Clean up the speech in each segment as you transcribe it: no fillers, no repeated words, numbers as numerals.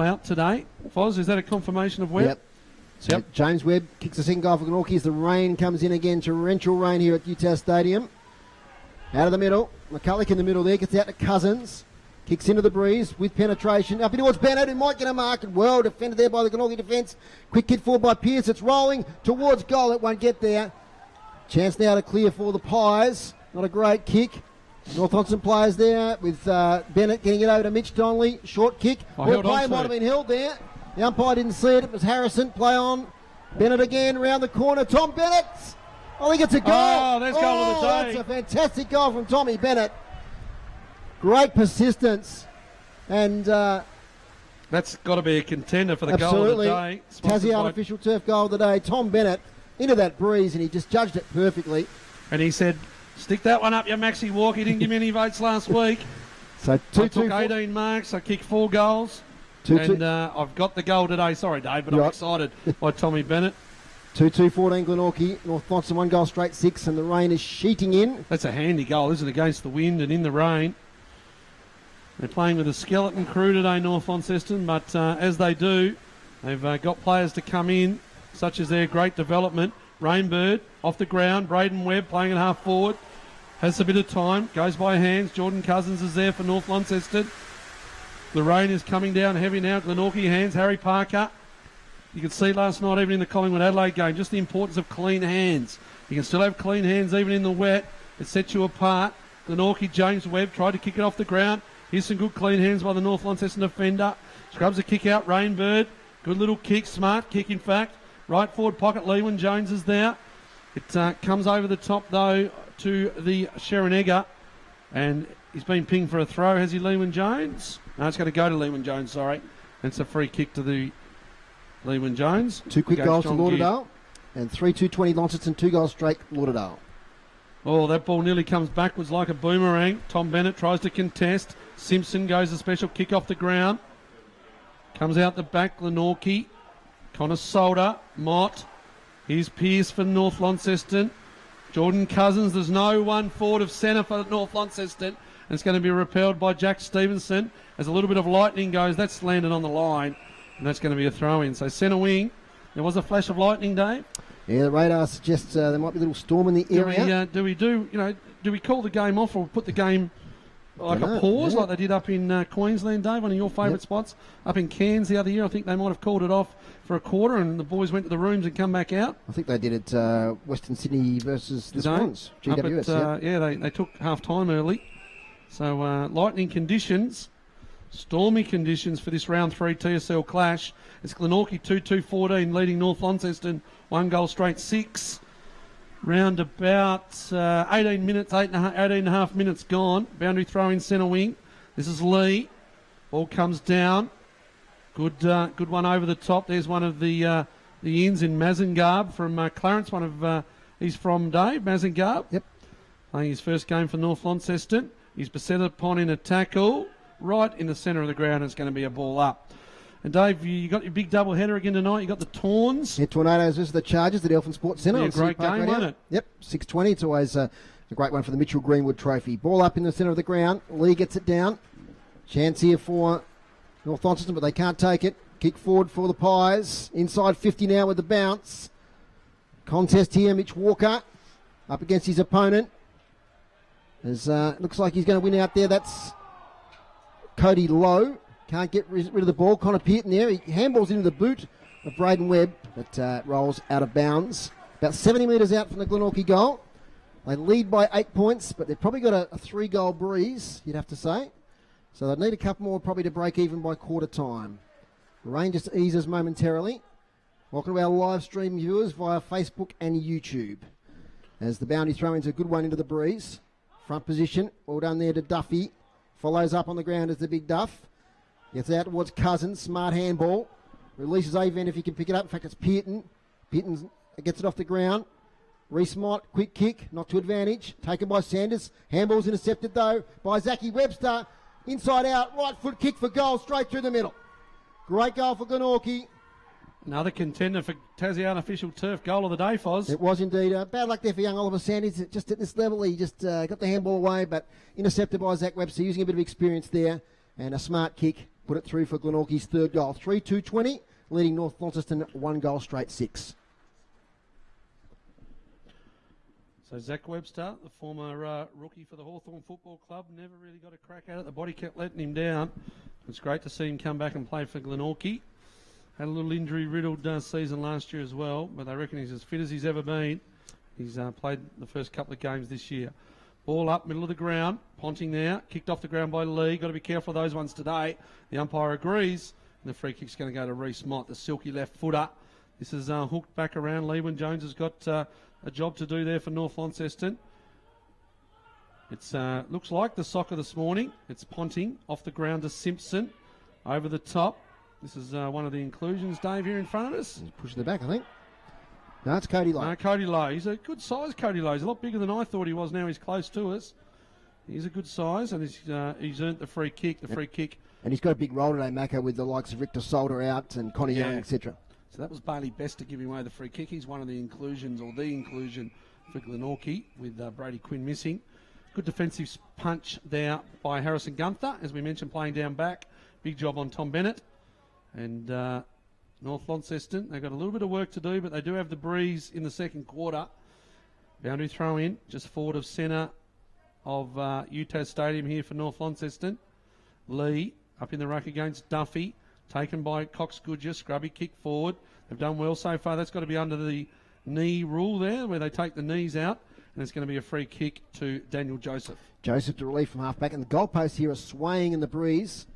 out today. Foz, is that a confirmation of Webb? Yep. So James Webb kicks the second goal for Glenorchy as the rain comes in again. Torrential rain here at UTAS Stadium. Out of the middle. McCulloch in the middle there. Gets out to Cousins. Kicks into the breeze with penetration. Up towards Bennett, who might get a mark. Well defended there by the Glenorchy defence. Quick kick forward by Pearce. It's rolling towards goal. It won't get there. Chance now to clear for the Pies. Not a great kick. North Launceston players there with Bennett getting it over to Mitch Donnelly. Short kick. Well, play might have been held there. The umpire didn't see it. It was Harrison. Play on. Bennett again round the corner. Tom Bennett. I think it's a goal. Oh, there's goal of the day. That's a fantastic goal from Tommy Bennett. Great persistence. And that's got to be a contender for the goal of the day. Tassie Artificial Turf goal of the day. Tom Bennett into that breeze, and he just judged it perfectly. And he said, stick that one up your Maxi Walk. He didn't give me any votes last week. So I took 18 marks. I kicked 4 goals. And I've got the goal today. Sorry, Dave, but I'm excited by Tommy Bennett. 2-2-14 Glenorchy. North Launceston 1 goal straight 6, and the rain is sheeting in. That's a handy goal, isn't it? Against the wind and in the rain. They're playing with a skeleton crew today, North Launceston, but as they do, they've got players to come in, such as their great development. Rainbird off the ground. Braden Webb playing at half forward. Has a bit of time. Goes by hands. Jordan Cousins is there for North Launceston. The rain is coming down heavy now. Glenorchy hands. Harry Parker. You could see last night, even in the Collingwood-Adelaide game, just the importance of clean hands. You can still have clean hands even in the wet. It sets you apart. Glenorchy, James Webb tried to kick it off the ground. Here's some good clean hands by the North Launceston defender. Scrubs a kick out. Rainbird. Good little kick. Smart kick, in fact. Right forward pocket. Lewin Jones is there. It comes over the top, though, to the Sharon-Egger. And he's been pinged for a throw. Has he, Lewin Jones? No, it's going to go to Lewin Jones, sorry. And it's a free kick to the Lewin Jones. 2 quick goals to Lauderdale. And 3-2-20 Launceston, 2 goals straight Lauderdale. Oh, that ball nearly comes backwards like a boomerang. Tom Bennett tries to contest. Simpson goes a special kick off the ground. Comes out the back, Glenorchy. Connor Solder, Mott. Here's Pearce for North Launceston. Jordan Cousins. There's no one forward of centre for North Launceston. And it's going to be repelled by Jack Stevenson. As a little bit of lightning goes, that's landed on the line. And that's going to be a throw-in. So centre wing. There was a flash of lightning, Dave. Yeah, the radar suggests there might be a little storm in the area. Do we call the game off or put the game like a pause like they did up in Queensland, Dave, one of your favourite spots? Up in Cairns the other year, I think they might have called it off for a quarter and the boys went to the rooms and come back out. I think they did it Western Sydney versus the Swans, GWS. They took half-time early. So lightning conditions, stormy conditions for this round 3 TSL clash. It's Glenorchy 2-2-14 leading North Launceston 1 goal straight 6. Round about 18 minutes, 18 and a half minutes gone. Boundary throw in centre wing. This is Lee. Ball comes down. Good one over the top. There's one of the ins in Mazengarb from Clarence. He's from Dave, Mazengarb. Yep. Playing his first game for North Launceston. He's beset upon in a tackle. Right in the centre of the ground. It's going to be a ball up. And Dave, you got your big double header again tonight. You got the Tawns. Yeah, Tornadoes versus the Chargers at Elfin Sports Centre. Yeah, great game, wasn't it? Yep, 6:20. It's always a great one for the Mitchell Greenwood Trophy. Ball up in the centre of the ground. Lee gets it down. Chance here for North Launceston, but they can't take it. Kick forward for the Pies. Inside 50 now with the bounce. Contest here. Mitch Walker up against his opponent. Looks like he's going to win out there. That's Cody Lowe. Can't get rid of the ball. Connor Pearton there. He handballs into the boot of Braden Webb, but rolls out of bounds. About 70 metres out from the Glenorchy goal. They lead by 8 points, but they've probably got a 3-goal breeze, you'd have to say. So they'd need a couple more probably to break even by quarter time. The rain just eases momentarily. Welcome to our live stream viewers via Facebook and YouTube. As the boundary throw-in's a good one into the breeze. Front position, well done there to Duffy. Follows up on the ground as the big Duff. Gets out towards Cousins, smart handball. Releases Avent if he can pick it up. In fact, it's Pearton. Pearton gets it off the ground. Rees-Mott, quick kick, not to advantage. Taken by Sanders. Handball's intercepted though by Zachy Webster. Inside out, right foot kick for goal, straight through the middle. Great goal for Glenorchy. Another contender for Tassie Artificial Turf goal of the day, Foz. It was indeed. Bad luck there for young Oliver Sanders. Just at this level, he just got the handball away, but intercepted by Zach Webster, using a bit of experience there. And a smart kick put it through for Glenorchy's third goal. 3-2-20, leading North Launceston 1 goal straight 6. So Zach Webster, the former rookie for the Hawthorn Football Club, never really got a crack at it. The body kept letting him down. It's great to see him come back and play for Glenorchy. Had a little injury-riddled season last year as well, but I reckon he's as fit as he's ever been. He's played the first couple of games this year. Ball up, middle of the ground. Ponting now. Kicked off the ground by Lee. Got to be careful of those ones today. The umpire agrees. And the free kick's going to go to Reece Mott, the silky left footer. This is hooked back around. Leewin Jones has got a job to do there for North Launceston. It's looks like the soccer this morning. It's Ponting off the ground to Simpson. Over the top. This is one of the inclusions, Dave, here in front of us. He's pushing the back, I think. No, it's Cody Lowe. No, Cody Lowe. He's a good size, Cody Lowe. He's a lot bigger than I thought he was. Now he's close to us. He's a good size, and he's earned the free kick. And he's got a big role today, Macca, with the likes of Richter Solder out and Connie Young, etc. So that was Bailey Best to give him away the free kick. He's one of the inclusions, or the inclusion for Glenorchy, with Brady Quinn missing. Good defensive punch there by Harrison Gunther, as we mentioned, playing down back. Big job on Tom Bennett. And North Launceston, they've got a little bit of work to do, but they do have the breeze in the second quarter. Boundary throw in, just forward of centre of UTAS Stadium here for North Launceston. Lee up in the ruck against Duffy, taken by Cox Goodger. Scrubby kick forward. They've done well so far. That's got to be under the knee rule there, where they take the knees out, and it's going to be a free kick to Daniel Joseph. Joseph to relief from half-back, and the goalposts here are swaying in the breeze.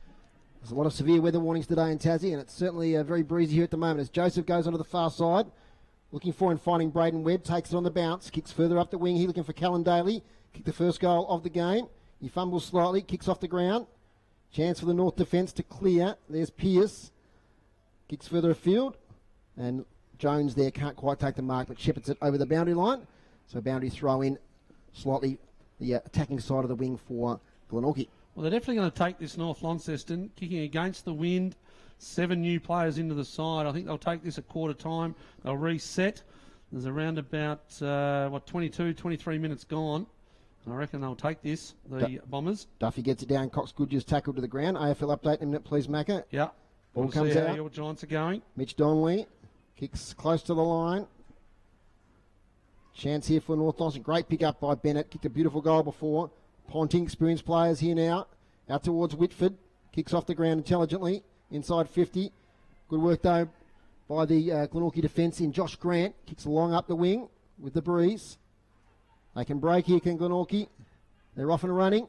There's a lot of severe weather warnings today in Tassie, and it's certainly very breezy here at the moment as Joseph goes onto the far side, looking for and finding Braden Webb, takes it on the bounce, kicks further up the wing here, looking for Callan Daly, kicked the first goal of the game. He fumbles slightly, kicks off the ground. Chance for the North defence to clear. There's Pearce, kicks further afield, and Jones there can't quite take the mark, but shepherds it over the boundary line. So boundary throw in slightly the attacking side of the wing for Glenorchy. Well, they're definitely going to take this North Launceston, kicking against the wind. 7 new players into the side. I think they'll take this at quarter time. They'll reset. There's around about, 22, 23 minutes gone. I reckon they'll take this, the Bombers. Duffy gets it down. Cox Goodger's tackled to the ground. AFL update in a minute, please, Macca. Yeah. Ball We'll comes see out. how your Giants are going. Mitch Donnelly kicks close to the line. Chance here for North Launceston. Great pick up by Bennett. Kicked a beautiful goal before. Ponting, experienced players here now. Out towards Whitford. Kicks off the ground intelligently. Inside 50. Good work, though, by the Glenorchy defence in Josh Grant. Kicks along up the wing with the breeze. They can break here, can Glenorchy. They're off and running.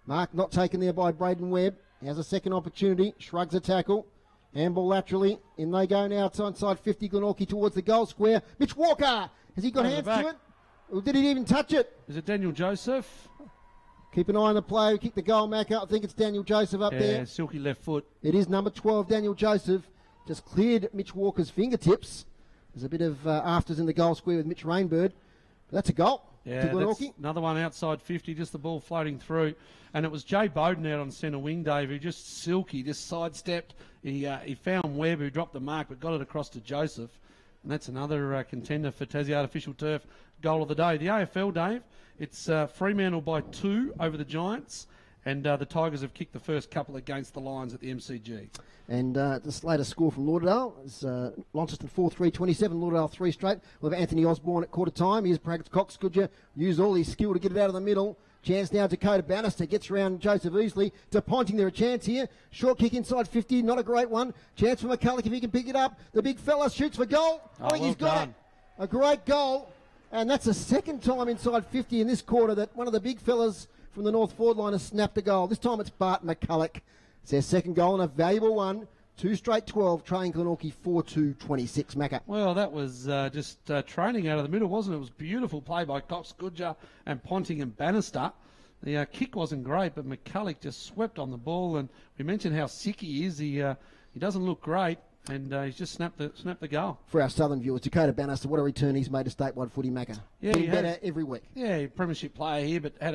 Mark not taken there by Braden Webb. He has a second opportunity. Shrugs a tackle. Handball laterally. In they go now. It's inside 50. Glenorchy towards the goal square. Mitch Walker. Has he got hands to it? Or did he even touch it? Is it Daniel Joseph? Keep an eye on the play who kicked the goal, Macca. I think it's Daniel Joseph up there. Yeah, silky left foot. It is number 12, Daniel Joseph. Just cleared Mitch Walker's fingertips. There's a bit of afters in the goal square with Mitch Rainbird. But that's a goal. Yeah, that's another one outside 50, just the ball floating through. And it was Jay Bowden out on centre wing, Dave, who just silky, just sidestepped. He found Webb, who dropped the mark, but got it across to Joseph. And that's another contender for Tassie Artificial Turf goal of the day. The AFL, Dave, it's Fremantle by 2 over the Giants. And the Tigers have kicked the first couple against the Lions at the MCG. And this latest score from Lauderdale is Launceston 4-3-27, Lauderdale 3 straight. We'll have Anthony Osborne at quarter time. Here's Cox Goodger. Use all his skill to get it out of the middle. Chance now, Dakota Bannister gets around Joseph Easley. To Ponting there, a chance here. Short kick inside 50, not a great one. Chance for McCulloch if he can pick it up. The big fella shoots for goal. I think he's got it. A great goal. And that's the second time inside 50 in this quarter that one of the big fellas from the North forward line has snapped a goal. This time it's Bart McCulloch. It's their second goal and a valuable one. 2 straight 12, trailing Glenorchy 4-2-26. Macca. Well, that was just training out of the middle, wasn't it? It was beautiful play by Cox Goodger and Ponting and Bannister. The kick wasn't great, but McCulloch just swept on the ball. And we mentioned how sick he is. He doesn't look great. And he's just snapped the goal. For our southern viewers, Dakota Bannister, what a return he's made to statewide footy, Macca. Yeah, getting better every week. Yeah, premiership player here, but had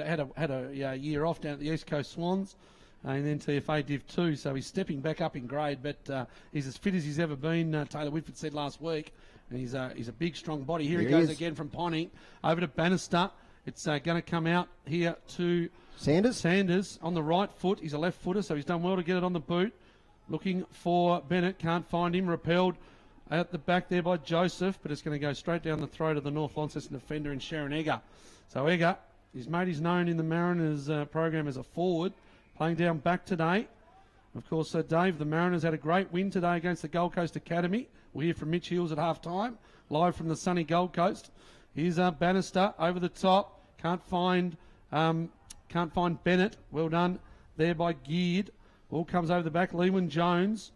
a year off down at the East Coast Swans, and then TFA Div 2. So he's stepping back up in grade, but he's as fit as he's ever been. Taylor Whitford said last week, and he's a big, strong body. Here he goes again from Ponting over to Bannister. It's going to come out here to Sanders on the right foot. He's a left footer, so he's done well to get it on the boot. looking for Bennett. Can't find him. Repelled at the back there by Joseph, but it's going to go straight down the throat of the North Launceston defender in Sharon Egger. So Egger, he's made his known in the Mariners program as a forward, playing down back today. Of course, Dave, the Mariners had a great win today against the Gold Coast Academy. We'll hear from Mitch Hills at half-time, live from the sunny Gold Coast. Here's Bannister over the top. Can't find Bennett. Well done there by Geared. Ball comes over the back. Lewin Jones.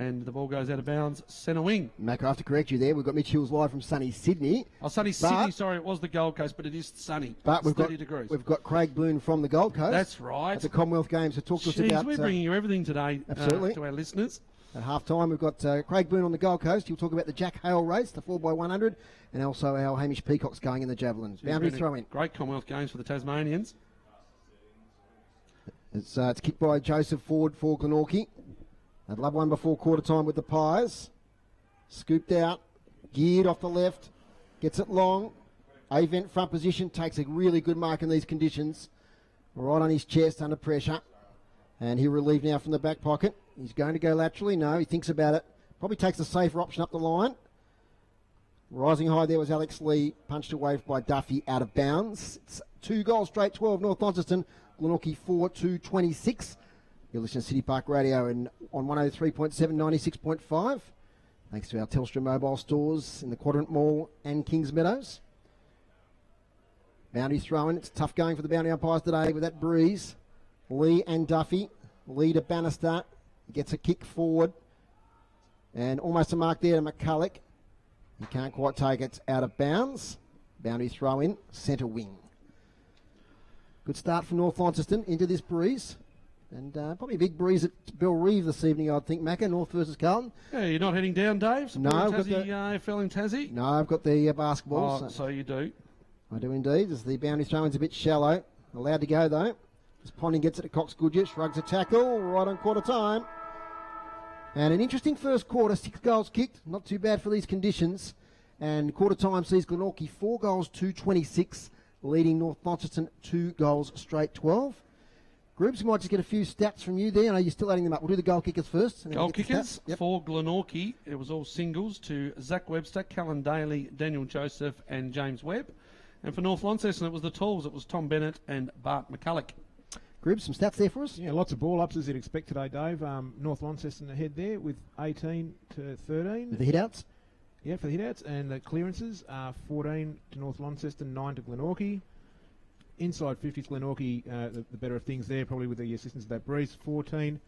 And the ball goes out of bounds, centre wing. Mac, I have to correct you there. We've got Mitch Hills live from sunny Sydney. Oh, sunny Sydney, sorry, it was the Gold Coast, but it is sunny. But it's 30 degrees. We've got Craig Boone from the Gold Coast. That's right. At the Commonwealth Games to talk to us about... we're bringing you everything today absolutely. To our listeners. At half-time, we've got Craig Boone on the Gold Coast. He'll talk about the Jack Hale race, the 4x100, and also our Hamish Peacocks going in the javelins. Boundary throw-in. Great Commonwealth Games for the Tasmanians. It's kicked by Joseph Ford for Glenorchy. They'd love one before quarter time with the Pies. Scooped out, geared off the left, gets it long. Avent front position, takes a really good mark in these conditions. Right on his chest under pressure. And he'll relieve now from the back pocket. He's going to go laterally. No, he thinks about it. Probably takes the safer option up the line. Rising high there was Alex Lee, punched away by Duffy out of bounds. It's 2 goals straight, 12 North Launceston. Glenorchy 4-2-26. You're listening to City Park Radio and on 103.7, 96.5. Thanks to our Telstra mobile stores in the Quadrant Mall and Kings Meadows. Boundary throw-in. It's tough going for the boundary umpires today with that breeze. Lee and Duffy. Lee to Bannister. Gets a kick forward. And almost a mark there to McCulloch. He can't quite take it. Out of bounds. Boundary throw-in. Centre wing. Good start from North Launceston into this breeze. And probably a big breeze at Bell Reeve this evening, I'd think, Macca, North versus Carlton. Yeah, you're not heading down, Dave? No, I've got the AFL in Tassie? No, I've got the basketball. So you do? I do indeed. As the boundary throw-in's a bit shallow. Allowed to go, though. As Ponding gets it to Cox Goodyer, shrugs a tackle, right on quarter time. And an interesting first quarter, 6 goals kicked. Not too bad for these conditions. And quarter time sees Glenorchy 4 goals, 2-26, leading North Launceston 2 goals straight, 12. Groups, we might just get a few stats from you there. I know you're still adding them up. We'll do the goal kickers first. Goal kickers for Glenorchy. It was all singles to Zach Webster, Callan Daly, Daniel Joseph and James Webb. And for North Launceston, it was the tools. It was Tom Bennett and Bart McCulloch. Groups, some stats there for us? Yeah, lots of ball ups as you'd expect today, Dave. North Launceston ahead there with 18 to 13. With the hit-outs? Yeah, for the hit-outs. And the clearances are 14 to North Launceston, 9 to Glenorchy. Inside 50s, Glenorchy, the better of things there, probably with the assistance of that breeze. 14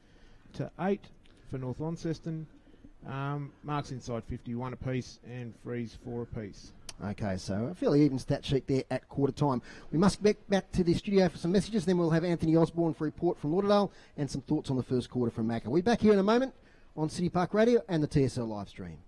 to 8 for North Launceston. Marks inside 50, 1 apiece, and frees 4 apiece. Okay, so a fairly even stat sheet there at quarter time. We must get back to the studio for some messages, then we'll have Anthony Osborne for a report from Lauderdale and some thoughts on the first quarter from Macca. We'll be back here in a moment on City Park Radio and the TSL live stream.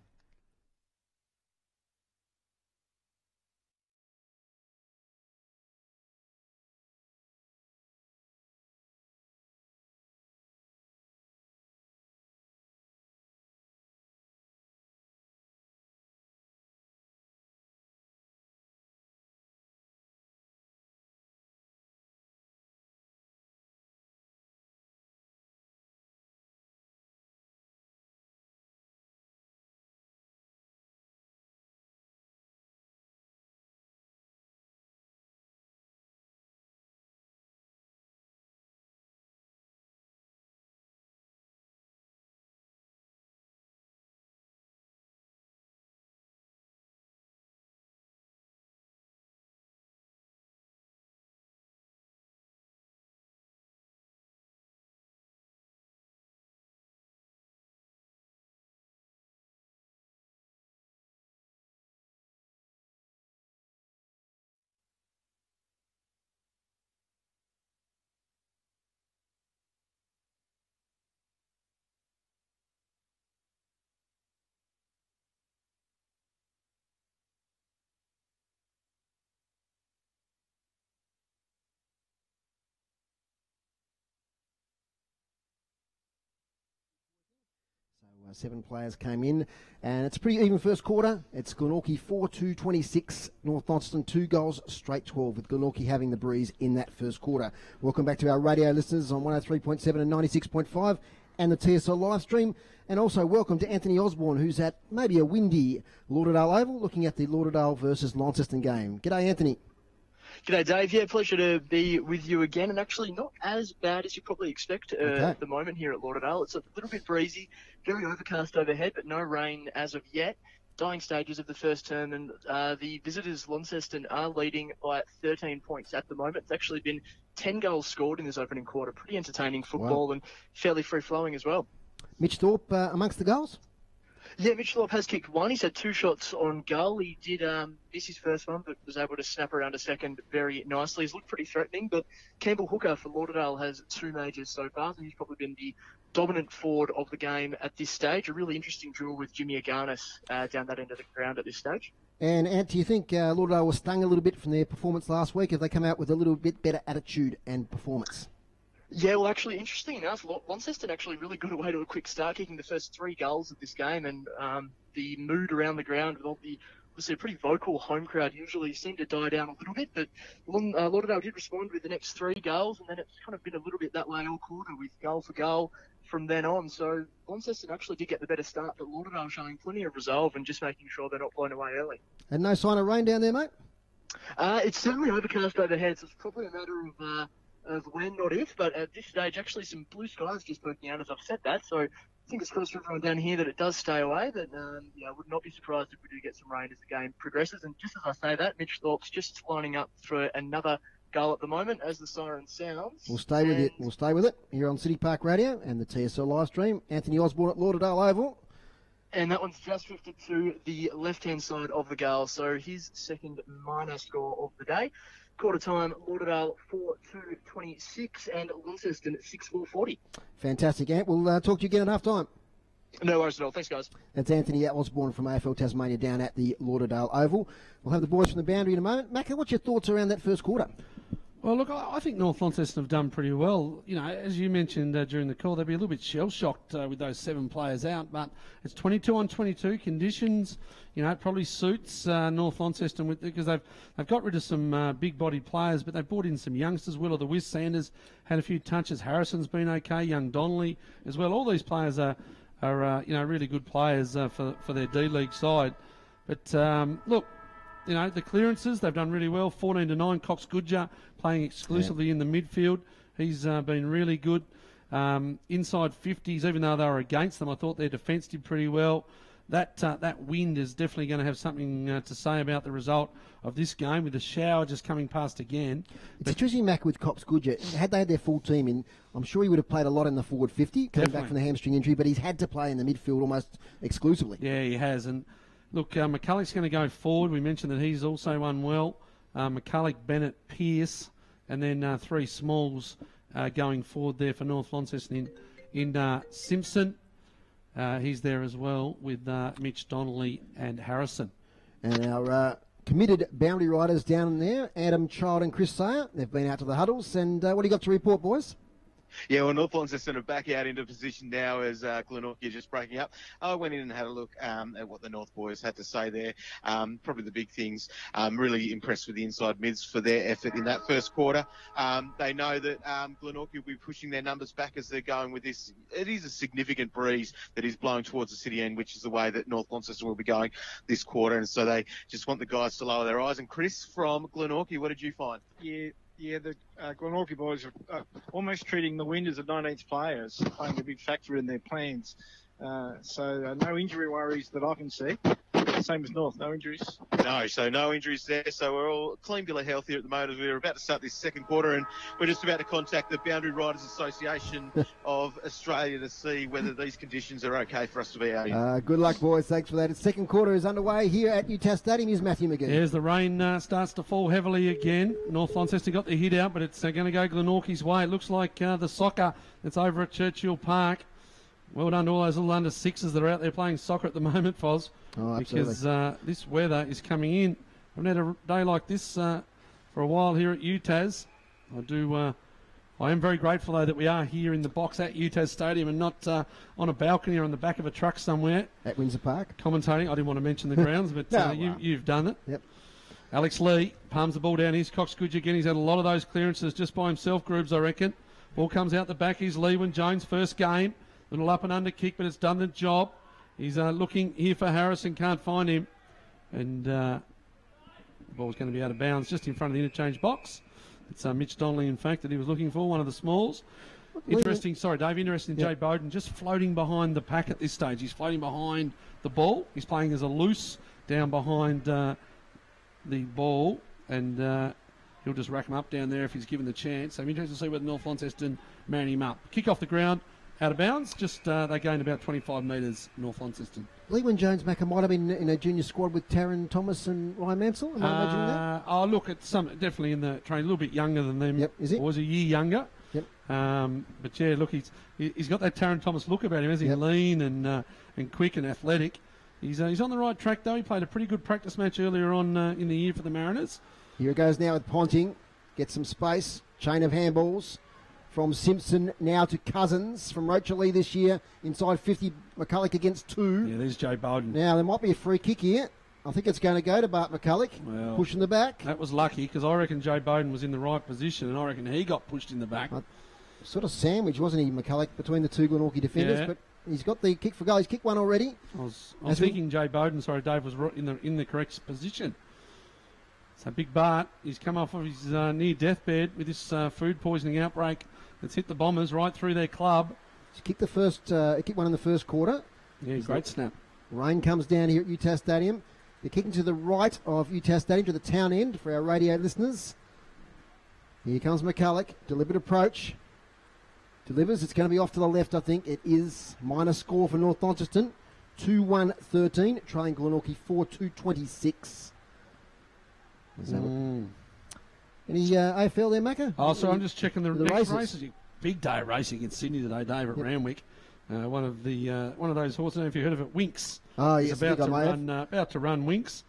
So 7 players came in, and it's a pretty even first quarter. It's Glenorchy 4-2-26, North Launceston 2 goals straight 12, with Glenorchy having the breeze in that first quarter. Welcome back to our radio listeners on 103.7 and 96.5, and the TSL live stream. And also welcome to Anthony Osborne, who's at maybe a windy Lauderdale Oval, looking at the Lauderdale versus Launceston game. G'day, Anthony. G'day, Dave. Yeah, pleasure to be with you again. And actually not as bad as you probably expect at the moment here at Lauderdale. It's a little bit breezy, very overcast overhead, but no rain as of yet. Dying stages of the first term, and the visitors, Launceston, are leading by 13 points at the moment. It's actually been 10 goals scored in this opening quarter. Pretty entertaining football and fairly free-flowing as well. Mitch Thorpe amongst the goals? Yeah, Mitch Thorpe has kicked one. He's had 2 shots on goal. He did miss his first one, but was able to snap around a second very nicely. He's looked pretty threatening, but Campbell Hooker for Lauderdale has 2 majors so far, so he's probably been the dominant forward of the game at this stage. A really interesting duel with Jimmy Aganis down that end of the ground at this stage. And Ant, do you think Lauderdale was stung a little bit from their performance last week? Have they come out with a little bit better attitude and performance? Yeah, well, actually, interesting enough, Launceston actually really got away to a quick start, kicking the first 3 goals of this game, and the mood around the ground with all the obviously a pretty vocal home crowd usually seemed to die down a little bit, but Lauderdale did respond with the next 3 goals, and then it's kind of been a little bit that way all quarter with goal for goal from then on. So Launceston actually did get the better start, but Lauderdale showing plenty of resolve and just making sure they're not blown away early. And no sign of rain down there, mate? It's certainly overcast overhead, so it's probably a matter of when, not if, but at this stage, actually some blue skies just poking out as I've said that, so fingers crossed for everyone down here that it does stay away, but I would not be surprised if we do get some rain as the game progresses. And just as I say that, Mitch Thorpe's just lining up for another goal at the moment as the siren sounds. We'll stay with it. We'll stay with it here on City Park Radio and the TSL live stream. Anthony Osborne at Lauderdale Oval. And that one's just drifted to the left-hand side of the goal, so his second minor score of the day. Quarter time, Lauderdale 4-2-26 and Launceston 6-4-40. Fantastic, Ant. We'll talk to you again at half time. No worries at all. Thanks, guys. That's Anthony Osborne from AFL Tasmania down at the Lauderdale Oval. We'll have the boys from the boundary in a moment. Macca, what's your thoughts around that first quarter? Well, look, I think North Launceston have done pretty well. You know, as you mentioned during the call, they'd be a little bit shell-shocked with those 7 players out, but it's 22 on 22 conditions. You know, it probably suits North Launceston because they've got rid of some big-bodied players, but they've brought in some youngsters. Will of the Wisp Sanders had a few touches. Harrison's been okay. Young Donnelly as well. All these players are really good players for their D-League side. But look, you know, the clearances, they've done really well. 14-9, Cox Goodger playing exclusively in the midfield. He's been really good. Inside 50s, even though they were against them, I thought their defence did pretty well. That wind is definitely going to have something to say about the result of this game, with the shower just coming past again. It's interesting, Mac, with Cox Goodger. Had they had their full team in, I'm sure he would have played a lot in the forward 50, coming back from the hamstring injury, but he's had to play in the midfield almost exclusively. Yeah, he has. And look, McCulloch's going to go forward. We mentioned that he's also unwell. McCulloch, Bennett, Pearce, and then 3 smalls going forward there for North Launceston in Simpson. He's there as well with Mitch Donnelly and Harrison. And our committed boundary riders down there, Adam Child and Chris Sayer, they've been out to the huddles. And what do you got to report, boys? Yeah, well, North Launceston are back out into position now as Glenorchy is just breaking up. I went in and had a look at what the North boys had to say there. Probably the big things. Really impressed with the inside mids for their effort in that first quarter. They know that Glenorchy will be pushing their numbers back as they're going with this. It is a significant breeze that is blowing towards the city end, which is the way that North Launceston will be going this quarter. And so they just want the guys to lower their eyes. And Chris from Glenorchy, what did you find? Yeah, the Glenorchy boys are almost treating the wind as a 19th player, as playing a big factor in their plans. So no injury worries that I can see. Same as North, no injuries. No, so no injuries there. So we're all clean bill of health here at the moment. We're about to start this second quarter, and we're just about to contact the Boundary Riders Association of Australia to see whether these conditions are okay for us to be out here. Good luck, boys. Thanks for that. The second quarter is underway here at UTAS Stadium. Here's Matthew McGee. As the rain starts to fall heavily again. North Launceston got the hit out, but it's going to go Glenorchy's way. It looks like the soccer that's over at Churchill Park. Well done to all those little under 6s that are out there playing soccer at the moment, Foz. Oh, absolutely. Because this weather is coming in. I've had a day like this for a while here at UTAS. I am very grateful, though, that we are here in the box at UTAS Stadium and not on a balcony or on the back of a truck somewhere. At Windsor Park. Commentating. I didn't want to mention the grounds, but you've done it. Yep. Alex Lee palms the ball down. Here's Cox Goodger again. He's had a lot of those clearances just by himself, Groobs, I reckon. Ball comes out the back. Here's Leewin Jones, first game. Little up and under kick, but it's done the job. He's looking here for Harrison, can't find him. And the ball's going to be out of bounds just in front of the interchange box. It's Mitch Donnelly, in fact, that he was looking for, one of the smalls. Interesting, sorry, Dave, interesting, Jay Bowden just floating behind the pack at this stage. He's floating behind the ball. He's playing as a loose down behind the ball, and he'll just rack him up down there if he's given the chance. So I'm interested to see whether North Launceston man him up. Kick off the ground, out of bounds. Just they gained about 25 metres, North Launceston. Lewin Jones-Macca might have been in a junior squad with Taryn Thomas and Ryan Mansell. Am I imagining that? Oh, look, it's definitely in the train, a little bit younger than them. Yep, is he? Or was a year younger. Yep. But yeah, look, he's got that Taryn Thomas look about him, hasn't he? Yep. Lean and quick and athletic. He's on the right track though. He played a pretty good practice match earlier on in the year for the Mariners. Here it goes now with Ponting. Gets some space. Chain of handballs from Simpson now to Cousins from Rocherley this year. Inside 50, McCulloch against 2. Yeah, there's Joe Bowden. Now there might be a free kick here. I think it's going to go to Bart McCulloch. Well, pushing the back. That was lucky because I reckon Joe Bowden was in the right position and I reckon he got pushed in the back. Sort of sandwich, wasn't he, McCulloch, between the two Glenorchy defenders? Yeah. But he's got the kick for goal. He's kicked one already. I was thinking Joe Bowden, sorry, Dave, was in the correct position. So Big Bart, he's come off of his near deathbed with this food poisoning outbreak that's hit the Bombers right through their club. He's kicked kicked one in the first quarter. Yeah, great snap. Rain comes down here at UTAS Stadium. They're kicking to the right of UTAS Stadium, to the town end for our radio listeners. Here comes McCulloch. Deliberate approach. Delivers. It's going to be off to the left, I think. It is. Minor score for North Launceston. 2-1-13. Trailing Glenorchy 4-2-26. Any AFL there, Macca? Oh, so I'm just checking the next races. Big day of racing in Sydney today, Dave, at Randwick. One of those horses, I don't know if you heard of it, Winks. Oh, yes, about to run Winks.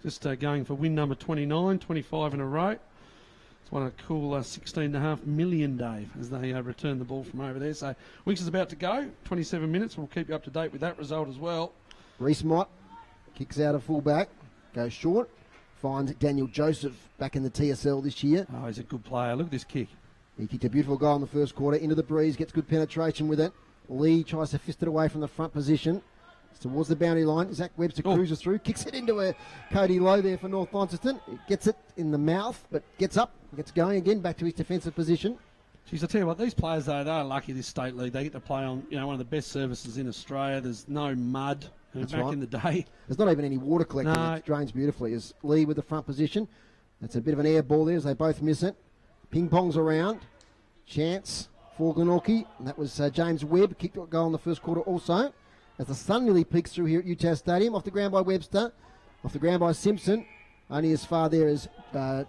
Just going for win number 29, 25 in a row. It's won a cool $16.5 million, Dave, as they return the ball from over there. So Winks is about to go, 27 minutes. We'll keep you up to date with that result as well. Reese Mott kicks out of full-back, goes short, finds Daniel Joseph back in the TSL this year. Oh, he's a good player. Look at this kick. He kicked a beautiful goal in the first quarter, into the breeze, gets good penetration with it. Lee tries to fist it away from the front position. It's towards the boundary line. Zach Webster cruises through, kicks it into a Cody Lowe there for North Launceston. It gets it in the mouth, but gets up, gets going again, back to his defensive position. Jeez, I tell you what, these players, though, they're lucky this state league. They get to play on, one of the best surfaces in Australia. There's no mud. That's back right. in the day. There's not even any water collecting. No. It drains beautifully. As Lee with the front position. That's a bit of an air ball there as they both miss it. Ping pongs around. Chance for Glenorchy. And that was James Webb. Kicked a goal in the first quarter also. As the sun nearly peeks through here at UTAS Stadium. Off the ground by Webster. Off the ground by Simpson. Only as far there as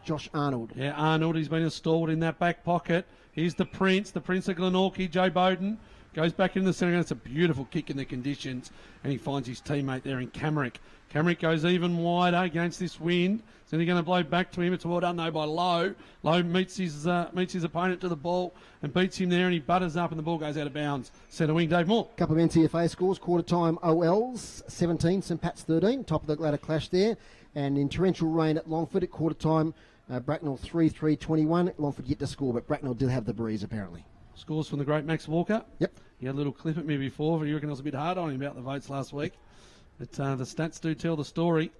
Josh Arnold. Yeah, Arnold, he's been installed in that back pocket. Here's the Prince of Glenorchy, Joe Bowden. Goes back in the centre. It's a beautiful kick in the conditions. And he finds his teammate there in Camerick. Camerick goes even wider against this wind. So they're going to blow back to him. It's well done, though, by Lowe. Lowe meets his opponent to the ball and beats him there, and he butters up, and the ball goes out of bounds. Centre wing, Dave Mohr. Couple of NCFA scores. Quarter time OLs 17, St Pat's 13. Top of the ladder clash there. And in torrential rain at Longford at quarter time, Bracknell 3-3-21. Longford yet to score, but Bracknell did have the breeze apparently. Scores from the great Max Walker. Yep. He had a little clip at me before, but you reckon I was a bit hard on him about the votes last week. But the stats do tell the story.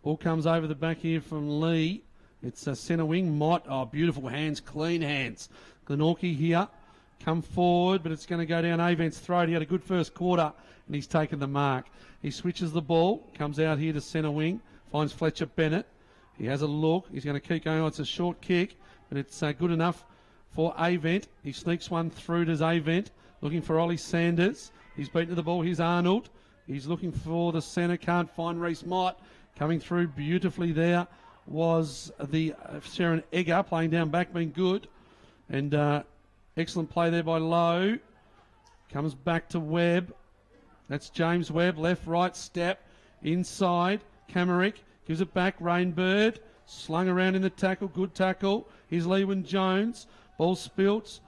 Ball comes over the back here from Lee. It's a centre wing. Mott. Oh, beautiful hands, clean hands. Glenorchy here. Come forward, but it's going to go down Avent's throat. He had a good first quarter, and he's taken the mark. He switches the ball, comes out here to centre wing, finds Fletcher Bennett. He has a look. He's going to keep going. Oh, it's a short kick, but it's good enough for Avent. He sneaks one through to Avent, looking for Ollie Sanders. He's beaten to the ball. Here's Arnold. He's looking for the centre. Can't find Reese Mott. Coming through beautifully there was the Sharon Egger playing down back, being good. And excellent play there by Lowe. Comes back to Webb. That's James Webb. Left, right, step. Inside. Camerick gives it back. Rainbird. Slung around in the tackle. Good tackle. Here's Lewin Jones. Ball spilt.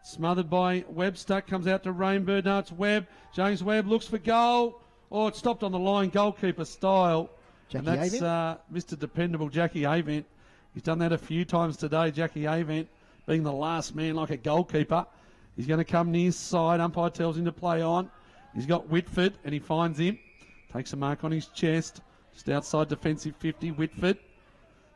Smothered by Webster. Comes out to Rainbird. Now it's Webb. James Webb looks for goal. Oh, it stopped on the line. Goalkeeper style. Jackie and that's Avent? Mr. Dependable Jackie Avent. He's done that a few times today, Jackie Avent, being the last man like a goalkeeper. He's going to come near side. Umpire tells him to play on. He's got Whitford, and he finds him. Takes a mark on his chest. Just outside defensive 50, Whitford.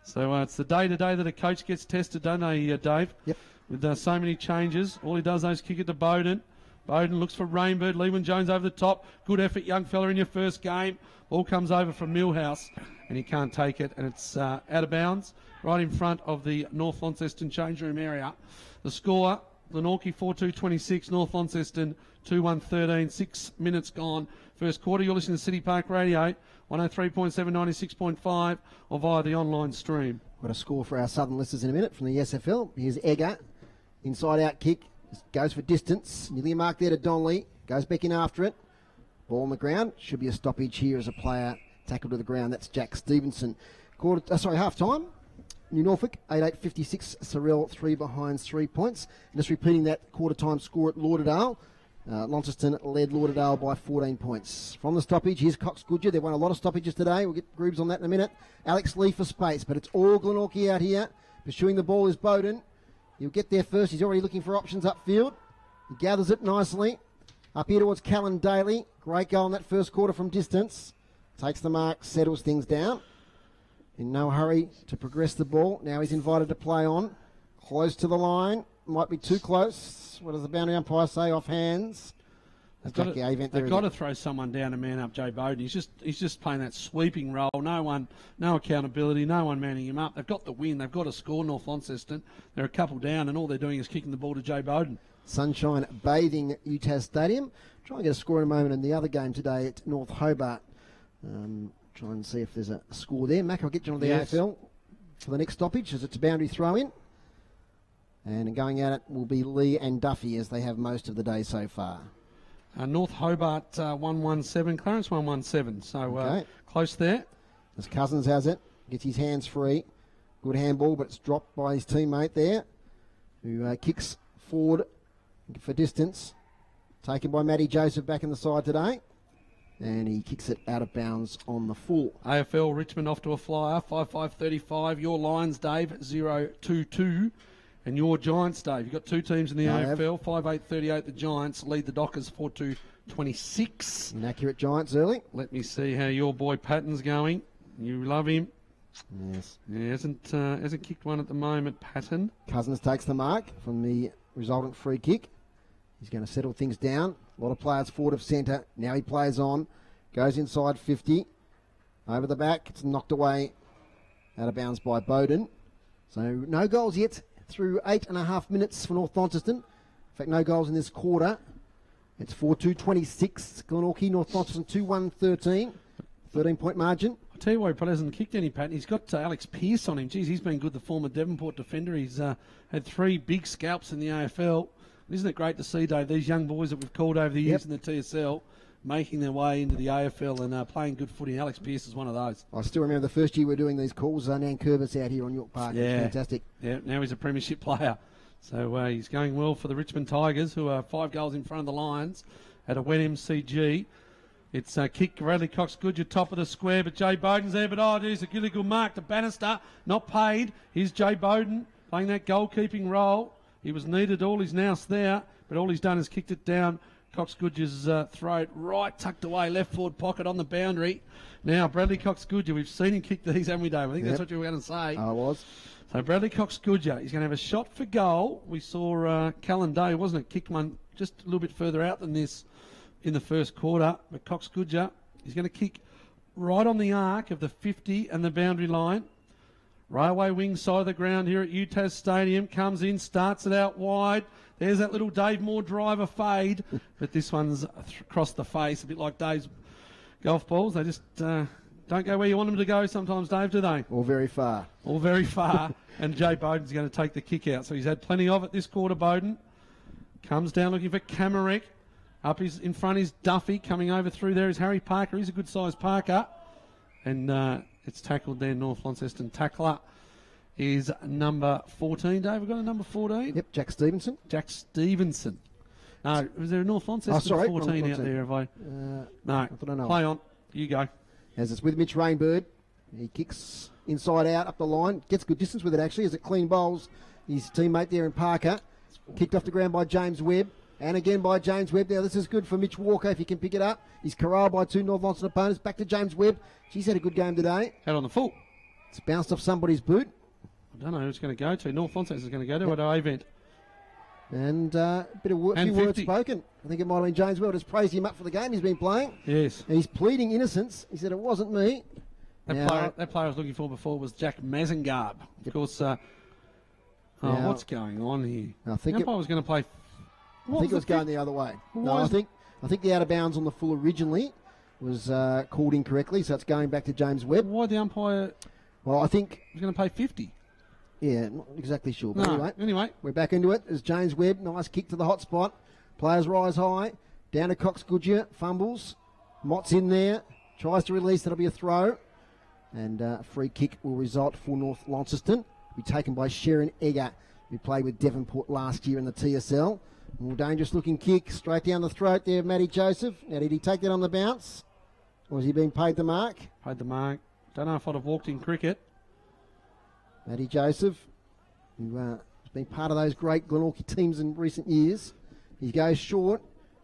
So it's the day-to-day that a coach gets tested, don't they, Dave? Yep. With so many changes. All he does is kick it to Bowden. Bowden looks for Rainbird. Lewin-Jones over the top. Good effort, young fella, in your first game. Ball comes over from Millhouse, and he can't take it, and it's out of bounds right in front of the North Launceston change room area. The score, Glenorchy 4-2-26, North Launceston 2-1-13, 6 minutes gone. First quarter, you're listening to City Park Radio, 103.7, 96.5, or via the online stream. Got a score for our southern listeners in a minute from the SFL. Here's Egger. Inside-out kick. Goes for distance. Nearly a mark there to Donnelly. Goes back in after it. Ball on the ground. Should be a stoppage here as a player tackled to the ground. That's Jack Stevenson. Half-time. New Norfolk, 8-8-56. Sorrel, 3 behind, 3 points. And just repeating that quarter-time score at Lauderdale. Launceston led Lauderdale by 14 points. From the stoppage, here's Cox Goodyer. They've won a lot of stoppages today. We'll get Groobs on that in a minute. Alex Lee for space, but it's all Glenorchy out here. Pursuing the ball is Bowden. He'll get there first. He's already looking for options upfield. He gathers it nicely. Up here towards Callan Daly. Great goal in that first quarter from distance. Takes the mark, settles things down. In no hurry to progress the ball. Now he's invited to play on. Close to the line. Might be too close. What does the boundary umpire say? Off hands. They've got to throw someone down and man up Jay Bowden. He's just playing that sweeping role. No accountability. No one manning him up. They've got the win. They've got to score North Launceston. They're a couple down, and all they're doing is kicking the ball to Jay Bowden. Sunshine bathing UTAS Stadium. Try and get a score in a moment in the other game today at North Hobart. Try and see if there's a score there. Mac, I'll get you on the AFL for the next stoppage as it's a boundary throw in. And going at it will be Lee and Duffy as they have most of the day so far. North Hobart 117, Clarence 117. So close there. As Cousins has it, gets his hands free. Good handball, but it's dropped by his teammate there, who kicks forward for distance. Taken by Matty Joseph back in the side today. And he kicks it out of bounds on the full. AFL Richmond off to a flyer, 5-5-35. Your Lions, Dave, 0-2-2. And your Giants, Dave. You've got two teams in the AFL, 5-8-38. The Giants lead the Dockers 4-2-26. Inaccurate Giants early. Let me see how your boy Patton's going. You love him. Yes. Yeah, hasn't kicked one at the moment, Patton. Cousins takes the mark from the resultant free kick. He's going to settle things down. A lot of players forward of centre. Now he plays on. Goes inside 50. Over the back. It's knocked away. Out of bounds by Bowden. So no goals yet through 8.5 minutes for North Launceston. In fact, no goals in this quarter. It's 4-2-26. Glenorchy, North Launceston 2-1-13. 13-point margin. I'll tell you why he probably hasn't kicked any, Pat. He's got Alex Pearce on him. Geez, he's been good, the former Devonport defender. He's had 3 big scalps in the AFL. Isn't it great to see, Dave, these young boys that we've called over the years in the TSL making their way into the AFL and playing good footy? Alex Pearce is one of those. I still remember the first year we were doing these calls, Nan Curvis out here on York Park. Yeah. It was fantastic. Yeah, now he's a premiership player. So he's going well for the Richmond Tigers, who are 5 goals in front of the Lions at a wet MCG. It's a kick, Bradley Cox Goodyer, top of the square, but Jay Bowden's there, but there's a really good mark to Bannister, not paid. Here's Jay Bowden playing that goalkeeping role. He was needed, all his nous there, but all he's done is kicked it down Cox Goodger's throat, right tucked away, left forward pocket on the boundary. Now, Bradley Cox Goodyer, we've seen him kick these, haven't we, Dave? I think that's what you were going to say. I was. So Bradley Cox Goodyer, he's going to have a shot for goal. We saw Callan Day, wasn't it, kicked one just a little bit further out than this in the first quarter. But Cox Goodyer, he's going to kick right on the arc of the 50 and the boundary line. Railway wing side of the ground here at UTAS Stadium. Comes in, starts it out wide. There's that little Dave Mohr driver fade. But this one's across the face, a bit like Dave's golf balls. They just don't go where you want them to go sometimes, Dave, do they? Or very far. Or very far. And Jay Bowden's going to take the kick out. So he's had plenty of it this quarter, Bowden. Comes down looking for Kamarek. Up in front is Duffy. Coming over through there is Harry Parker. He's a good-sized Parker. And it's tackled there. North Launceston tackler is number 14. Dave, we've got a number 14? Yep, Jack Stevenson. Jack Stevenson. No, was there a North Launceston 14 out there? Have I? No. I don't know. Play on. You go. As it's with Mitch Rainbird. He kicks inside out up the line. Gets good distance with it, actually, as it clean bowls his teammate there in Parker. Kicked off the ground by James Webb. And again by James Webb. Now this is good for Mitch Walker if he can pick it up. He's corralled by 2 North Launceston opponents. Back to James Webb. She's had a good game today. Out on the full. It's bounced off somebody's boot. I don't know who it's going to go to. North Launceston is going to go to at our event. And a few words spoken. I think it might have been James Webb. Just praised him up for the game he's been playing. Yes. And he's pleading innocence. He said it wasn't me. That player I was looking for before was Jack Mazengarb. Of course, what's going on here? I think it was going to play. I think it was going the other way. No, I think the out of bounds on the full originally was called incorrectly, so it's going back to James Webb. Why the umpire? Well, I think he's going to pay 50. Yeah, not exactly sure. But anyway, we're back into it. As James Webb, nice kick to the hot spot. Players rise high. Down to Cox Goodyear, fumbles. Mott's in there, tries to release. That'll be a throw, and a free kick will result for North Launceston. Be taken by Sharon Egger, who played with Devonport last year in the TSL. More dangerous looking kick straight down the throat there of Matty Joseph. Now, did he take that on the bounce? Or was he being paid the mark? Paid the mark. Don't know if I'd have walked in cricket. Matty Joseph, who has been part of those great Glenorchy teams in recent years. He goes short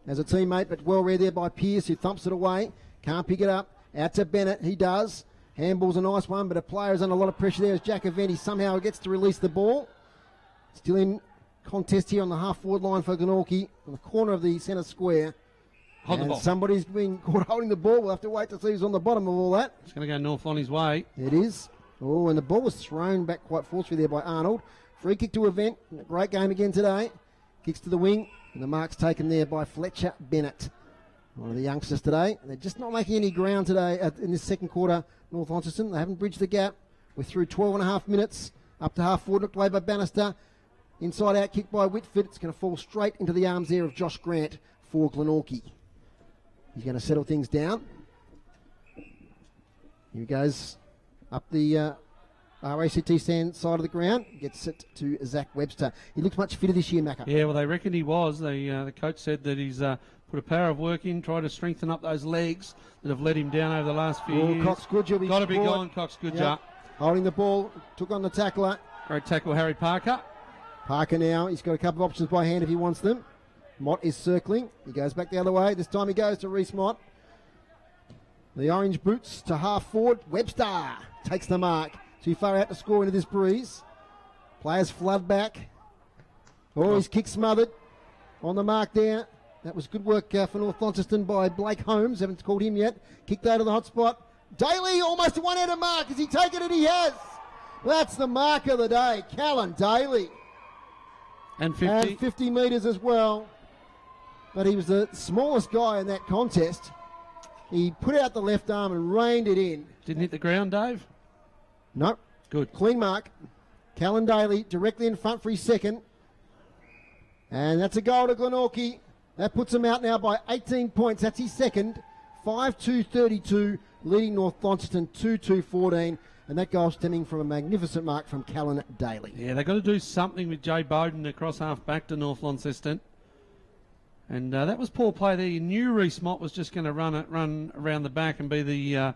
as a teammate, but well read there by Pearce, who thumps it away. Can't pick it up. Out to Bennett. He does. Handball's a nice one, but a player is under a lot of pressure there as Jack Aventi somehow gets to release the ball. Still in contest here on the half-forward line for Glenorchy, on the corner of the centre square. Hold the ball. Somebody's been caught holding the ball. We'll have to wait to see who's on the bottom of all that. It's going to go North on his way. It is. Oh, and the ball was thrown back quite forcefully there by Arnold. Free kick to Event. Great game again today. Kicks to the wing, and the mark's taken there by Fletcher Bennett. One of the youngsters today. They're just not making any ground today in this second quarter, North Launceston. They haven't bridged the gap. We're through 12 and a half minutes. Up to half forward, looked away by Bannister. Inside out kick by Whitford. It's going to fall straight into the arms there of Josh Grant for Glenorchy. He's going to settle things down. Here he goes up the RACT stand side of the ground. Gets it to Zach Webster. He looks much fitter this year, Macca. Yeah, well, they reckon he was. The coach said that he's put a power of work in, tried to strengthen up those legs that have let him down over the last few years. Cox Goodyear got to be gone, Cox Goodyear. Yep. Holding the ball, took on the tackler. Great tackle, Harry Parker. Parker now, he's got a couple of options by hand if he wants them. Mott is circling. He goes back the other way. This time he goes to Reece Mott. The orange boots to half forward. Webster takes the mark. Too far out to score into this breeze. Players flood back. Oh, his kick smothered. On the mark there. That was good work for North Launceston by Blake Holmes. Haven't called him yet. Kicked out of the hot spot. Daly almost a one-handed mark. Has he taken it? He has. That's the mark of the day. Callan Daly. And 50. And 50 metres as well. But he was the smallest guy in that contest. He put out the left arm and reined it in. Didn't hit the ground, Dave? Nope. Good. Clean mark. Callan Daly directly in front for his second. And that's a goal to Glenorchy. That puts him out now by 18 points. That's his second. 5-2-32, leading North Launceston 2-2-14. And that goal stemming from a magnificent mark from Callan Daly. Yeah, they've got to do something with Jay Bowden across half back to North Launceston. And that was poor play there. You knew Reece Mott was just going to run around the back and be the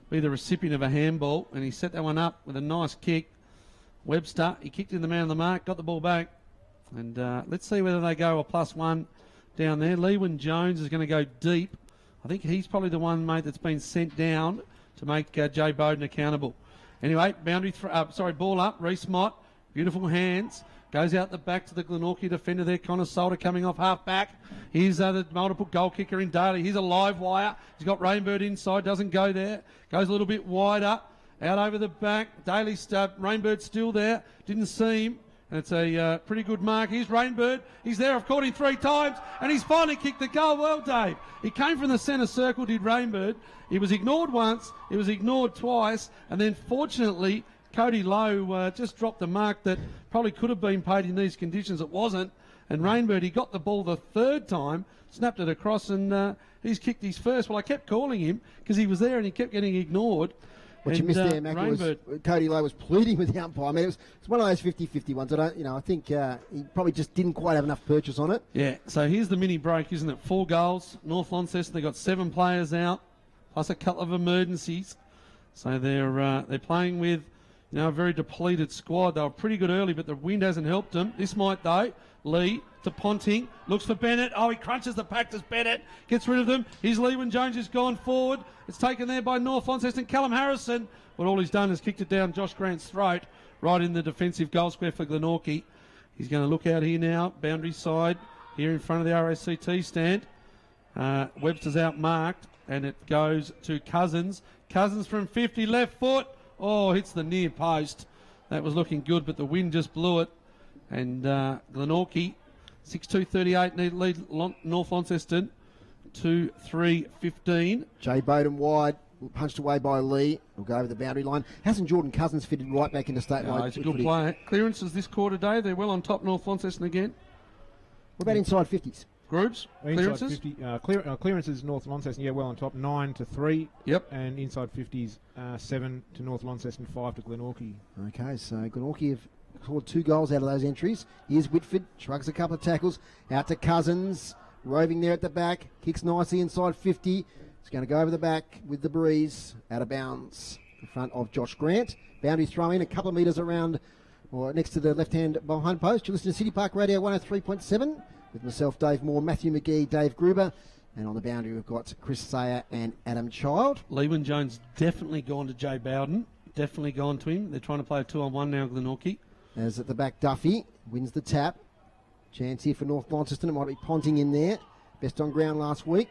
recipient of a handball. And he set that one up with a nice kick. Webster, he kicked in the man on the mark, got the ball back. And let's see whether they go a +1 down there. Lewin Jones is going to go deep. I think he's probably the one, mate, that's been sent down to make Jay Bowden accountable. Anyway, ball up. Reece Mott, beautiful hands. Goes out the back to the Glenorchy defender there. Connor Solder coming off half back. Here's the multiple goal kicker in Daly. He's a live wire. He's got Rainbird inside. Doesn't go there. Goes a little bit wider. Out over the back. Daly, Rainbird still there. Didn't see him. And it's a pretty good mark. Here's Rainbird. He's there. I've caught him 3 times. And he's finally kicked the goal. Well, Dave. He came from the centre circle, did Rainbird. He was ignored once. He was ignored twice. And then, fortunately, Cody Lowe just dropped a mark that probably could have been paid in these conditions. It wasn't. And Rainbird, he got the ball the 3rd time, snapped it across, and he's kicked his first. Well, I kept calling him because he was there and he kept getting ignored. What you missed there, Mac, was Cody Lowe was pleading with the umpire. I mean, it's one of those 50-50 ones. I think he probably just didn't quite have enough purchase on it. Yeah, so here's the mini break, isn't it? 4 goals. North Launceston, they've got 7 players out, plus a couple of emergencies. So they're playing with You know, a very depleted squad. They were pretty good early, but the wind hasn't helped them. This might, though. Lee to Ponting. Looks for Bennett. Oh, he crunches the pack to Bennett. Gets rid of them. Here's Leewin Jones who's gone forward. It's taken there by North Launceston. Callum Harrison. But all he's done is kicked it down Josh Grant's throat, right in the defensive goal square for Glenorchy. He's going to look out here now. Boundary side here in front of the RACT stand. Webster's out marked, and it goes to Cousins. Cousins from 50, left foot. Oh, hits the near post. That was looking good, but the wind just blew it. And Glenorchy, 6-2-38, lead North Launceston, 2-3-15. Jay Bowden wide, punched away by Lee. Will go over the boundary line. Hasn't Jordan Cousins fitted right back into state line? He's a good player. Clearances this quarter day. They're well on top, North Launceston again. What about inside 50s? Groups, clearances? 50, clearances, North Launceston, well on top, 9-3. Yep. And inside 50s, 7 to North Launceston, 5 to Glenorchy. Okay, so Glenorchy have scored 2 goals out of those entries. Here's Whitford, shrugs a couple of tackles, out to Cousins, roving there at the back, kicks nicely inside 50. It's going to go over the back with the breeze, out of bounds in front of Josh Grant. Boundary throw in a couple of metres around, or next to the left-hand behind post. You listen to City Park Radio 103.7 with myself, Dave Mohr, Matthew McGee, Dave Gruber. And on the boundary, we've got Chris Sayer and Adam Child. Leewin Jones definitely gone to Jay Bowden. Definitely gone to him. They're trying to play a 2-on-1 now, Glenorchy. As at the back, Duffy wins the tap. Chance here for North Launceston. It might be Ponting in there. Best on ground last week.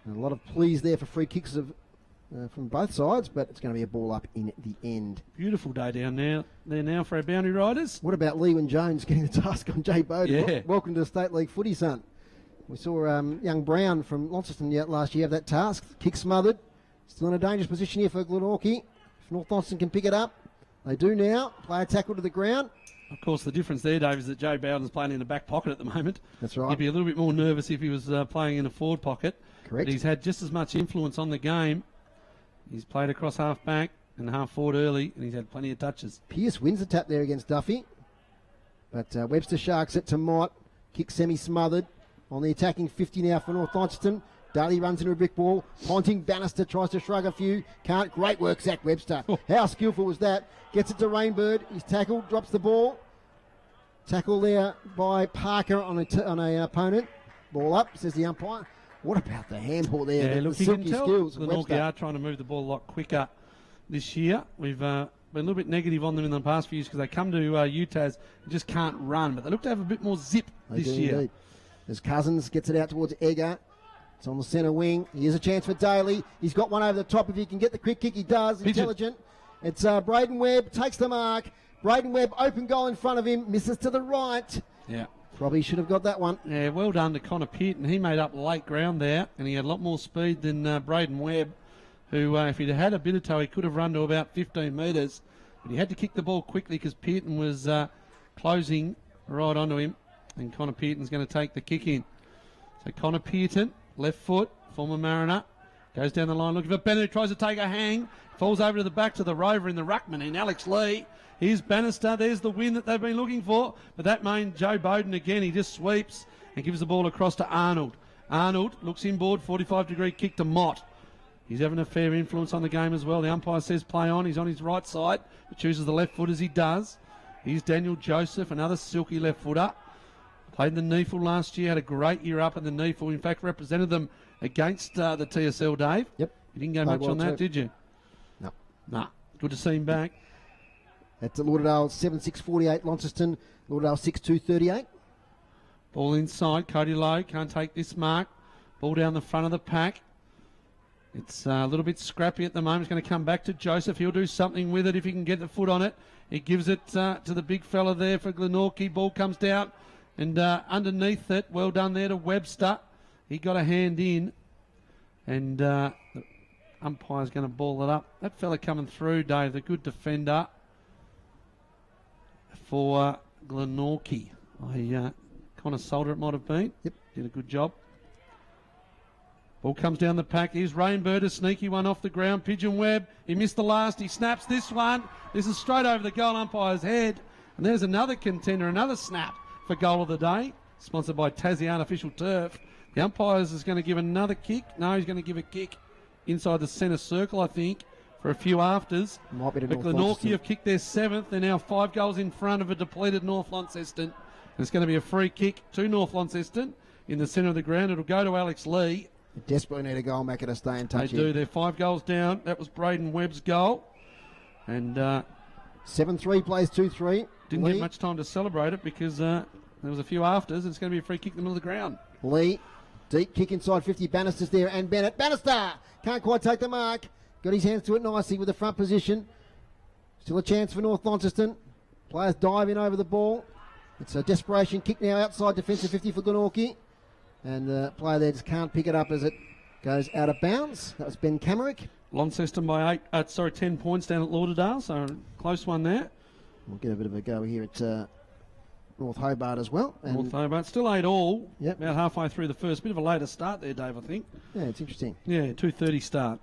And a lot of pleas there for free kicks from both sides, but it's going to be a ball up in the end. Beautiful day down there now for our boundary riders. What about Leewin Jones getting the task on Jay Bowden? Yeah. Welcome to the State League footy, son. We saw young Brown from Launceston last year have that task. Kick smothered. Still in a dangerous position here for Glenorchy. If North Launceston can pick it up, they do now. Player tackle to the ground. Of course, the difference there, Dave, is that Jay Bowden's playing in the back pocket at the moment. That's right. He'd be a little bit more nervous if he was playing in a forward pocket. Correct. But he's had just as much influence on the game. He's played across half back and half forward early, and he's had plenty of touches. Pearce wins the tap there against Duffy. But Webster sharks it to Mott. Kick semi-smothered. On the attacking 50 now for North Launceston. Daly runs into a brick wall. Ponting, Bannister tries to shrug a few. Can't. Great work, Zach Webster. How skillful was that? Gets it to Rainbird. He's tackled, drops the ball. Tackle there by Parker on a opponent. Ball up, says the umpire. What about the handball there? Yeah, look, you can tell Glenorchy are trying to move the ball a lot quicker this year. We've been a little bit negative on them in the past few years because they come to UTAS and just can't run, but they look to have a bit more zip this year. Indeed. As Cousins gets it out towards Egger. It's on the centre wing. Here's a chance for Daly. He's got one over the top. If he can get the quick kick, he does. Pigeon. Intelligent. It's Braden Webb. Takes the mark. Braden Webb, open goal in front of him. Misses to the right. Yeah. Probably should have got that one. Yeah, well done to Connor Pearton. He made up late ground there, and he had a lot more speed than Braden Webb, who, if he'd had a bit of toe, he could have run to about 15 metres. But he had to kick the ball quickly because Pearton was closing right onto him, and Connor Pearton's going to take the kick in. So Connor Pearton, left foot, former Mariner, goes down the line looking for Bennett, who tries to take a hang, falls over to the back to the rover in the ruckman in Alex Lee. Here's Bannister. There's the win that they've been looking for. But that main Joe Bowden again, he just sweeps and gives the ball across to Arnold. Arnold looks inboard, 45-degree kick to Mott. He's having a fair influence on the game as well. The umpire says play on. He's on his right side, but chooses the left foot as he does. Here's Daniel Joseph, another silky left footer. Played in the NEFL last year, had a great year up in the NEFL. In fact, represented them against the TSL, Dave. Yep. You didn't go much on that, did you? No. Nah. Good to see him back. At Lauderdale 7-6-48, Launceston. Lauderdale 6-2-38. Ball inside. Cody Lowe can't take this mark. Ball down the front of the pack. It's a little bit scrappy at the moment. It's going to come back to Joseph. He'll do something with it if he can get the foot on it. He gives it to the big fella there for Glenorchy. Ball comes down and underneath it. Well done there to Webster. He got a hand in and the umpire's going to ball it up. That fella coming through, Dave, the good defender for Glenorchy. Connor Solder it might have been. Yep. Did a good job. Ball comes down the pack. Here's Rainbird, a sneaky one off the ground. Pigeon Webb, he missed the last. He snaps this one. This is straight over the goal umpire's head. And there's another contender, another snap for goal of the day. Sponsored by Tassie Artificial Turf. The umpires is going to give another kick. No, he's going to give a kick inside the centre circle, I think, for a few afters. Might be to But North Glenorchy Launceston. have kicked their 7th. They're now 5 goals in front of a depleted North Launceston. It's going to be a free kick to North Launceston in the centre of the ground. It'll go to Alex Lee. They desperately need a goal maker to stay in touch They do. They're 5 goals down. That was Braden Webb's goal. And 7-3 plays 2-3. didn't get much time to celebrate it because there was a few afters. It's going to be a free kick in the middle of the ground. Lee, deep kick inside 50. Bannister's there and Bennett. Bannister can't quite take the mark. Got his hands to it nicely with the front position. Still a chance for North Launceston. Players dive in over the ball. It's a desperation kick now outside defensive 50 for Glenorchy. And the player there just can't pick it up as it goes out of bounds. That was Ben Camerick. Launceston by 10 points down at Lauderdale, so close one there. We'll get a bit of a go here at North Hobart as well. And North Hobart, still 8 all. Yep. About halfway through the first. Bit of a later start there, Dave, I think. yeah, it's interesting. Yeah, 2:30 start.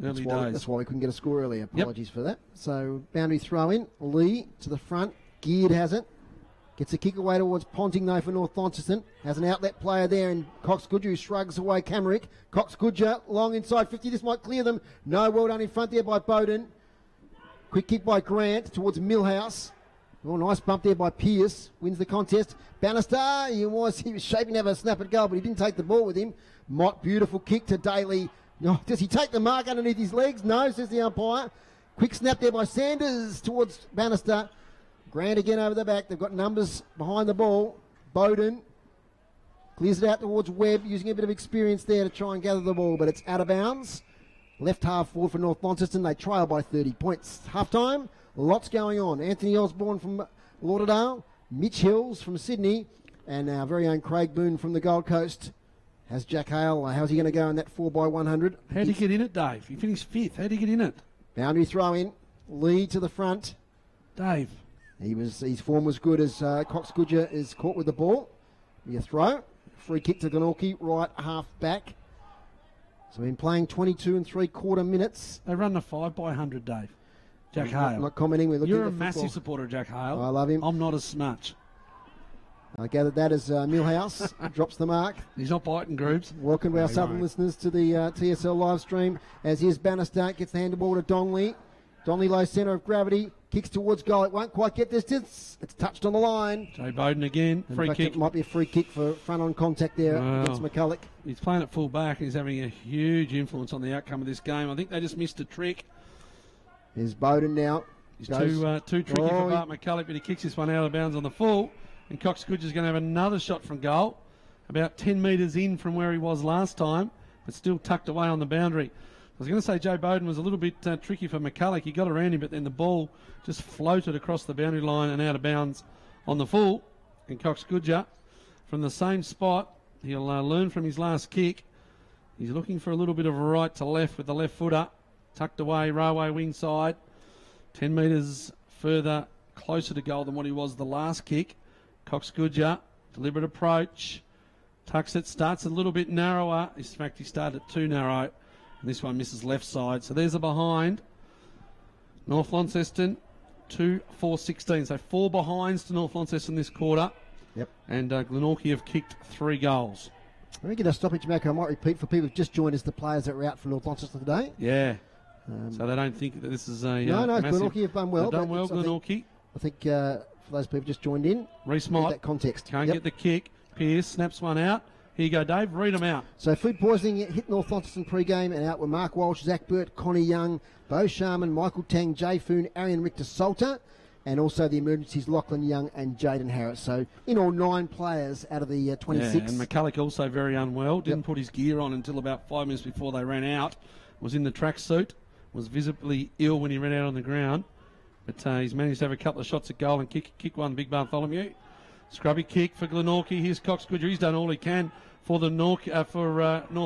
Early days. That's why we couldn't get a score earlier. Apologies for that. So boundary throw in. Lee to the front. Geared has it. Gets a kick away towards Ponting though for North Launceston. Has an outlet player there and Cox Goodger shrugs away Camerick. Cox Goodger long inside 50. This might clear them. No, well done in front there by Bowden. Quick kick by Grant towards Millhouse. Oh, nice bump there by Pearce. Wins the contest. Bannister, he was shaping to have a snap at goal, but he didn't take the ball with him. Mott, beautiful kick to Daly. Oh, does he take the mark underneath his legs? No, says the umpire. Quick snap there by Sanders towards Bannister. Grant again over the back. They've got numbers behind the ball. Bowden clears it out towards Webb, using a bit of experience there to try and gather the ball, but it's out of bounds. Left half forward for North Launceston. They trail by 30 points. Half time, lots going on. Anthony Osborne from Lauderdale, Mitch Hills from Sydney, and our very own Craig Boone from the Gold Coast. Has Jack Hale. How's he going to go in that 4x100? How did he get in it, Dave? He finished 5th. How did he get in it? Boundary throw in. Lee to the front. Dave. His form was good as Cox Goodger is caught with the ball. Be a throw. Free kick to Glenorchy, right half back. So we've been playing 22 3/4 minutes. They run the 5x100, Dave. Jack Hale. I'm not commenting. We're looking You're at a massive supporter of Jack Hale. I love him. I'm not as much. I gathered that as Millhouse drops the mark. He's not biting groups. Welcome to our He Southern won't. listeners to the TSL live stream. As here's Bannister, gets the handball to Donley. Donley low centre of gravity, kicks towards goal. It won't quite get distance. It's touched on the line. Jay Bowden again. In Free fact, kick. It might be a free kick for front on contact there Wow. against McCulloch. He's playing at full back. He's having a huge influence on the outcome of this game. I think they just missed a trick. Here's Bowden now. He's Goes- too tricky Oh, for Bart McCulloch, but he kicks this one out of bounds on the full. And Cox Goodger's going to have another shot from goal, about 10 metres in from where he was last time, but still tucked away on the boundary. I was going to say Joe Bowden was a little bit tricky for McCulloch. He got around him, but then the ball just floated across the boundary line and out of bounds on the full. And Cox Goodger, from the same spot, he'll learn from his last kick. He's looking for a little bit of a right to left with the left footer, tucked away, railway wing side, 10 metres further, closer to goal than what he was the last kick. Cox Goodger, deliberate approach, tucks it, starts a little bit narrower. In fact, he started too narrow. And this one misses left side. So there's a behind. North Launceston, 2-4-16. So 4 behinds to North Launceston this quarter. Yep. And Glenorchy have kicked 3 goals. Let me get a stoppage marker. I might repeat for people who've just joined us the players that were out for North Launceston today. Yeah. So they don't think that this is a No, massive... Glenorchy have done well. They've done but well, it's- Glenorchy. I think for those people just joined in, Reece get Mott that context. can't Yep. get the kick. Pearce snaps one out. Here you go, Dave. Read them out. So food poisoning hit North Launceston pre-game, and out were Mark Walsh, Zach Burt, Connie Young, Bo Sharman, Michael Tang, Jay Foon, Arian Richter Salter, and also the emergencies Lachlan Young and Jaden Harris. So in all 9 players out of the 26. Yeah, and McCulloch also very unwell. Didn't put his gear on until about 5 minutes before they ran out. Was in the tracksuit. Was visibly ill when he ran out on the ground. But he's managed to have a couple of shots at goal and kick one, Big Bartholomew. Scrubby kick for Glenorchy. Here's Cox Goodger. He's done all he can for the North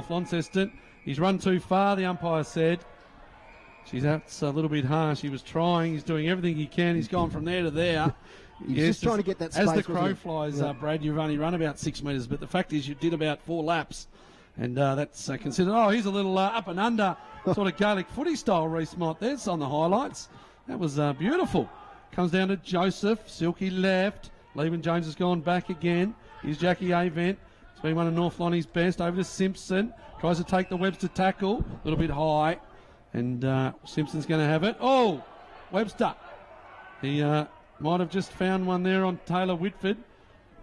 Launceston. He's run too far, the umpire said. Geez, that's a little bit harsh. He was trying. He's doing everything he can. He's gone from there to there. He's just trying to get that As space, the crow wasn't he? flies, Yeah. Brad, you've only run about 6 metres, but the fact is you did about 4 laps. And that's considered, he's a little up and under sort of Gaelic footy style, Reece Mott. There's on the highlights. That was beautiful. Comes down to Joseph, silky left. Leben Jones has gone back again. Here's Jackie Avent. It's been one of North Lonnie's best. Over to Simpson. Tries to take the Webster tackle. A little bit high. And Simpson's going to have it. Oh, Webster. He might have just found one there on Taylor Whitford.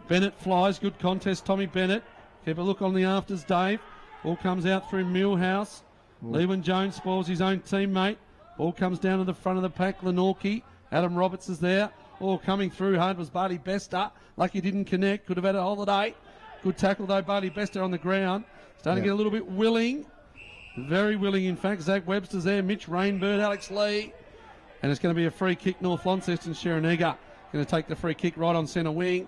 Bennett flies. Good contest, Tommy Bennett. Keep a look on the afters, Dave. Ball comes out through Millhouse. Lewin Jones spoils his own teammate. Ball comes down to the front of the pack. Glenorchy. Adam Roberts is there. Oh, coming through hard was Barty Bester. Lucky didn't connect. Could have had a holiday. Good tackle, though. Barty Bester on the ground. Starting to get a little bit willing. Very willing, in fact. Zach Webster's there. Mitch Rainbird, Alex Lee. And it's going to be a free kick. North Launceston, Sharon Egger going to take the free kick right on centre wing.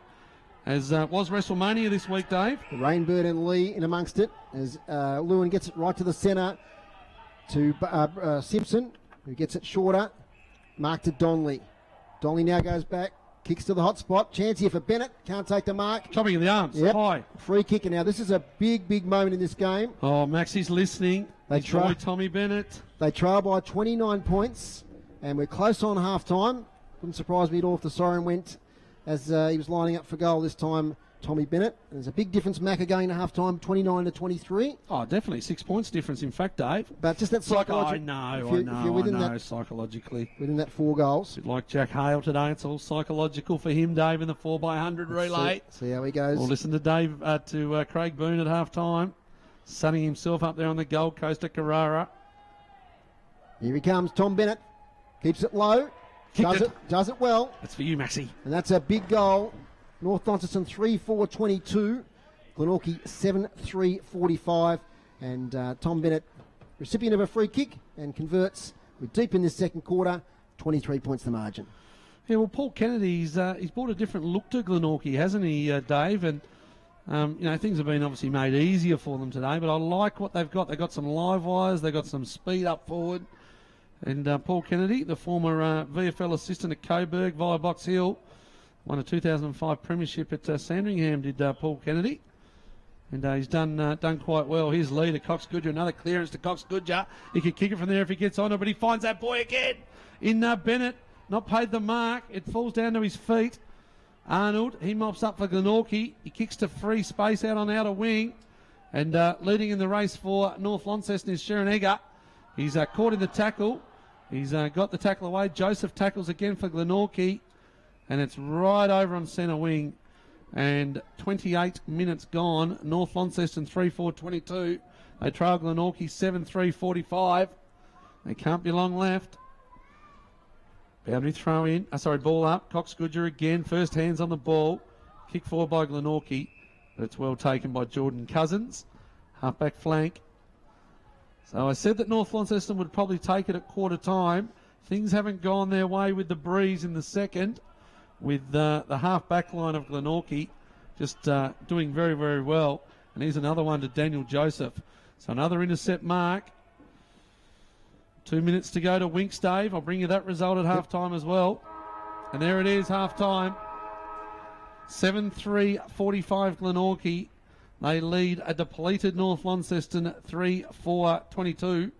As was WrestleMania this week, Dave. Rainbird and Lee in amongst it. As Lewin gets it right to the centre to Simpson, who gets it shorter. Mark to Donnelly. Donnelly now goes back. Kicks to the hot spot. Chance here for Bennett. Can't take the mark. Chopping in the arms. Yep. High. Free kick. And now this is a big moment in this game. Oh, Maxie's listening. They try. Tommy Bennett. They trail by 29 points. And we're close on half-time. Wouldn't surprise me at all if the siren went as he was lining up for goal this time, Tommy Bennett. There's a big difference, Macca going to half-time, 29 to 23. Oh, definitely 6 points difference, in fact, Dave. But just that psychological. I know, psychologically. Within that 4 goals. Bit like Jack Hale today, it's all psychological for him, Dave, in the 4x100 relay. See how he goes. We'll listen to Dave, to Craig Boone at half-time, sunning himself up there on the Gold Coast at Carrara. Here he comes, Tom Bennett. Keeps it low. Does it well. That's for you, Maxie. And that's a big goal. North Launceston 3-4-22. Glenorchy 7-3-45. And Tom Bennett, recipient of a free kick, and converts. We're deep in this second quarter. 23 points the margin. Yeah, well, Paul Kennedy's he's brought a different look to Glenorchy, hasn't he, Dave? And things have been obviously made easier for them today. But I like what they've got. They've got some live wires. They've got some speed up forward. And Paul Kennedy, the former VFL assistant at Coburg via Box Hill, won a 2005 premiership at Sandringham, did Paul Kennedy. And he's done quite well. Here's leader, Cox Goodger, another clearance to Cox Goodger. He could kick it from there if he gets on it, but he finds that boy again in Bennett. Not paid the mark. It falls down to his feet. Arnold, he mops up for Glenorchy. He kicks to free space out on outer wing. And leading in the race for North Launceston is Sharon Egger. He's caught in the tackle. He's got the tackle away. Joseph tackles again for Glenorchy. And it's right over on centre wing. And 28 minutes gone. North Launceston 3-4-22. They trail Glenorchy 7-3-45. They can't be long left. Boundary throw in. Ball up. Cox Goodger again. First hands on the ball. Kick forward by Glenorchy. But it's well taken by Jordan Cousins. Halfback flank. So I said that North Launceston would probably take it at quarter time. Things haven't gone their way with the breeze in the second, with the half-back line of Glenorchy just doing very, very well. And here's another one to Daniel Joseph. So another intercept mark. 2 minutes to go to Winks, Dave. I'll bring you that result at half-time as well. And there it is, half-time. 7-3-45 Glenorchy. They lead a depleted North Launceston 3-4-22.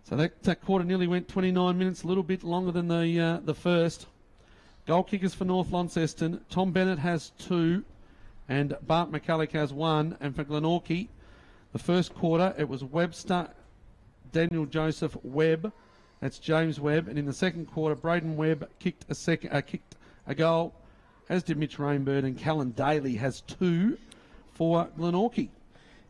So that quarter nearly went 29 minutes, a little bit longer than the first. Goal kickers for North Launceston. Tom Bennett has 2 and Bart McCulloch has 1. And for Glenorchy, the first quarter, it was Webster, Daniel Joseph, Webb. That's James Webb. And in the second quarter, Braden Webb kicked a goal, as did Mitch Rainbird, and Callan Daly has 2 for Glenorchy.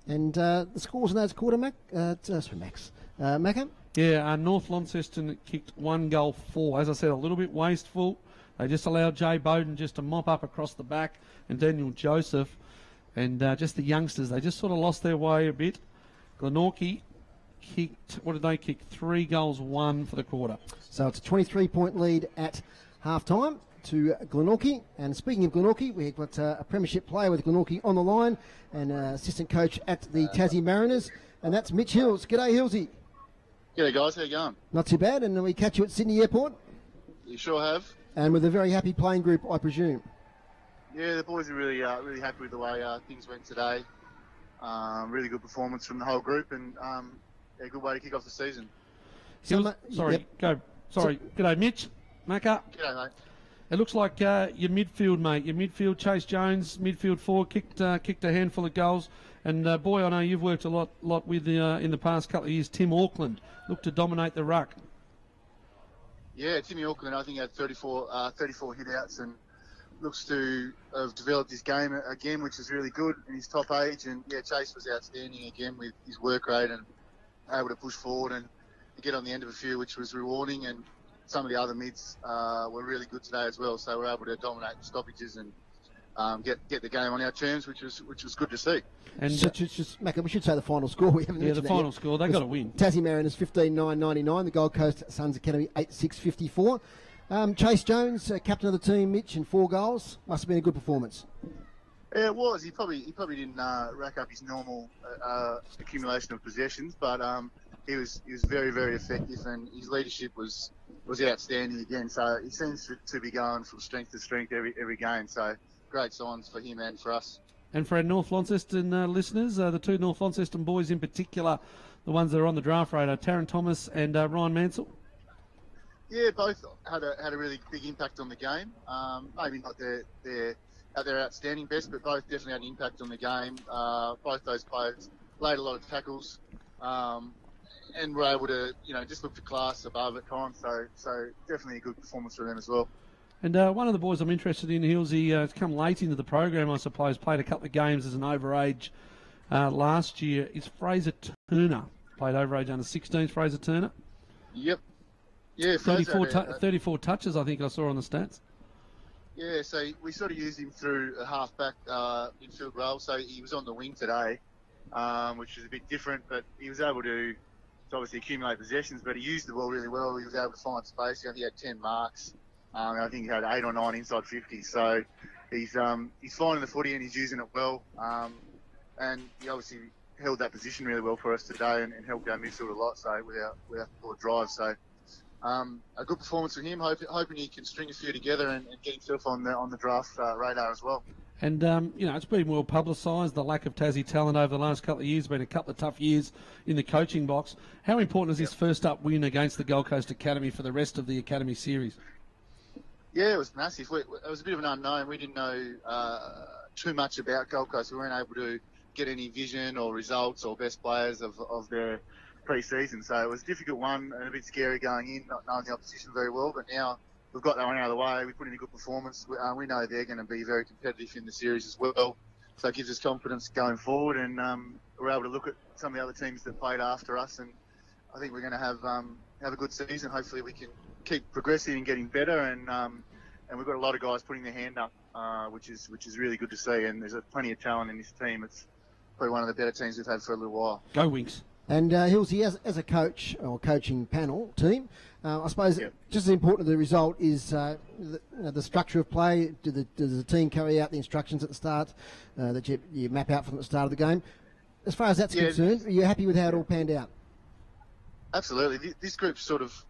And the scores in those quarter, Macca? Yeah, North Launceston kicked 1 goal 4. As I said, a little bit wasteful. They just allowed Jay Bowden just to mop up across the back, and Daniel Joseph, and just the youngsters. They just sort of lost their way a bit. Glenorchy kicked, 3 goals 1 for the quarter. So it's a 23-point lead at half-time to Glenorchy. And speaking of Glenorchy, we've got a premiership player with Glenorchy on the line and assistant coach at the Tassie Mariners, and that's Mitch Hills. G'day, Hillsy. G'day, guys. How you going? Not too bad. And we catch you at Sydney Airport? You sure have. And with a very happy playing group, I presume. Yeah, the boys are really happy with the way things went today. Really good performance from the whole group, and a good way to kick off the season. G'day, Mitch. Macca. G'day, mate. It looks like your midfield, mate. Your midfield, Chase Jones, midfield forward, kicked a handful of goals. And, boy, I know you've worked a lot with in the past couple of years. Tim Auckland looked to dominate the ruck. Yeah, Timmy Auckland, I think, had 34 hit-outs and looks to have developed his game again, which is really good in his top age. And, yeah, Chase was outstanding again with his work rate and able to push forward and get on the end of a few, which was rewarding. And some of the other mids were really good today as well, so we're able to dominate the stoppages and get the game on our terms, which was good to see. And Macca, we should say the final score. We haven't mentioned the final score. They got to win. Tassie Mariners 15-9-99. The Gold Coast Suns Academy 8-6-54. Chase Jones, captain of the team, Mitch, and 4 goals. Must have been a good performance. Yeah, it was. He probably didn't rack up his normal accumulation of possessions, but he was very, very effective, and his leadership was outstanding again. So he seems to be going from strength to strength every game. So great signs for him and for us. And for our North Launceston listeners, the 2 North Launceston boys in particular, the ones that are on the draft radar, Taron Thomas and Ryan Mansell. Yeah, both had a really big impact on the game. Maybe not their outstanding best, but both definitely had an impact on the game. Both those players laid a lot of tackles and were able to, just look for class above at times. So definitely a good performance for them as well. And one of the boys I'm interested in, Hillsy, has come late into the program, I suppose, played a couple of games as an overage last year, is Fraser Turner. Played overage under 16s, Fraser Turner. Yep. Yeah, 34 touches, I think I saw on the stats. Yeah, so we sort of used him through a half-back midfield role. So he was on the wing today, which was a bit different, but he was able to obviously accumulate possessions, but he used the ball really well. He was able to find space. He had 10 marks. I think he had 8 or 9 inside 50. So he's finding the footy and he's using it well. And he obviously held that position really well for us today and helped our midfield a lot. So with our forward drive. So a good performance from him. Hoping he can string a few together and get himself on the draft radar as well. And, it's been well publicised, the lack of Tassie talent over the last couple of years, been a couple of tough years in the coaching box. How important is this first up win against the Gold Coast Academy for the rest of the Academy series? Yeah, it was massive. It was a bit of an unknown. We didn't know too much about Gold Coast. We weren't able to get any vision or results or best players of their pre-season. So it was a difficult one and a bit scary going in, not knowing the opposition very well. But now we've got that one out of the way. We put in a good performance. We know they're going to be very competitive in the series as well. So it gives us confidence going forward. And we're able to look at some of the other teams that played after us. And I think we're going to have a good season. Hopefully we can keep progressing and getting better. And we've got a lot of guys putting their hand up, which is really good to see. And there's plenty of talent in this team. It's probably one of the better teams we've had for a little while. Go Winks. And Hillsy, as a coach or coaching panel team, I suppose just as important as the result is the structure of play. Does the team carry out the instructions at the start that you map out from the start of the game? As far as that's concerned, are you happy with how it all panned out? Absolutely. This group's sort of,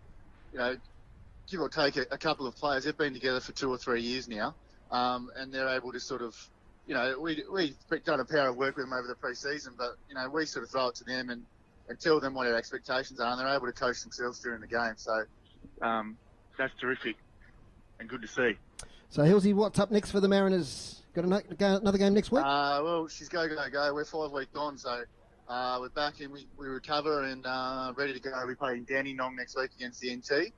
give or take a couple of players. They've been together for 2 or 3 years now, and they're able to sort of, we've done a power of work with them over the pre-season, but, we sort of throw it to them and tell them what our expectations are, and they're able to coach themselves during the game. So that's terrific and good to see. So, Hillsy, what's up next for the Mariners? Got another game next week? Well, she's go. We're 5 weeks on, so we're back and we recover and ready to go. We play in Dandenong next week against the NT.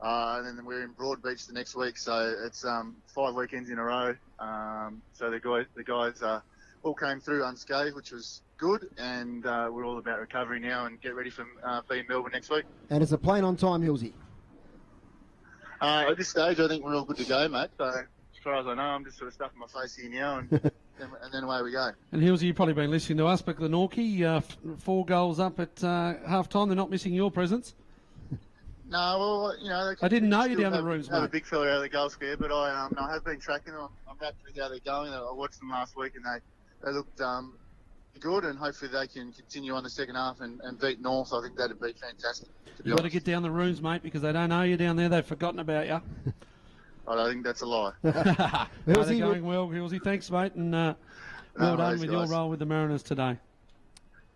And then we're in Broadbeach the next week, so it's 5 weekends in a row. So the guys all came through unscathed, which was good, and we're all about recovery now and get ready for being Melbourne next week. And is the plane on time, Hillsy? At this stage, I think we're all good to go, mate. So as far as I know, I'm just sort of stuffing my face here now, and then away we go. And Hillsy, you've probably been listening to us, but Glenorchy, 4 goals up at half-time. They're not missing your presence. No, well, I didn't know you down the rooms, mate. Have a big fella out of the goal square, but I have been tracking them. I'm happy with how they're going. I watched them last week, and they looked good, and hopefully they can continue on the second half and beat North. I think that'd be fantastic. You've got to get down the rooms, mate, because they don't know you down there. They've forgotten about you. I don't think that's a lie. They're going well, Hillsy. Thanks, mate, and well done with your role with the Mariners today.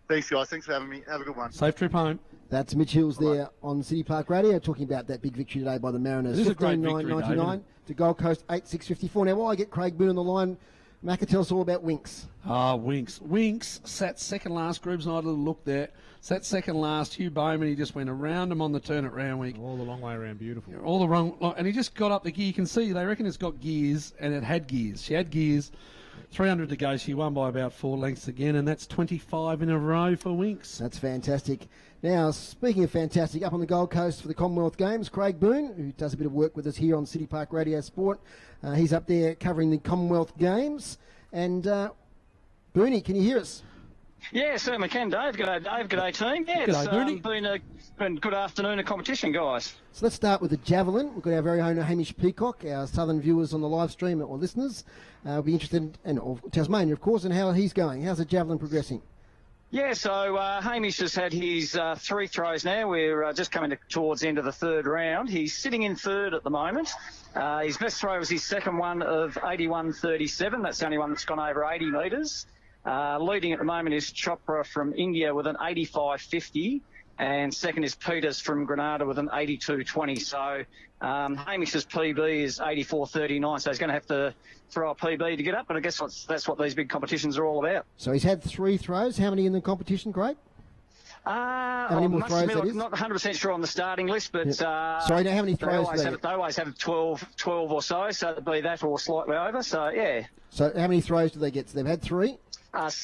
Thanks, guys. Thanks for having me. Have a good one. Safe trip home. That's Mitch Hills there on City Park Radio talking about that big victory today by the Mariners. It is a great victory, 15-9-99 to Gold Coast 8-6-54. Now, while I get Craig Boone on the line, Macca, tell us all about Winks. Winks. Winks sat second last. Groobs and I had a little look there. Sat second last. Hugh Bowman, he just went around him on the turn at Roundwick. All the long way around, beautiful. All the wrong, and he just got up the gear. You can see, they reckon it's got gears, and it had gears. She had gears. 300 to go. She won by about 4 lengths again, and that's 25 in a row for Winks. That's fantastic. Now, speaking of fantastic, up on the Gold Coast for the Commonwealth Games, Craig Boone, who does a bit of work with us here on City Park Radio Sport, he's up there covering the Commonwealth Games. And, Booney, can you hear us? Yeah, certainly can, Dave. G'day, Dave. G'day, team. Yeah, G'day, it's been a good afternoon of competition, guys. So let's start with the javelin. We've got our very own Hamish Peacock, our southern viewers on the live stream or listeners. Will be interested in, or Tasmania, of course, and how he's going. How's the javelin progressing? Yeah, so Hamish has had his 3 throws now. We're just coming towards the end of the third round. He's sitting in third at the moment. His best throw was his second one of 81.37. That's the only one that's gone over 80 metres. Leading at the moment is Chopra from India with an 85.50. And second is Peters from Grenada with an 82.20. So Hamish's PB is 84.39, so he's going to have to throw a PB to get up. But I guess that's what these big competitions are all about. So he's had 3 throws. How many in the competition, Craig? How many more throws that is? I'm not 100% sure on the starting list, but sorry, now how many throws? They always have 12 or so it'd be that or slightly over. So yeah. So how many throws do they get? So they've had 3.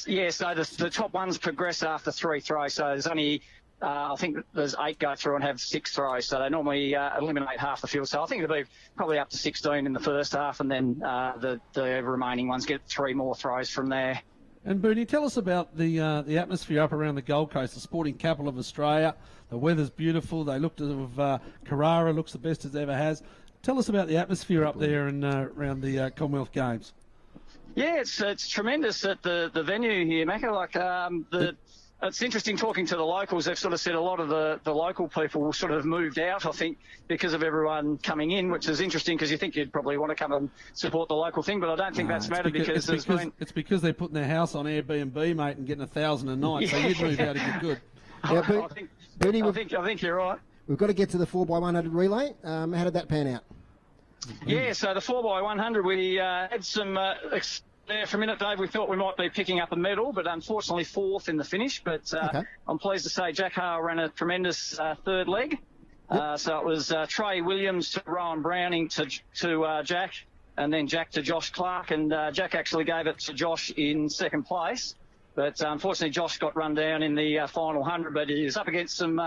Yeah. So the top ones progress after 3 throws. So there's only. I think there's 8 go through and have 6 throws, so they normally eliminate half the field. So I think it'll be probably up to 16 in the first half, and then the remaining ones get 3 more throws from there. And Booney, tell us about the atmosphere up around the Gold Coast, the sporting capital of Australia. The weather's beautiful. They look to have Carrara looks the best it ever has. Tell us about the atmosphere up there and around the Commonwealth Games. Yeah, it's tremendous at the venue here, Macca. Like it's interesting talking to the locals. They've sort of said a lot of the local people sort of moved out, I think, because of everyone coming in, which is interesting because you think you'd probably want to come and support the local thing, but I don't think that's mattered because it's because they're putting their house on Airbnb, mate, and getting 1,000 a night, so you'd move out if you could. Yeah, I think you're right. We've got to get to the 4x100 relay. How did that pan out? Yeah, so the 4x100, we had some... there for a minute, Dave, we thought we might be picking up a medal, but unfortunately 4th in the finish. But I'm pleased to say Jack Hale ran a tremendous third leg. So it was Trey Williams to Rowan Browning to Jack, and then Jack to Josh Clark. And Jack actually gave it to Josh in second place. But unfortunately, Josh got run down in the final 100, but he was up against some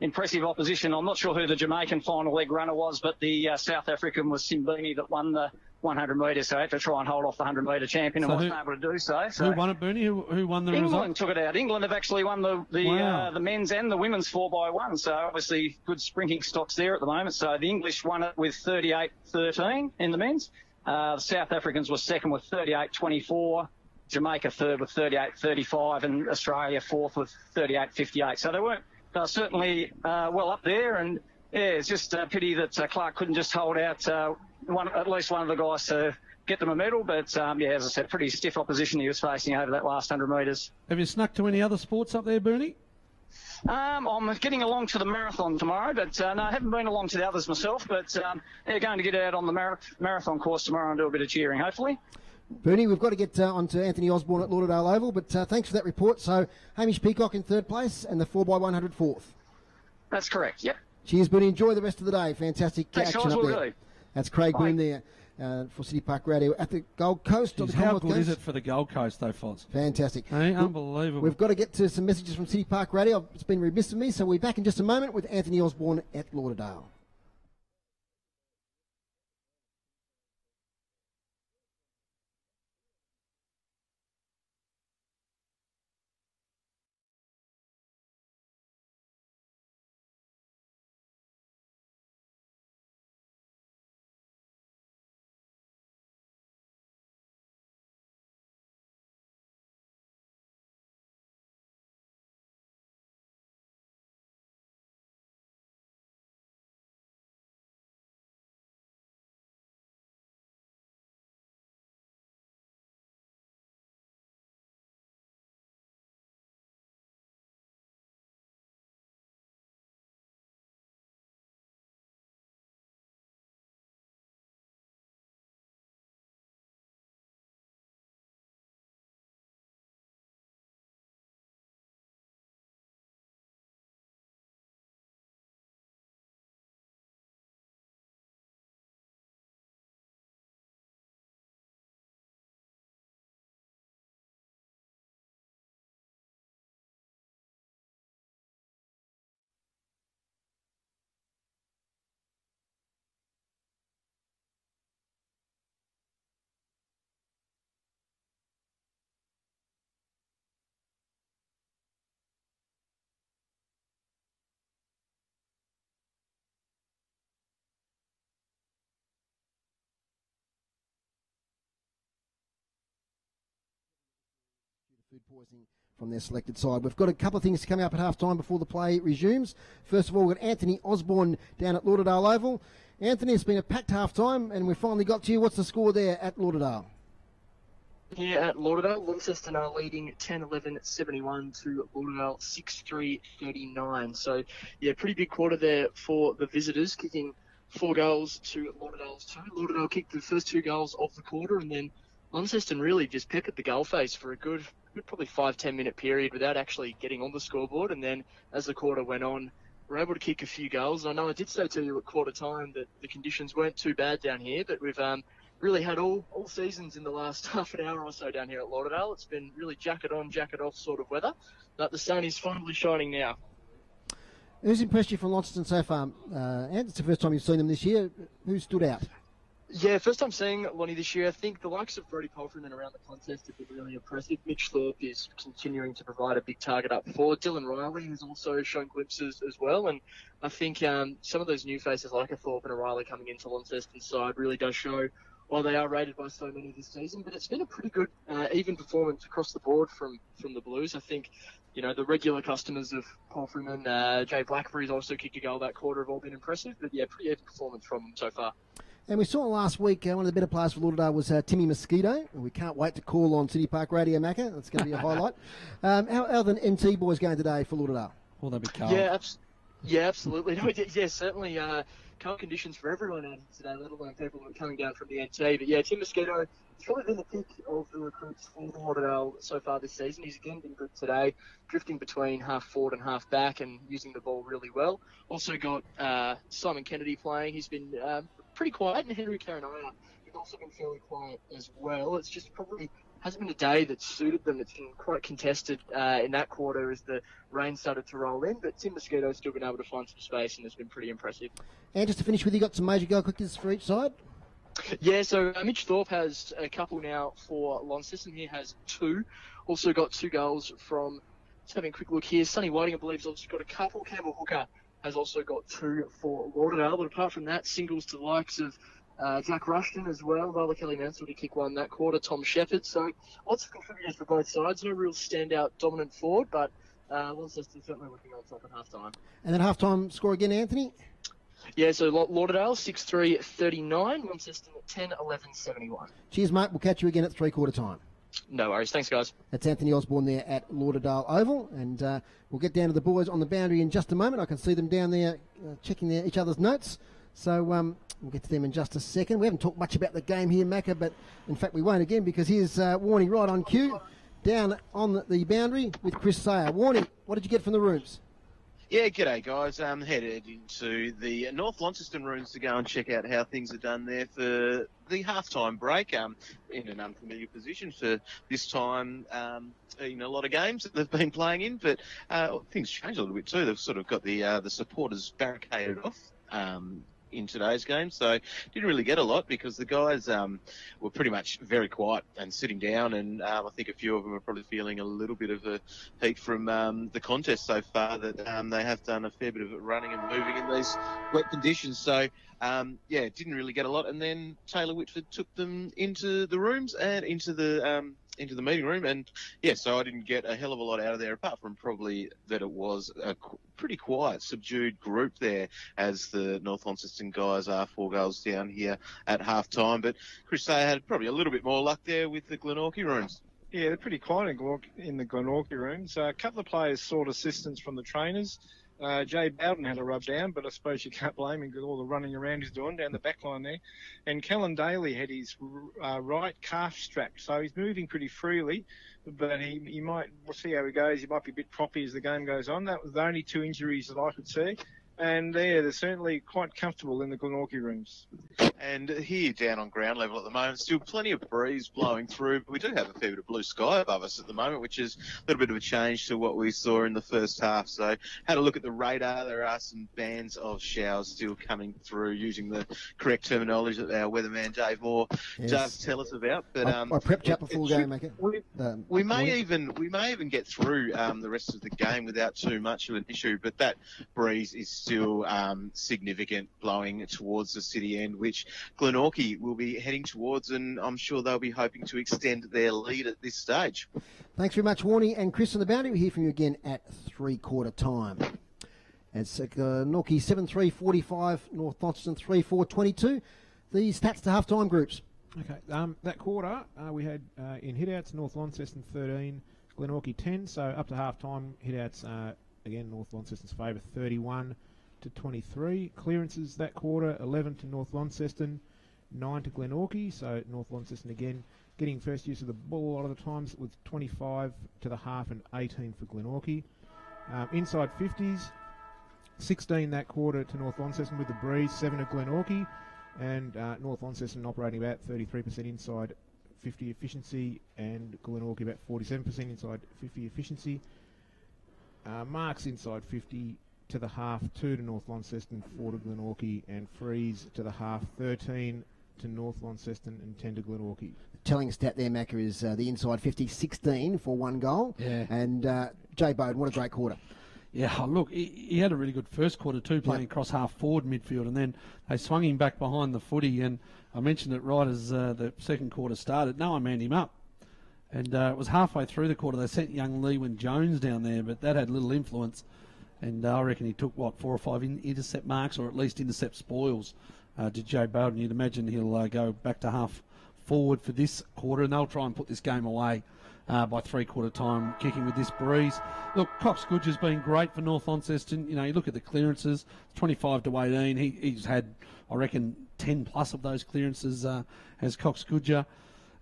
impressive opposition. I'm not sure who the Jamaican final leg runner was, but the South African was Simbini that won the 100 metres, so I had to try and hold off the 100 metre champion and wasn't able to do so. Who won it, Bernie? Who won the result? England took it out. England have actually won the men's and the women's 4x1, so obviously good sprinting stocks there at the moment. So the English won it with 38.13 in the men's. The South Africans were second with 38.24. Jamaica third with 38.35 and Australia fourth with 38.58. So they were certainly well up there, and yeah, it's just a pity that Clark couldn't just hold out at least one of the guys to get them a medal. But yeah, as I said, pretty stiff opposition he was facing over that last 100 metres. Have you snuck to any other sports up there, Bernie? I'm getting along to the marathon tomorrow, but no, I haven't been along to the others myself. But they're going to get out on the marathon course tomorrow and do a bit of cheering, hopefully. Bernie, we've got to get on to Anthony Osborne at Lauderdale Oval, but thanks for that report. So, Hamish Peacock in third place and the 4x100 fourth. That's correct, yep. Cheers, Bernie. Enjoy the rest of the day. Fantastic action up there. Really. That's Craig Boone there for City Park Radio at the Gold Coast. How good is it for the Gold Coast, though, Foz? Fantastic. Hey, unbelievable. We've got to get to some messages from City Park Radio. It's been remiss of me, so we'll be back in just a moment with Anthony Osborne at Lauderdale. food poisoning from their selected side. We've got a couple of things coming up at half-time before the play resumes. First of all, we've got Anthony Osborne down at Lauderdale Oval. Anthony, it's been a packed half-time, and we finally got to you. What's the score there at Lauderdale? Here at Lauderdale, Launceston are leading 10-11-71 to Lauderdale 6-3-39. So, yeah, pretty big quarter there for the visitors, kicking 4 goals to Lauderdale's 2. Lauderdale kicked the first 2 goals of the quarter, and then Launceston really just peppered the goal face for a good probably 5-10 minute period without actually getting on the scoreboard. And then as the quarter went on, we were able to kick a few goals. I know I did say to you at quarter time that the conditions weren't too bad down here, but we've really had all seasons in the last half an hour or so down here at Lauderdale. It's been really jacket on, jacket off sort of weather, but the sun is finally shining now. Who's impressed you from Launceston so far? And it's the first time you've seen them this year. Who stood out? Yeah, first time seeing Lonnie this year. I think the likes of Brody Poultryman around the contest have been really impressive. Mitch Thorpe is continuing to provide a big target up forward. Dylan Riley has also shown glimpses as well. And I think some of those new faces like a Thorpe and a Riley coming into Launceston's side really does show why they are rated by so many this season. But it's been a pretty good, even performance across the board from the Blues. I think, you know, the regular customers of Poultryman, Jay Blackberry's also kicked a goal that quarter, have all been impressive. But yeah, pretty even performance from them so far. And we saw last week one of the better players for Lauderdale was Timmy Mosquito. We can't wait to call on City Park Radio, Macca. That's going to be a highlight. How are the NT boys going today for Lauderdale? Will they be cold? Yeah, absolutely. No, yeah, certainly cold conditions for everyone out here today, let alone people who are coming down from the NT. But yeah, Tim Mosquito has probably been the pick of the recruits for Lauderdale so far this season. He's again been good today, drifting between half forward and half back and using the ball really well. Also got Simon Kennedy playing. He's been pretty quiet, and Henry Karanaya has also been fairly quiet as well. It's just probably hasn't been a day that suited them. It's been quite contested in that quarter as the rain started to roll in, but Tim Mosquito's still been able to find some space and has been pretty impressive. And just to finish with, you got some major goal kickers for each side? Yeah, so Mitch Thorpe has a couple now for Launceston. He has 2. Also got 2 goals from, just having a quick look here, Sonny Whiting, I believe, has also got a couple. Campbell Hooker has also got 2 for Lauderdale. But apart from that, singles to the likes of Jack Rushton as well. Viola Kelly-Mansell to kick 1 that quarter. Tom Shepherd. So lots of contributors for both sides. No real standout dominant forward, but Launceston certainly looking on top at half-time. And then half-time score again, Anthony? Yeah, so Lauderdale 6-3-39. Launceston 10-11-71. Cheers, mate. We'll catch you again at three-quarter time. No worries. Thanks, guys. That's Anthony Osborne there at Lauderdale Oval. And we'll get down to the boys on the boundary in just a moment. I can see them down there checking each other's notes. So we'll get to them in just a second. We haven't talked much about the game here, Macca, but in fact we won't again because here's Warnie right on cue down on the boundary with Chris Sayer. Warnie, what did you get from the rooms? Yeah, g'day guys. Headed into the North Launceston rooms to go and check out how things are done there for the half-time break. In an unfamiliar position for this time in a lot of games that they've been playing in, but things changed a little bit too. They've sort of got the supporters barricaded off in today's game, so didn't really get a lot because the guys were pretty much very quiet and sitting down, and I think a few of them are probably feeling a little bit of a heat from the contest so far, that they have done a fair bit of running and moving in these wet conditions. So yeah, didn't really get a lot, and then Taylor Whitford took them into the rooms and into the meeting room, and yeah, so I didn't get a hell of a lot out of there, apart from probably that it was a pretty quiet, subdued group there, as the North Launceston guys are 4 goals down here at half-time. But Chris Sayer had probably a little bit more luck there with the Glenorchy rooms. Yeah, they're pretty quiet in the Glenorchy rooms. A couple of players sought assistance from the trainers. Jay Bowden had a rub down, but I suppose you can't blame him with all the running around he's doing down the back line there. And Kellen Daly had his right calf strapped, so he's moving pretty freely, but he might, we'll see how he goes. He might be a bit proppy as the game goes on. That was the only 2 injuries that I could see. And yeah, they're certainly quite comfortable in the Glenorchy rooms. And here down on ground level at the moment, still plenty of breeze blowing through, but we do have a fair bit of blue sky above us at the moment, which is a little bit of a change to what we saw in the first half. So had a look at the radar. There are some bands of showers still coming through, using the correct terminology that our weatherman Dave Mohr does tell us about. But I prepped you up before game, mate. We may even get through the rest of the game without too much of an issue, but that breeze is still significant, blowing towards the city end, which Glenorchy will be heading towards, and I'm sure they'll be hoping to extend their lead at this stage. Thanks very much, Warnie and Chris on the boundary. We'll hear from you again at three-quarter time. It's Glenorchy 7-3-45, North Launceston 3-4-22. The stats to half-time groups. Okay, that quarter we had in hitouts North Launceston 13, Glenorchy 10. So up to half-time hitouts again North Launceston's favour 31-23. Clearances that quarter 11 to North Launceston, 9 to Glenorchy. So North Launceston again getting first use of the ball a lot of the times with 25 to the half and 18 for Glenorchy. Inside 50s, 16 that quarter to North Launceston with the breeze, 7 to Glenorchy. And North Launceston operating about 33% inside 50 efficiency, and Glenorchy about 47% inside 50 efficiency. Marks inside 50 to the half, 2 to North Launceston, 4 to Glenorchy, and frees to the half, 13 to North Launceston and 10 to Glenorchy. Telling stat there, Macca, is the inside 50, 16 for 1 goal. Yeah. And Jay Bowden, what a great quarter. Yeah, look, he had a really good first quarter too, playing across half forward midfield, and then they swung him back behind the footy, and I mentioned it right as the second quarter started. No one manned him up. And it was halfway through the quarter, they sent young Leewin Jones down there, but that had little influence. And I reckon he took, 4 or 5 intercept marks, or at least intercept spoils to Joe Bowden. You'd imagine he'll go back to half forward for this quarter, and they'll try and put this game away by three-quarter time, kicking with this breeze. Look, Cox Goodger's been great for North Launceston. You know, you look at the clearances, 25 to 18. He's had, I reckon, 10 plus of those clearances as Cox Goodger.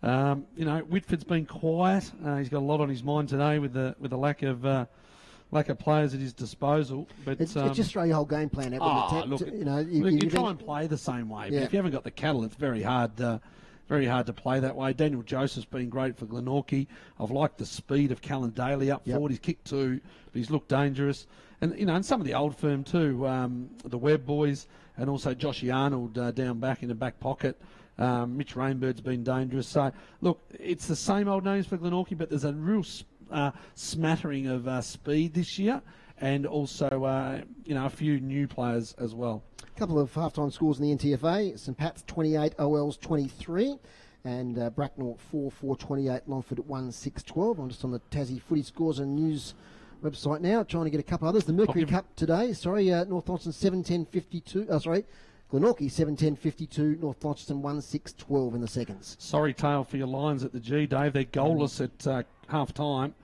You know, Whitford's been quiet. He's got a lot on his mind today with the lack of players at his disposal. But it's just throw your whole game plan out. Look, you know, you try and play the same way. But if you haven't got the cattle, it's very hard to play that way. Daniel Joseph's been great for Glenorchy. I've liked the speed of Callan Daly up forward. He's kicked 2, but he's looked dangerous. And, you know, and some of the old firm too, the Webb boys, and also Joshy Arnold down back in the back pocket. Mitch Rainbird's been dangerous. So, look, it's the same old names for Glenorchy, but there's a real smattering of speed this year, and also, you know, a few new players as well. A couple of half-time scores in the NTFA. St Pat's 28, OL's 23, and Bracknell 4-4-28, Longford 1-6-12. I'm just on the Tassie Footy Scores and News website now, trying to get a couple others. The Mercury Cup today, North Launceston 7-10-52, Glenorchy 7-10-52, North Launceston 1-6-12 in the seconds. Sorry tale for your Lions at the G, Dave. They're goalless at half-time.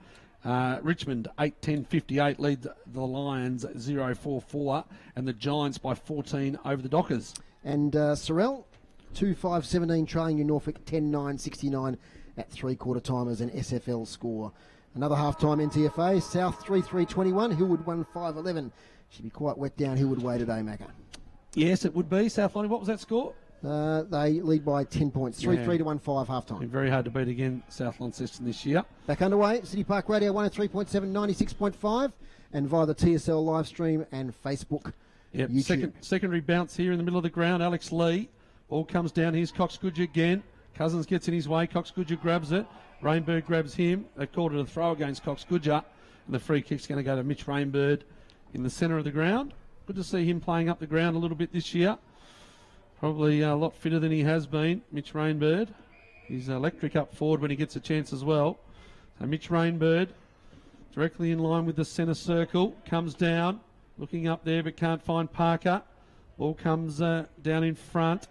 Richmond 8-10-58 lead the Lions 0-4-4, and the Giants by 14 over the Dockers. And Sorrel 2-5-17 trailing New Norfolk 10-9-69 at three-quarter time as an SFL score. Another half-time NTFA, South 3-3-21, Hillwood 1-5-11. Should be quite wet down Hillwood way today, Macca. Yes, it would be. South London, what was that score? They lead by 10 points, 3-3 to 1-5 half-time. Been very hard to beat again, South Launceston this year. Back underway, City Park Radio 103.7, 96.5, and via the TSL live stream and Facebook. Yep, YouTube. Secondary bounce here in the middle of the ground. Alex Lee. Ball comes down. Here's Cox Goodger again. Cousins gets in his way. Cox Goodger grabs it. Rainbird grabs him. They called it a throw against Cox Goodger. And the free kick's going to go to Mitch Rainbird in the centre of the ground. Good to see him playing up the ground a little bit this year. Probably a lot fitter than he has been, Mitch Rainbird. He's electric up forward when he gets a chance as well. So Mitch Rainbird, directly in line with the centre circle, comes down, looking up there but can't find Parker. Ball comes down in front.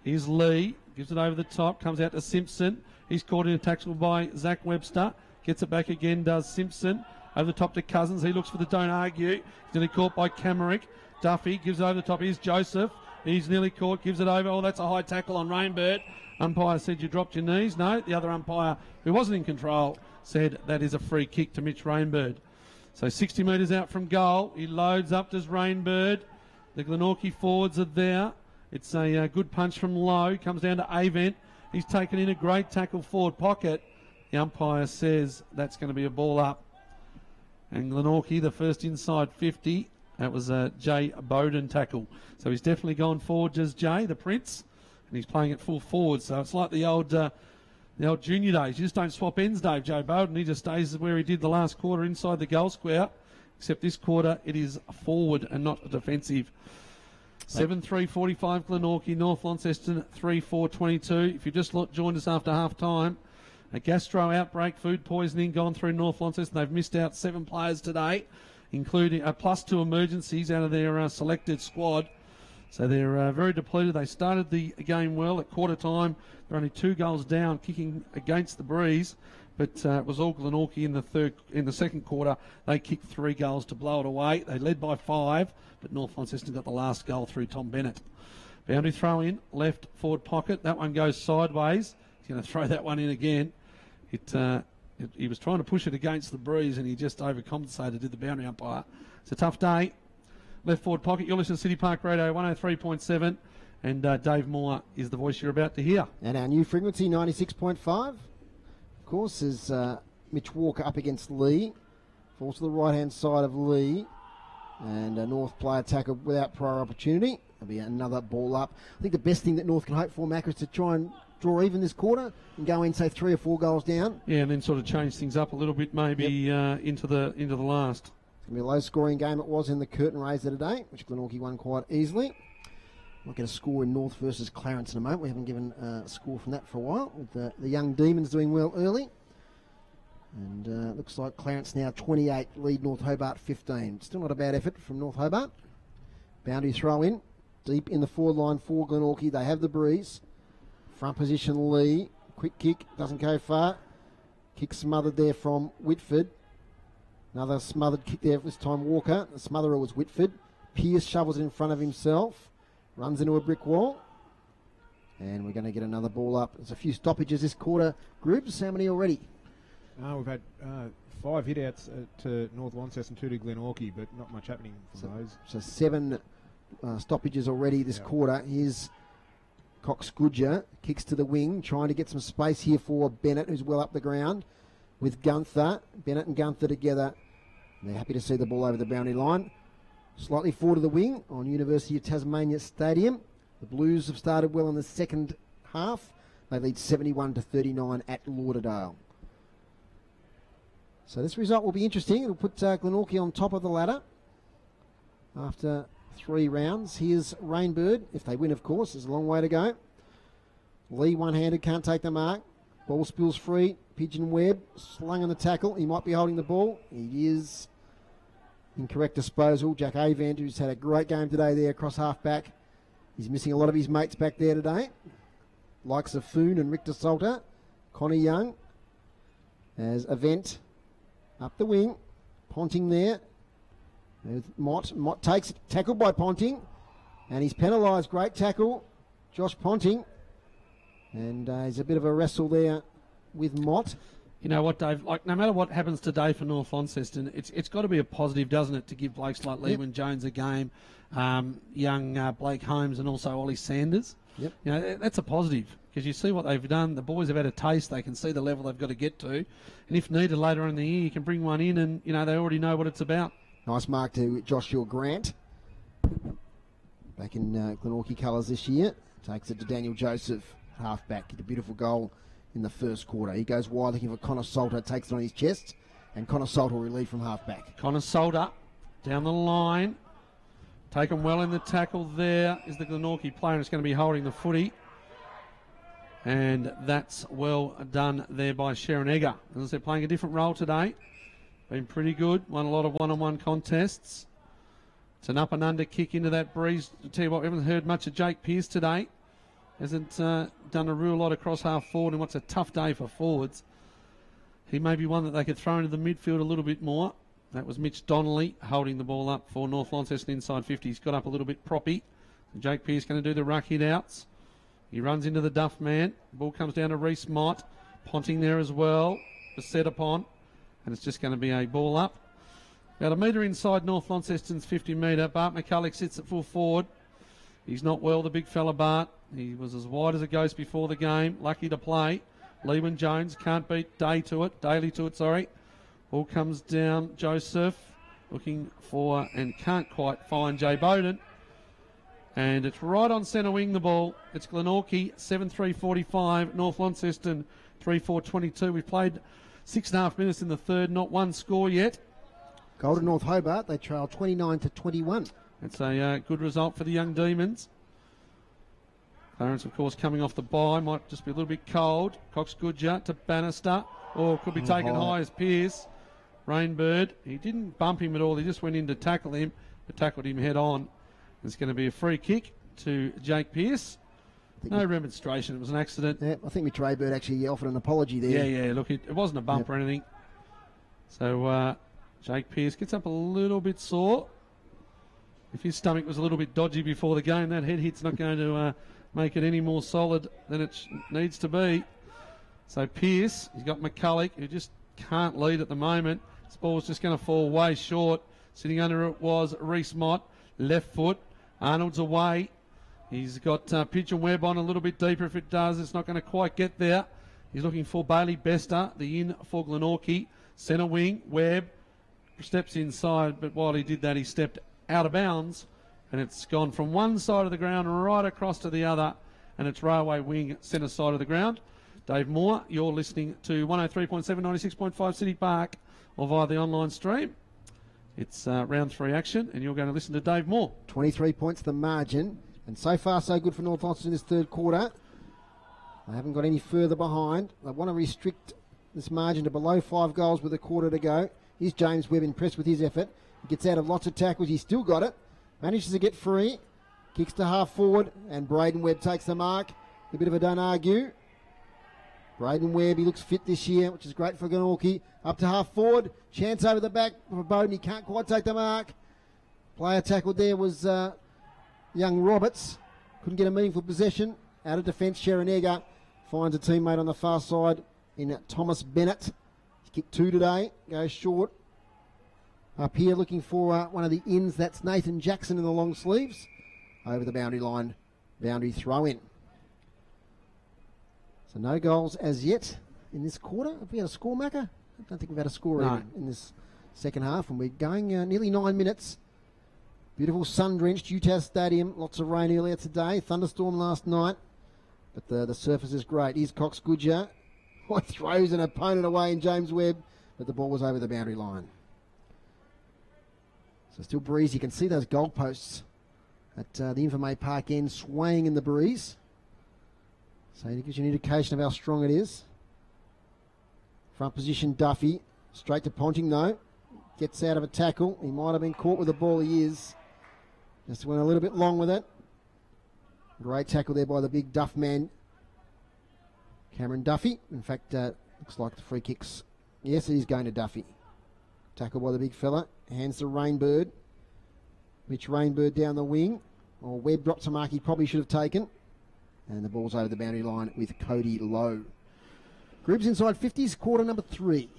Here's Lee, gives it over the top, comes out to Simpson. He's caught in a tackle by Zach Webster. Gets it back again, does Simpson. Over the top to Cousins. He looks for the don't argue. He's nearly caught by Camerick. Duffy gives it over the top. Here's Joseph. He's nearly caught, gives it over. Oh, that's a high tackle on Rainbird. Umpire said you dropped your knees. No, the other umpire, who wasn't in control, said that is a free kick to Mitch Rainbird. So 60 metres out from goal. He loads up, does Rainbird. The Glenorchy forwards are there. It's a good punch from Lowe. Comes down to Avent. He's taken in a great tackle forward pocket. The umpire says that's going to be a ball up. And Glenorchy, the first inside 50. That was a Jay Bowden tackle. So he's definitely gone forward, just Jay, the Prince. And he's playing at full forward. So it's like the old junior days. You just don't swap ends, Dave. Joe Bowden, he just stays where he did the last quarter inside the goal square. Except this quarter, it is forward and not defensive. 7-3-45 Glenorchy, North Launceston 3-4-22. If you just joined us after half time, a gastro outbreak, food poisoning gone through North Launceston. They've missed out 7 players today, including plus 2 emergencies out of their selected squad. So they're very depleted. They started the game well at quarter time. They're only 2 goals down, kicking against the breeze. But it was all Glenorchy in the second quarter. They kicked 3 goals to blow it away. They led by 5, but North Launceston got the last goal through Tom Bennett. Boundary throw in, left forward pocket. That one goes sideways. He's going to throw that one in again. He was trying to push it against the breeze, and he just overcompensated, did the boundary umpire. It's a tough day. Left forward pocket. You're listening to City Park Radio 103.7, and Dave Mohr is the voice you're about to hear. And our new frequency, 96.5. Of course, is Mitch Walker up against Lee. Falls to the right-hand side of Lee. And North player tackle without prior opportunity. There'll be another ball up. I think the best thing that North can hope for, Mac, is to try and draw even this quarter and go in, say, 3 or 4 goals down. Yeah, and then sort of change things up a little bit, maybe into the last. It's going to be a low-scoring game. It was in the curtain raiser today, which Glenorchy won quite easily. Might get a score in North versus Clarence in a moment. We haven't given a score from that for a while, with the young Demons doing well early. And looks like Clarence now 28, lead North Hobart 15. Still not a bad effort from North Hobart. Boundary throw in, deep in the forward line for Glenorchy. They have the breeze. Front position Lee, quick kick, doesn't go far. Kick smothered there from Whitford. Another smothered kick there, this time Walker. The smotherer was Whitford. Pearce shovels it in front of himself. Runs into a brick wall. And we're going to get another ball up. There's a few stoppages this quarter. Groups, how many already? We've had 5 hit-outs to North Launceston, 2 to Glenorchy, but not much happening from those. So 7 stoppages already this quarter. Here's Cox Goodger, kicks to the wing, trying to get some space here for Bennett, who's well up the ground, with Gunther. Bennett and Gunther together. They're happy to see the ball over the boundary line. Slightly forward to the wing on University of Tasmania Stadium. The Blues have started well in the second half. They lead 71-39 at Lauderdale. So this result will be interesting. It'll put Glenorchy on top of the ladder after 3 rounds. Here's Rainbird. If they win, of course, there's a long way to go. Lee one-handed, can't take the mark. Ball spills free. Pigeon Webb slung on the tackle. He might be holding the ball. He is. Incorrect disposal. Jack Avant, who's had a great game today there across half-back. He's missing a lot of his mates back there today. Likes of Foon and Richter Salter. Connie Young as Avant up the wing. Ponting there. Mott takes it. Tackled by Ponting. And he's penalised. Great tackle. Josh Ponting. And there's a bit of a wrestle there with Mott. You know what, Dave? Like, no matter what happens today for North Launceston, it's got to be a positive, doesn't it, to give blokes like Lewin Jones a game, young Blake Holmes, and also Ollie Sanders. Yep. You know, that's a positive because you see what they've done. The boys have had a taste. They can see the level they've got to get to, and if needed later on in the year, you can bring one in, and you know they already know what it's about. Nice mark to Joshua Grant. Back in Glenorchy colours this year, takes it to Daniel Joseph, halfback. Get a beautiful goal in the first quarter. He goes wide looking for Connor Salter, takes it on his chest, and Connor Salter will relieve from halfback. Connor Salter down the line, taken well in the tackle. There is the Glenorchy player, and it's going to be holding the footy, and that's well done there by Sharon Egger. As I said, playing a different role today, been pretty good, won a lot of one-on-one contests. It's an up and under kick into that breeze. I tell you what, we haven't heard much of Jake Pearce today. Hasn't done a real lot across half forward, and what's a tough day for forwards. He may be one that they could throw into the midfield a little bit more. That was Mitch Donnelly holding the ball up for North Launceston inside 50. He's got up a little bit proppy. Jake Pearce going to do the ruck hit outs. He runs into the Duff man. The ball comes down to Reece Mott. Ponting there as well. Was set upon. And it's just going to be a ball up. About a metre inside North Launceston's 50 metre. Bart McCulloch sits at full forward. He's not well, the big fella Bart. He was as wide as a ghost before the game. Lucky to play. Lewin Jones can't beat Daly to it. Ball comes down. Joseph looking for and can't quite find Jay Bowden. And it's right on centre wing, the ball. It's Glenorchy, 7-3-45. North Launceston, 3-4-22. We've played 6.5 minutes in the third. Not one score yet. Goal to North Hobart. They trail 29-21. It's a good result for the young Demons. Clarence, of course, coming off the bye, might just be a little bit cold. Cox Goodger to Bannister, or could be taken high as Pearce. Rainbird, he didn't bump him at all, he just went in to tackle him, but tackled him head on. It's going to be a free kick to Jake Pearce. No remonstration, it was an accident. Yeah, I think Mitch Raybird actually offered an apology there. Yeah, look, it wasn't a bump or anything. So Jake Pearce gets up a little bit sore. If his stomach was a little bit dodgy before the game, that head hit's not going to make it any more solid than it needs to be. So Pearce, he's got McCulloch, who just can't lead at the moment. This ball's just going to fall way short. Sitting under it was Reese Mott, left foot. Arnold's away. He's got Pigeon Webb on a little bit deeper. If it does, it's not going to quite get there. He's looking for Bailey Bester, the in for Glenorchy. Centre wing, Webb steps inside, but while he did that, he stepped out of bounds, and it's gone from one side of the ground right across to the other, and it's railway wing, centre side of the ground. Dave Mohr, you're listening to 103.7, 96.5 City Park, or via the online stream. It's round 3 action, and you're going to listen to Dave Mohr. 23 points the margin, and so far so good for North Launceston in this third quarter. They haven't got any further behind. They want to restrict this margin to below 5 goals with a quarter to go. Here's James Webb, impressed with his effort. He gets out of lots of tackles. He's still got it. Manages to get free. Kicks to half forward, and Braden Webb takes the mark. A bit of a don't argue. Braden Webb, he looks fit this year, which is great for Glenorchy. Up to half forward. Chance over the back for Bowden. He can't quite take the mark. Player tackled there was young Roberts. Couldn't get a meaningful possession. Out of defence, Sharon Egger finds a teammate on the far side in Thomas Bennett. He's kicked 2 today. Goes short. Up here looking for one of the ins. That's Nathan Jackson in the long sleeves. Over the boundary line. Boundary throw in. So no goals as yet in this quarter. Have we had a score, Macca? I don't think we've had a score in this second half. And we're going nearly 9 minutes. Beautiful sun-drenched UTAS Stadium. Lots of rain earlier today. Thunderstorm last night. But the surface is great. Here's Cox Goodger. Throws an opponent away in James Webb. But the ball was over the boundary line. So still breeze. You can see those goalposts at the Infirmay Park end swaying in the breeze. So it gives you an indication of how strong it is. Front position, Duffy. Straight to Ponting, though. Gets out of a tackle. He might have been caught with the ball. He is. Just went a little bit long with it. Great tackle there by the big Duff man, Cameron Duffy. In fact, looks like the free kicks. Yes, it is going to Duffy. Tackle by the big fella. Hands to Rainbird. Mitch Rainbird down the wing. Or Webb drops a mark he probably should have taken. And the ball's over the boundary line with Cody Lowe. Groups inside 50s, quarter number 3.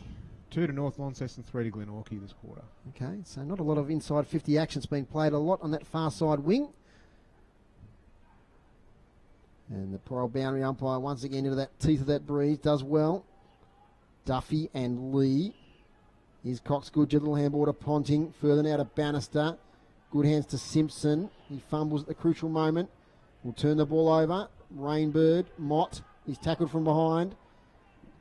2 to North Launceston, 3 to Glenorchy this quarter. Okay, so not a lot of inside 50 actions being played, a lot on that far side wing. And the poor old boundary umpire once again into that teeth of that breeze, does well. Duffy and Lee. Here's Cox Goodger, little handball to Ponting, further now to Bannister. Good hands to Simpson. He fumbles at the crucial moment. Will turn the ball over. Rainbird, Mott, he's tackled from behind.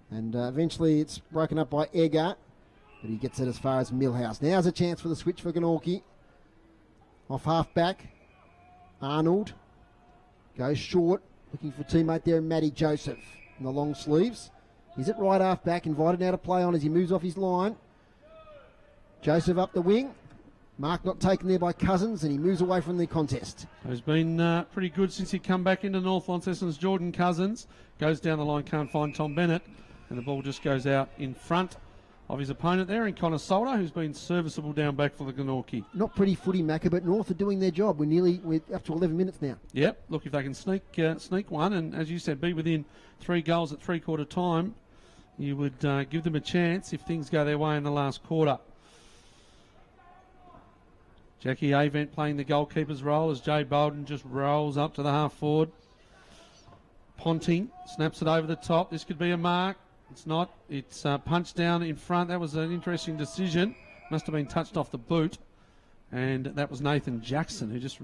And eventually it's broken up by Egger. But he gets it as far as Millhouse. Now's a chance for the switch for Glenorchy. Off half back. Arnold goes short. Looking for teammate there, Matty Joseph in the long sleeves. He's at right half back. Invited now to play on as he moves off his line. Joseph up the wing. Mark not taken there by Cousins, and he moves away from the contest. So he's been pretty good since he come back into North Launceston's Jordan Cousins. Goes down the line, can't find Tom Bennett. And the ball just goes out in front of his opponent there, in Connor Solder, who's been serviceable down back for the Glenorchy. Not pretty footy, Macca, but North are doing their job. We're up to 11 minutes now. Yep, look, if they can sneak one, and as you said, be within 3 goals at three-quarter time, you would give them a chance if things go their way in the last quarter. Jackie Avent playing the goalkeeper's role as Jay Bolden just rolls up to the half-forward. Ponting snaps it over the top. This could be a mark. It's not. It's punched down in front. That was an interesting decision. Must have been touched off the boot. And that was Nathan Jackson, who just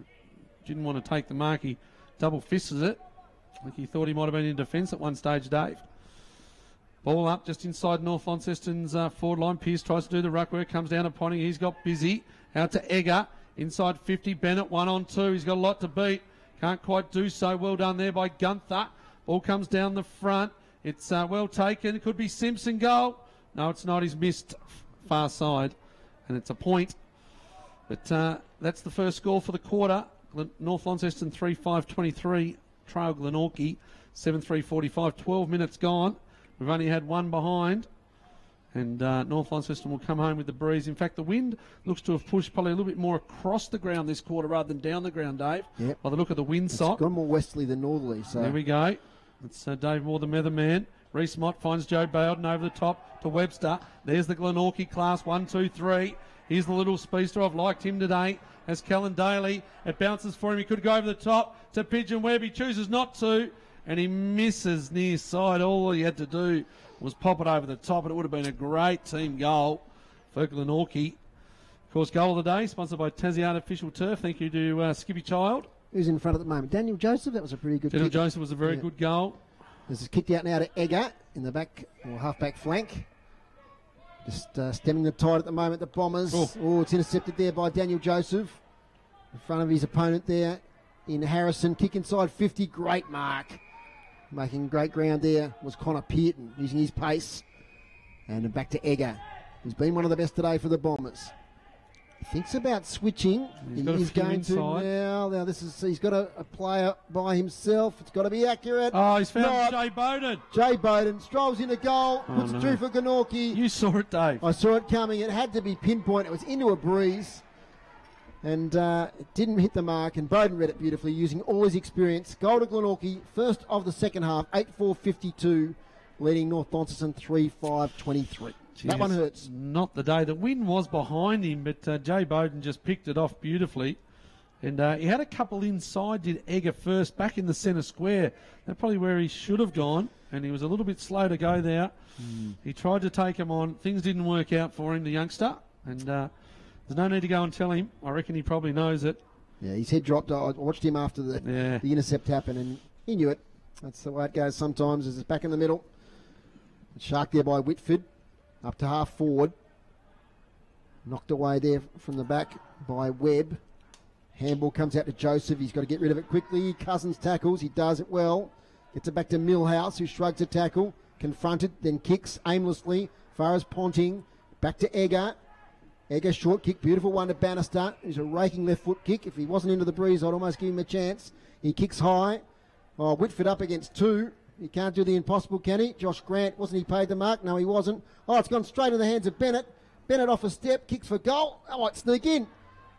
didn't want to take the mark. He double fisted it. I think he thought he might have been in defence at one stage, Dave. Ball up just inside North Launceston's forward line. Pearce tries to do the ruck work. Comes down to Ponting. He's got busy. Out to Egger. Inside 50, Bennett 1 on 2. He's got a lot to beat. Can't quite do so. Well done there by Gunther. Ball comes down the front. It's well taken. It could be Simpson goal. No, it's not. He's missed far side. And it's a point. But that's the first score for the quarter. North Launceston 3-5-23. Trail Glenorchy 7-3-45. 12 minutes gone. We've only had one behind. And North Launceston will come home with the breeze. In fact, the wind looks to have pushed probably a little bit more across the ground this quarter rather than down the ground, Dave. Yep. By the look of the wind sock. It's gone more westerly than northerly. So there we go. It's Dave Mohr, the Meatherman. Reese Mott finds Joe Bowden over the top to Webster. There's the Glenorchy class, 1, 2, 3. Here's the little speedster. I've liked him today. As Callan Daly. It bounces for him. He could go over the top to Pigeon Webb. He chooses not to. And he misses near side. All he had to do was pop it over the top, and it would have been a great team goal for Glenorchy. Of course, goal of the day, sponsored by Tassie Artificial Turf. Thank you to Skippy Child. Who's in front at the moment? Daniel Joseph. That was a pretty good Daniel kick. Joseph was a very good goal. This is kicked out now to Egger in the back, or half-back flank. Just stemming the tide at the moment, the Bombers. Oh, it's intercepted there by Daniel Joseph. In front of his opponent there in Harrison. Kick inside 50, great mark. Making great ground there was Connor Pearton, using his pace. And back to Egger, who's been one of the best today for the Bombers. Thinks about switching. He's going to now. Now he's got a player by himself. It's got to be accurate. Oh, he's found Jay Bowden. Jay Bowden strolls into goal, puts it through for Glenorchy. You saw it, Dave. I saw it coming. It had to be pinpoint. It was into a breeze. And it didn't hit the mark, and Bowden read it beautifully, using all his experience. Goal to Glenorchy, first of the second half, 8-4-52, leading North Launceston 3-5-23. That one hurts. Not the day. The wind was behind him, but Jay Bowden just picked it off beautifully. And he had a couple inside, did Egger first, back in the centre square. That's probably where he should have gone, and he was a little bit slow to go there. He tried to take him on. Things didn't work out for him, the youngster, and there's no need to go and tell him. I reckon he probably knows it. Yeah, his head dropped. I watched him after the intercept happened, and he knew it. That's the way it goes sometimes, as it's back in the middle. Shark there by Whitford, up to half forward. Knocked away there from the back by Webb. Handball comes out to Joseph. He's got to get rid of it quickly. Cousins tackles. He does it well. Gets it back to Millhouse, who shrugs a tackle. Confronted, then kicks aimlessly. Far as Ponting. Back to Egger. Egger, short kick, beautiful one to Bannister. He's a raking left foot kick. If he wasn't into the breeze, I'd almost give him a chance. He kicks high. Oh, Whitford up against two. He can't do the impossible, can he? Josh Grant, wasn't he paid the mark? No, he wasn't. Oh, it's gone straight in the hands of Bennett. Bennett off a step, kicks for goal. That might sneak in.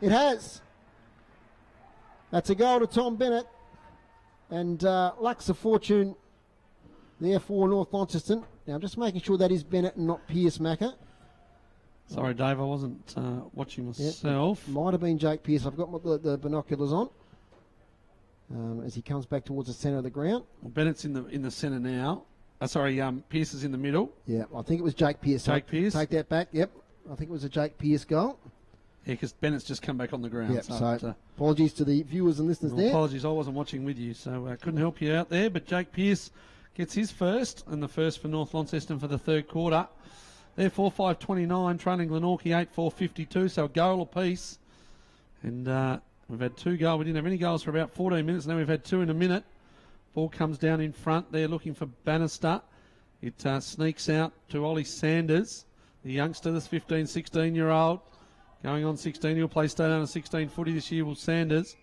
It has. That's a goal to Tom Bennett. And Lux of Fortune there for North Launceston. Now, I'm just making sure that is Bennett and not Pierce Macker. Sorry, Dave, I wasn't watching myself. Yep, might have been Jake Pierce. I've got the binoculars on as he comes back towards the centre of the ground. Well, Bennett's in the centre now. Pierce is in the middle. Yeah, I think it was Jake Pierce. Pierce. Take that back. Yep, I think it was a Jake Pierce goal. Yeah, because Bennett's just come back on the ground. Yep, so apologies to the viewers and listeners there. Apologies, I wasn't watching with you, so I couldn't help you out there. But Jake Pierce gets his first, and the first for North Launceston for the third quarter. They're 4-5-29, trailing Glenorchy 8-4-52, so a goal apiece. And we've had two goals. We didn't have any goals for about 14 minutes, and then we've had two in a minute. Ball comes down in front. They're looking for Bannister. It sneaks out to Ollie Sanders, the youngster, this 15, 16-year-old. Going on 16, he'll play state under 16 footy this year, will Sanders.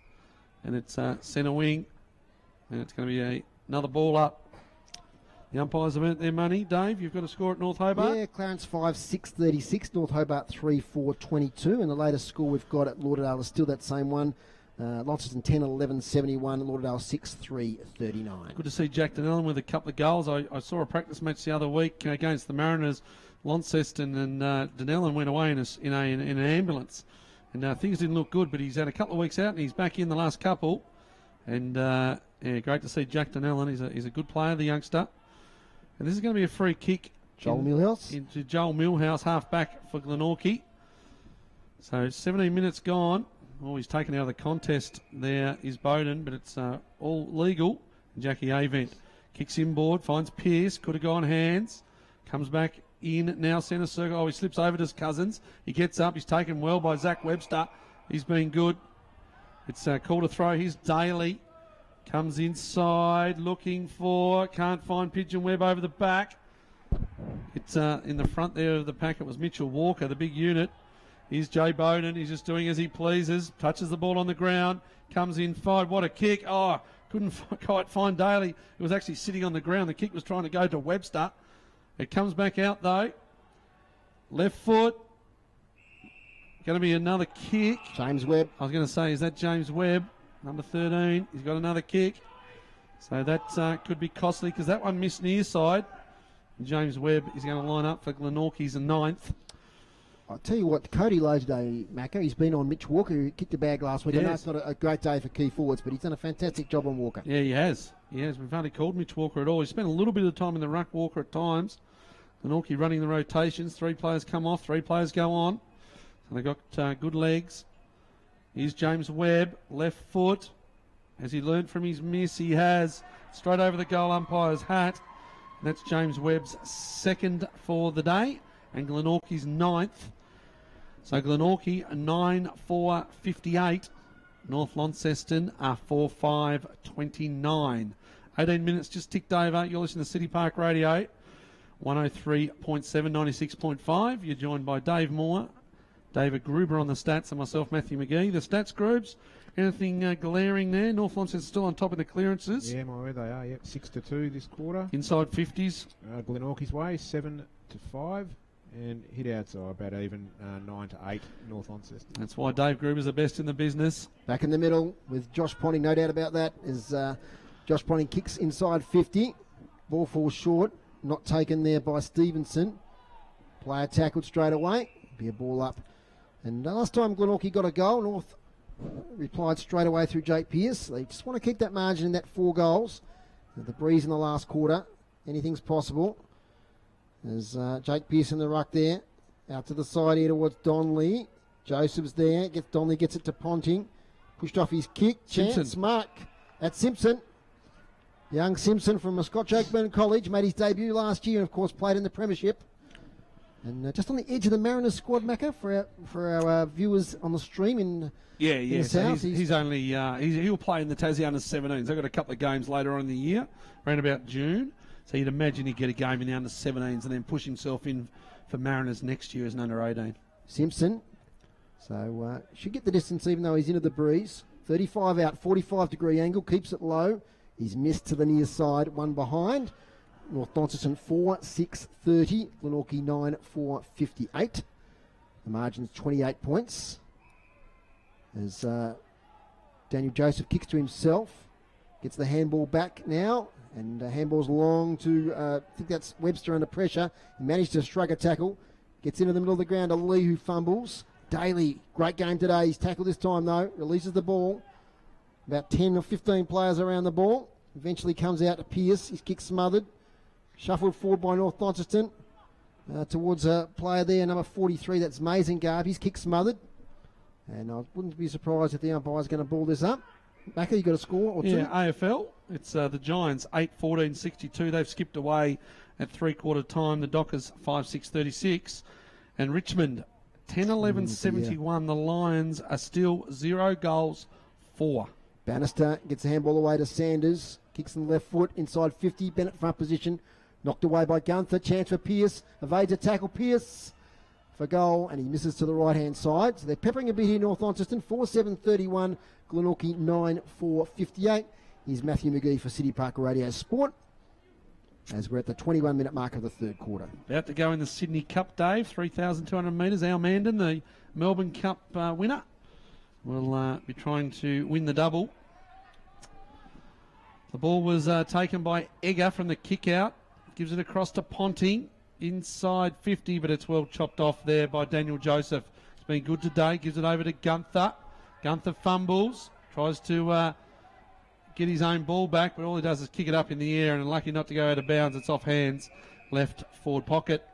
And it's centre wing. And it's going to be another ball up. The umpires have earned their money. Dave, you've got a score at North Hobart? Yeah, Clarence 5-6-36, North Hobart 3-4-22. And the latest score we've got at Lauderdale is still that same one. Launceston 10-11-71, Lauderdale 6-3-39. Good to see Jack Dunellen with a couple of goals. I saw a practice match the other week against the Mariners, Launceston, and Dunellen went away in an ambulance. And things didn't look good, but he's had a couple of weeks out and he's back in the last couple. And great to see Jack Dunellen. He's a good player, the youngster. And this is going to be a free kick. Joel Millhouse. Into Joel Millhouse, half back for Glenorchy. So 17 minutes gone. Oh, he's taken out of the contest. There is Bowden, but it's all legal. Jackie Avent kicks inboard, finds Pierce, could have gone hands. Comes back in, now centre circle. Oh, he slips over to his Cousins. He gets up, he's taken well by Zach Webster. He's been good. It's called a throw. Here's Daly. Comes inside, looking for, can't find Pigeon Webb over the back. It's in the front there of the pack. It was Mitchell Walker, the big unit. Here's Jay Bowden. He's just doing as he pleases. Touches the ball on the ground. Comes inside. What a kick. Oh, couldn't quite find Daly. It was actually sitting on the ground. The kick was trying to go to Webster. It comes back out, though. Left foot. Going to be another kick. James Webb. I was going to say, is that James Webb? Number 13. He's got another kick. So that could be costly because that one missed near side. James Webb is going to line up for Glenorchy's 9th. I'll tell you what, Cody Lowe today, Macca, he's been on Mitch Walker, who kicked the bag last week. Yes. I know it's not a great day for key forwards, but he's done a fantastic job on Walker. Yeah, he has. We've hardly called Mitch Walker at all. He spent a little bit of time in the ruck, Walker, at times. Glenorchy running the rotations. 3 players come off, 3 players go on. So they've got good legs. Here's James Webb, left foot. Has he learnt from his miss? He has. Straight over the goal umpire's hat. And that's James Webb's 2nd for the day. And Glenorchy's 9th. So Glenorchy 9-4-58. North Launceston are 4-5-29. 18 minutes just ticked over. You're listening to City Park Radio. 103.7, 96.5. You're joined by Dave Mohr, David Gruber on the stats, and myself, Matthew McGee. The stats groups, anything glaring there? North Launceston still on top of the clearances. Yeah, my word, they are. Yep, 6-2 this quarter. Inside 50s. Glenorchy's way, 7-5. And hit-outs are about even, 9-8 North Launceston. That's why Dave Gruber's the best in the business. Back in the middle with Josh Ponting, no doubt about that, as Josh Ponting kicks inside 50. Ball falls short, not taken there by Stevenson. Player tackled straight away. Be a ball up. And last time Glenorchy got a goal, North replied straight away through Jake Pearce. They just want to keep that margin in that 4 goals. The breeze in the last quarter, anything's possible. There's Jake Pearce in the ruck there. Out to the side here towards Donley. Joseph's there. Donley gets it to Ponting. Pushed off his kick. Chance, Simpson. mark. That's Simpson. Young Simpson from Scotch Oakburn College. Made his debut last year and, of course, played in the Premiership. And just on the edge of the Mariners squad, Macca, for our viewers on the stream in the south. So he's only he'll play in the Tassie under-17s. They've got a couple of games later on in the year, around about June. So you'd imagine he'd get a game in the under-17s and then push himself in for Mariners next year as an under-18. Simpson. So should get the distance even though he's into the breeze. 35 out, 45-degree angle, keeps it low. He's missed to the near side, one behind. North Launceston 4-6-30, Glenorchy 9-4-58. The margin's 28 points. As Daniel Joseph kicks to himself, gets the handball back now, and handball's long to, I think that's Webster under pressure. He managed to shrug a tackle, gets into the middle of the ground to Lee, who fumbles. Daly, great game today. He's tackled this time though, releases the ball. About 10 or 15 players around the ball. Eventually comes out to Pearce. His kick smothered. Shuffled forward by North Launceston towards a player there, number 43. That's Mazengarb. His kick smothered. And I wouldn't be surprised if the umpire's going to ball this up. Macca, you got a score or two? Yeah, AFL. It's the Giants 8-14-62. They've skipped away at three-quarter time. The Dockers 5-6-36. And Richmond 10-11-71. The Lions are still 0 goals, 4. Bannister gets the handball away to Sanders. Kicks in the left foot, inside 50. Bennett front position. Knocked away by Gunther. Chance for Pearce. Evades a tackle. Pearce for goal, and he misses to the right-hand side. So they're peppering a bit here, North Launceston. 4-7-31. Glenorchy 9-4-58. Here's Matthew McGee for City Park Radio Sport, as we're at the 21-minute mark of the third quarter. About to go in the Sydney Cup, Dave. 3,200 metres. Al Mandan, the Melbourne Cup winner, will be trying to win the double. The ball was taken by Egger from the kick-out. Gives it across to Ponting. Inside 50, but it's well chopped off there by Daniel Joseph. It's been good today. Gives it over to Gunther. Gunther fumbles. Tries to get his own ball back, but all he does is kick it up in the air, and lucky not to go out of bounds. It's off hands. Left forward pocket.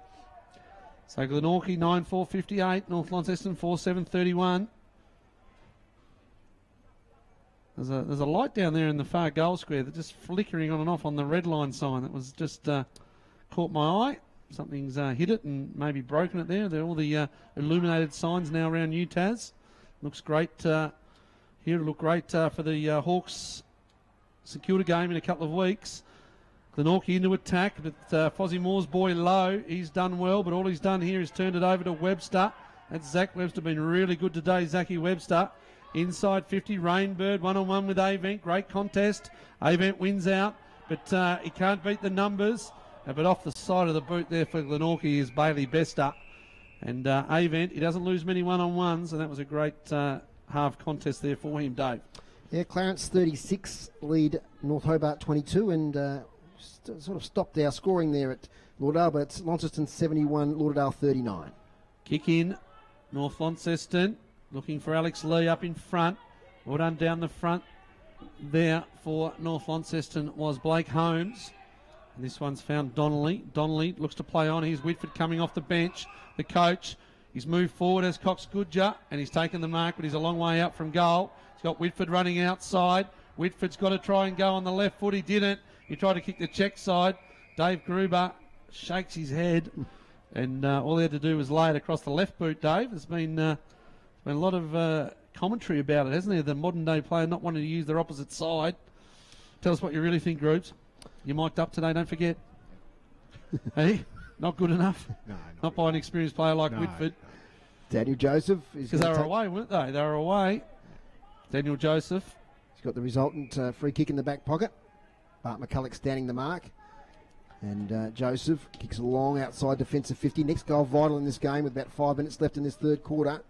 So Glenorchy 9-4-58. North Launceston 4-7-31. There's a light down there in the far goal square that's just flickering on and off on the red line sign. That was just caught my eye. Something's hit it and maybe broken it there. They're all the illuminated signs now around UTAS. Looks great here. It'll look great for the Hawks. Secured a game in a couple of weeks. Glenorchy into attack, but Fozzie Moore's boy Lowe, he's done well, but all he's done here is turned it over to Webster. That's Zach Webster, been really good today, Zachy Webster. Inside 50, Rainbird, one-on-one with Avent. Great contest. Avent wins out, but he can't beat the numbers. But off the side of the boot there for Glenorchy is Bailey Bester. And Avent, he doesn't lose many one-on-ones, and that was a great half contest there for him, Dave. Yeah, Clarence 36, lead North Hobart 22, and sort of stopped our scoring there at Lauderdale, but it's Launceston 71, Lauderdale 39. Kick in, North Launceston, looking for Alex Lee up in front. Well done down the front there for North Launceston was Blake Holmes. And this one's found Donnelly. Donnelly looks to play on. Here's Whitford coming off the bench. The coach, he's moved forward as Cox Goodger, and he's taken the mark, but he's a long way out from goal. He's got Whitford running outside. Whitford's got to try and go on the left foot. He didn't. He tried to kick the check side. Dave Gruber shakes his head, and all he had to do was lay it across the left boot, Dave. There's been a lot of commentary about it, hasn't there? The modern-day player not wanting to use their opposite side. Tell us what you really think, Groups. You're mic'd up today, don't forget. Hey, not good enough? No, not by an experienced player like Whitford. Daniel Joseph. Because they were away, weren't they? They were away. Daniel Joseph. He's got the resultant free kick in the back pocket. Bart McCulloch standing the mark. And Joseph kicks long outside defensive 50. Next goal vital in this game with about 5 minutes left in this third quarter.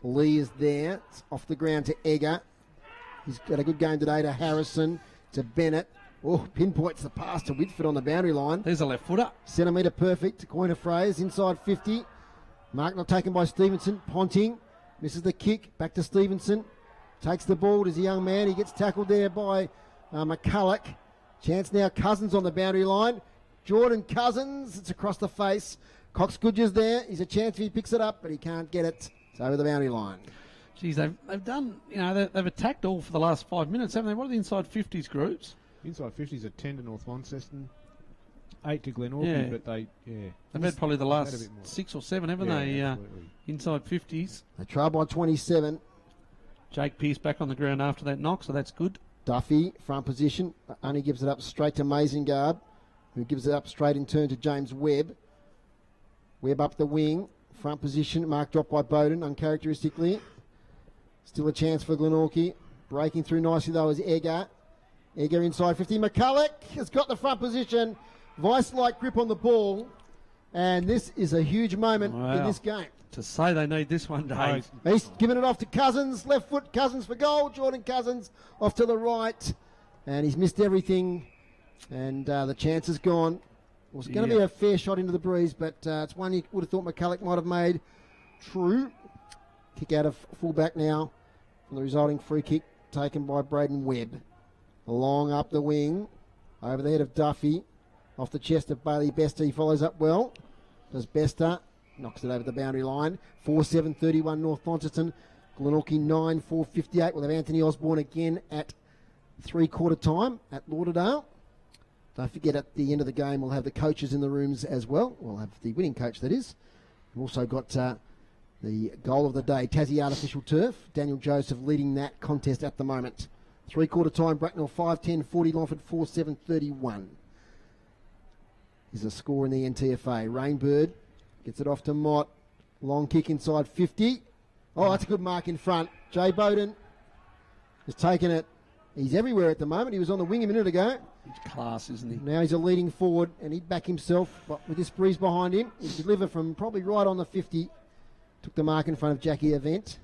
Lee is there. It's off the ground to Egger. He's got a good game today to Harrison, to Bennett. Oh, pinpoints the pass to Whitford on the boundary line. There's a left footer. Centimetre perfect, to coin a phrase. Inside 50. Mark not taken by Stevenson. Ponting misses the kick. Back to Stevenson. Takes the ball. There's a young man. He gets tackled there by McCulloch. Chance now. Cousins on the boundary line. Jordan Cousins. It's across the face. Cox Goodger's there. He's a chance if he picks it up, but he can't get it. It's over the boundary line. Geez, they've done, they've attacked all for the last 5 minutes, haven't they? What are the inside 50s groups? Inside 50s are 10 to North Launceston, 8 to Glenorchy, but they've had probably the last 6 or 7, haven't they? Inside 50s. They try by 27. Jake Pearce back on the ground after that knock, so that's good. Duffy, front position, only gives it up straight to Mazingard, who gives it up straight in turn to James Webb. Webb up the wing, front position, mark dropped by Bowden, uncharacteristically. Still a chance for Glenorchy. Breaking through nicely though is Egger. Egger inside 50. McCulloch has got the front position. Vice-like grip on the ball. And this is a huge moment in this game. To say they need this one, Dave. He's giving it off to Cousins. Left foot, Cousins for goal. Jordan Cousins off to the right. And he's missed everything. And the chance is gone. It was going to be a fair shot into the breeze, but it's one you would have thought McCulloch might have made. True. Kick out of fullback now from the resulting free kick taken by Braden Webb. Long up the wing, over the head of Duffy, off the chest of Bailey Bester. He follows up well. Does Bester, knocks it over the boundary line. 4-7-31 North Launceston. Glenorchy 9-4-58. We'll have Anthony Osborne again at three-quarter time at Lauderdale. Don't forget at the end of the game we'll have the coaches in the rooms as well. We'll have the winning coach, that is. We've also got the goal of the day, Tassie Artificial Turf. Daniel Joseph leading that contest at the moment. Three-quarter time, Bracknell 5-10-40, Longford 4-7-31. Is a score in the NTFA. Rainbird gets it off to Mott. Long kick inside 50. Oh, that's a good mark in front. Jay Bowden has taken it. He's everywhere at the moment. He was on the wing a minute ago. He's class, isn't he? Now he's a leading forward, and he'd back himself, but with this breeze behind him, he delivered from probably right on the 50. Took the mark in front of Jackie Event.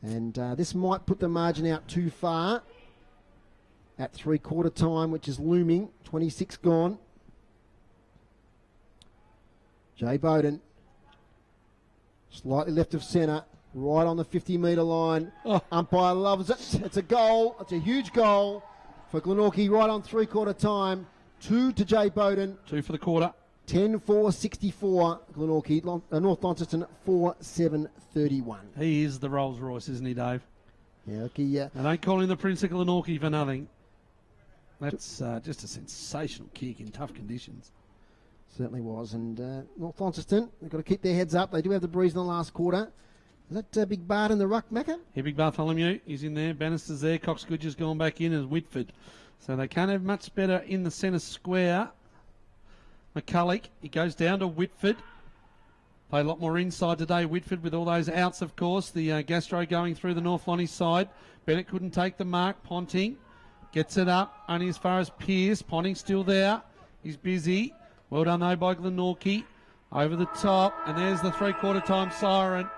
And this might put the margin out too far at three-quarter time, which is looming. 26 gone. Jay Bowden, slightly left of centre, right on the 50-metre line. Oh. Umpire loves it. It's a goal. It's a huge goal for Glenorchy right on three-quarter time. 2 to Jay Bowden. 2 for the quarter. 10-4-64 Glenorchy. North Launceston 4-7-31. He is the Rolls Royce, isn't he, Dave? Yeah, okay, I don't call him the Prince of Glenorchy for nothing. That's just a sensational kick in tough conditions. Certainly was. And North Launceston, they've got to keep their heads up. They do have the breeze in the last quarter. Is that Big Bart in the ruck, Macca? Yeah, Big Bartholomew is in there. Bannister's there. Cox Goodger's gone back in as Whitford. So they can't have much better in the centre square. McCulloch, he goes down to Whitford. Play a lot more inside today, Whitford, with all those outs, of course. The Gastro going through the North Lonnie side. Bennett couldn't take the mark. Ponting gets it up, only as far as Pearce. Ponting still there. He's busy. Well done, though, by Glenorchy. Over the top, and there's the three-quarter time siren.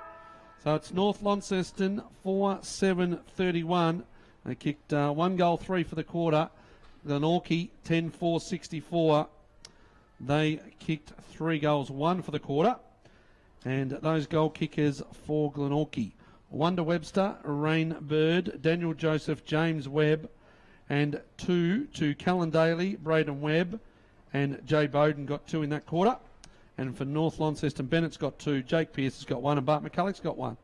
So it's North Launceston 4-7-31. They kicked 1 goal 3 for the quarter. Glenorchy 10-4-64. They kicked 3 goals 1 for the quarter. And those goal kickers for Glenorchy: Wonder Webster, Rain Bird, Daniel Joseph, James Webb, and 2 to Callan Daly, Braden Webb, and Jay Bowden got 2 in that quarter. And for North Launceston, Bennett's got 2, Jake Pearce has got 1, and Bart McCulloch's got 1.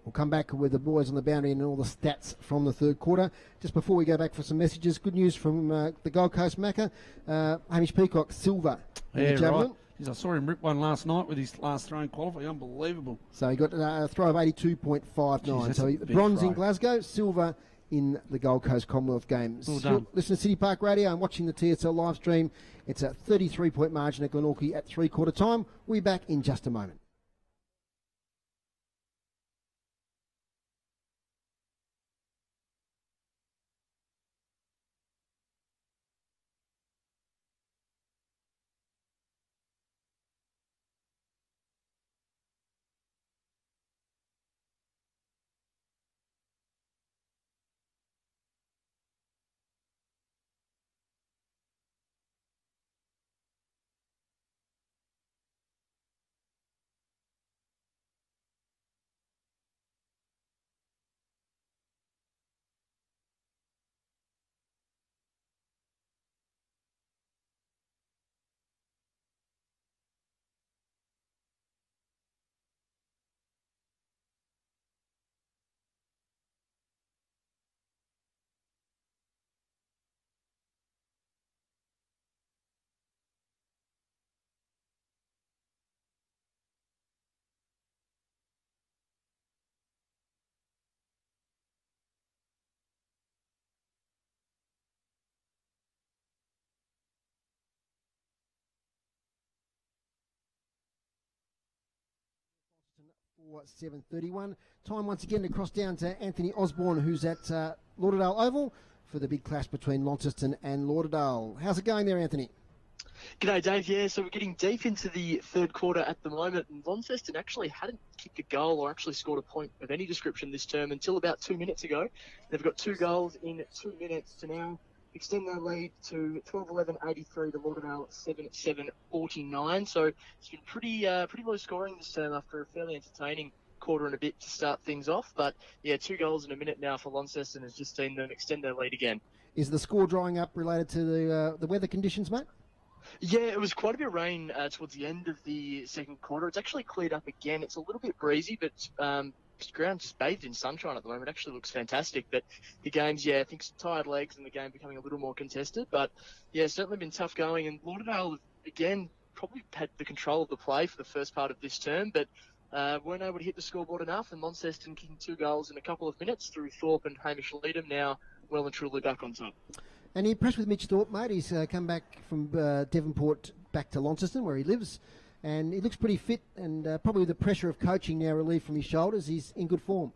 We'll come back with the boys on the boundary and all the stats from the third quarter. Just before we go back for some messages, good news from the Gold Coast Macca. Hamish Peacock, silver in the javelin. Right. Jeez, I saw him rip one last night with his last throw in qualifying. Unbelievable. So he got a throw of 82.59. So bronze in Glasgow, silver in the Gold Coast Commonwealth Games. Well done. Listen to City Park Radio and watching the TSL live stream. It's a 33-point margin at Glenorchy at three-quarter time. We'll be back in just a moment. For 7:31. Time once again to cross down to Anthony Osborne, who's at Lauderdale Oval for the big clash between Launceston and Lauderdale. How's it going there, Anthony? G'day, Dave. Yeah, so we're getting deep into the third quarter at the moment, and Launceston actually hadn't kicked a goal or actually scored a point of any description this term until about 2 minutes ago. They've got 2 goals in 2 minutes to now extend their lead to 12-11-83 to Lauderdale 7-7-49. So it's been pretty low scoring this term after a fairly entertaining quarter and a bit to start things off. But yeah, 2 goals in a minute now for Launceston has just seen them extend their lead again. Is the score drying up related to the weather conditions, mate? Yeah, it was quite a bit of rain towards the end of the second quarter. It's actually cleared up again. It's a little bit breezy, but the ground just bathed in sunshine at the moment. It actually looks fantastic. But the game's, I think some tired legs and the game becoming a little more contested. But yeah, certainly been tough going. And Lauderdale, again, probably had the control of the play for the first part of this term, but weren't able to hit the scoreboard enough. And Launceston kicking 2 goals in a couple of minutes through Thorpe and Hamish Leadham, now well and truly back on top. And you're impressed with Mitch Thorpe, mate? He's come back from Devonport back to Launceston, where he lives, and he looks pretty fit, and probably with the pressure of coaching now relieved from his shoulders, he's in good form.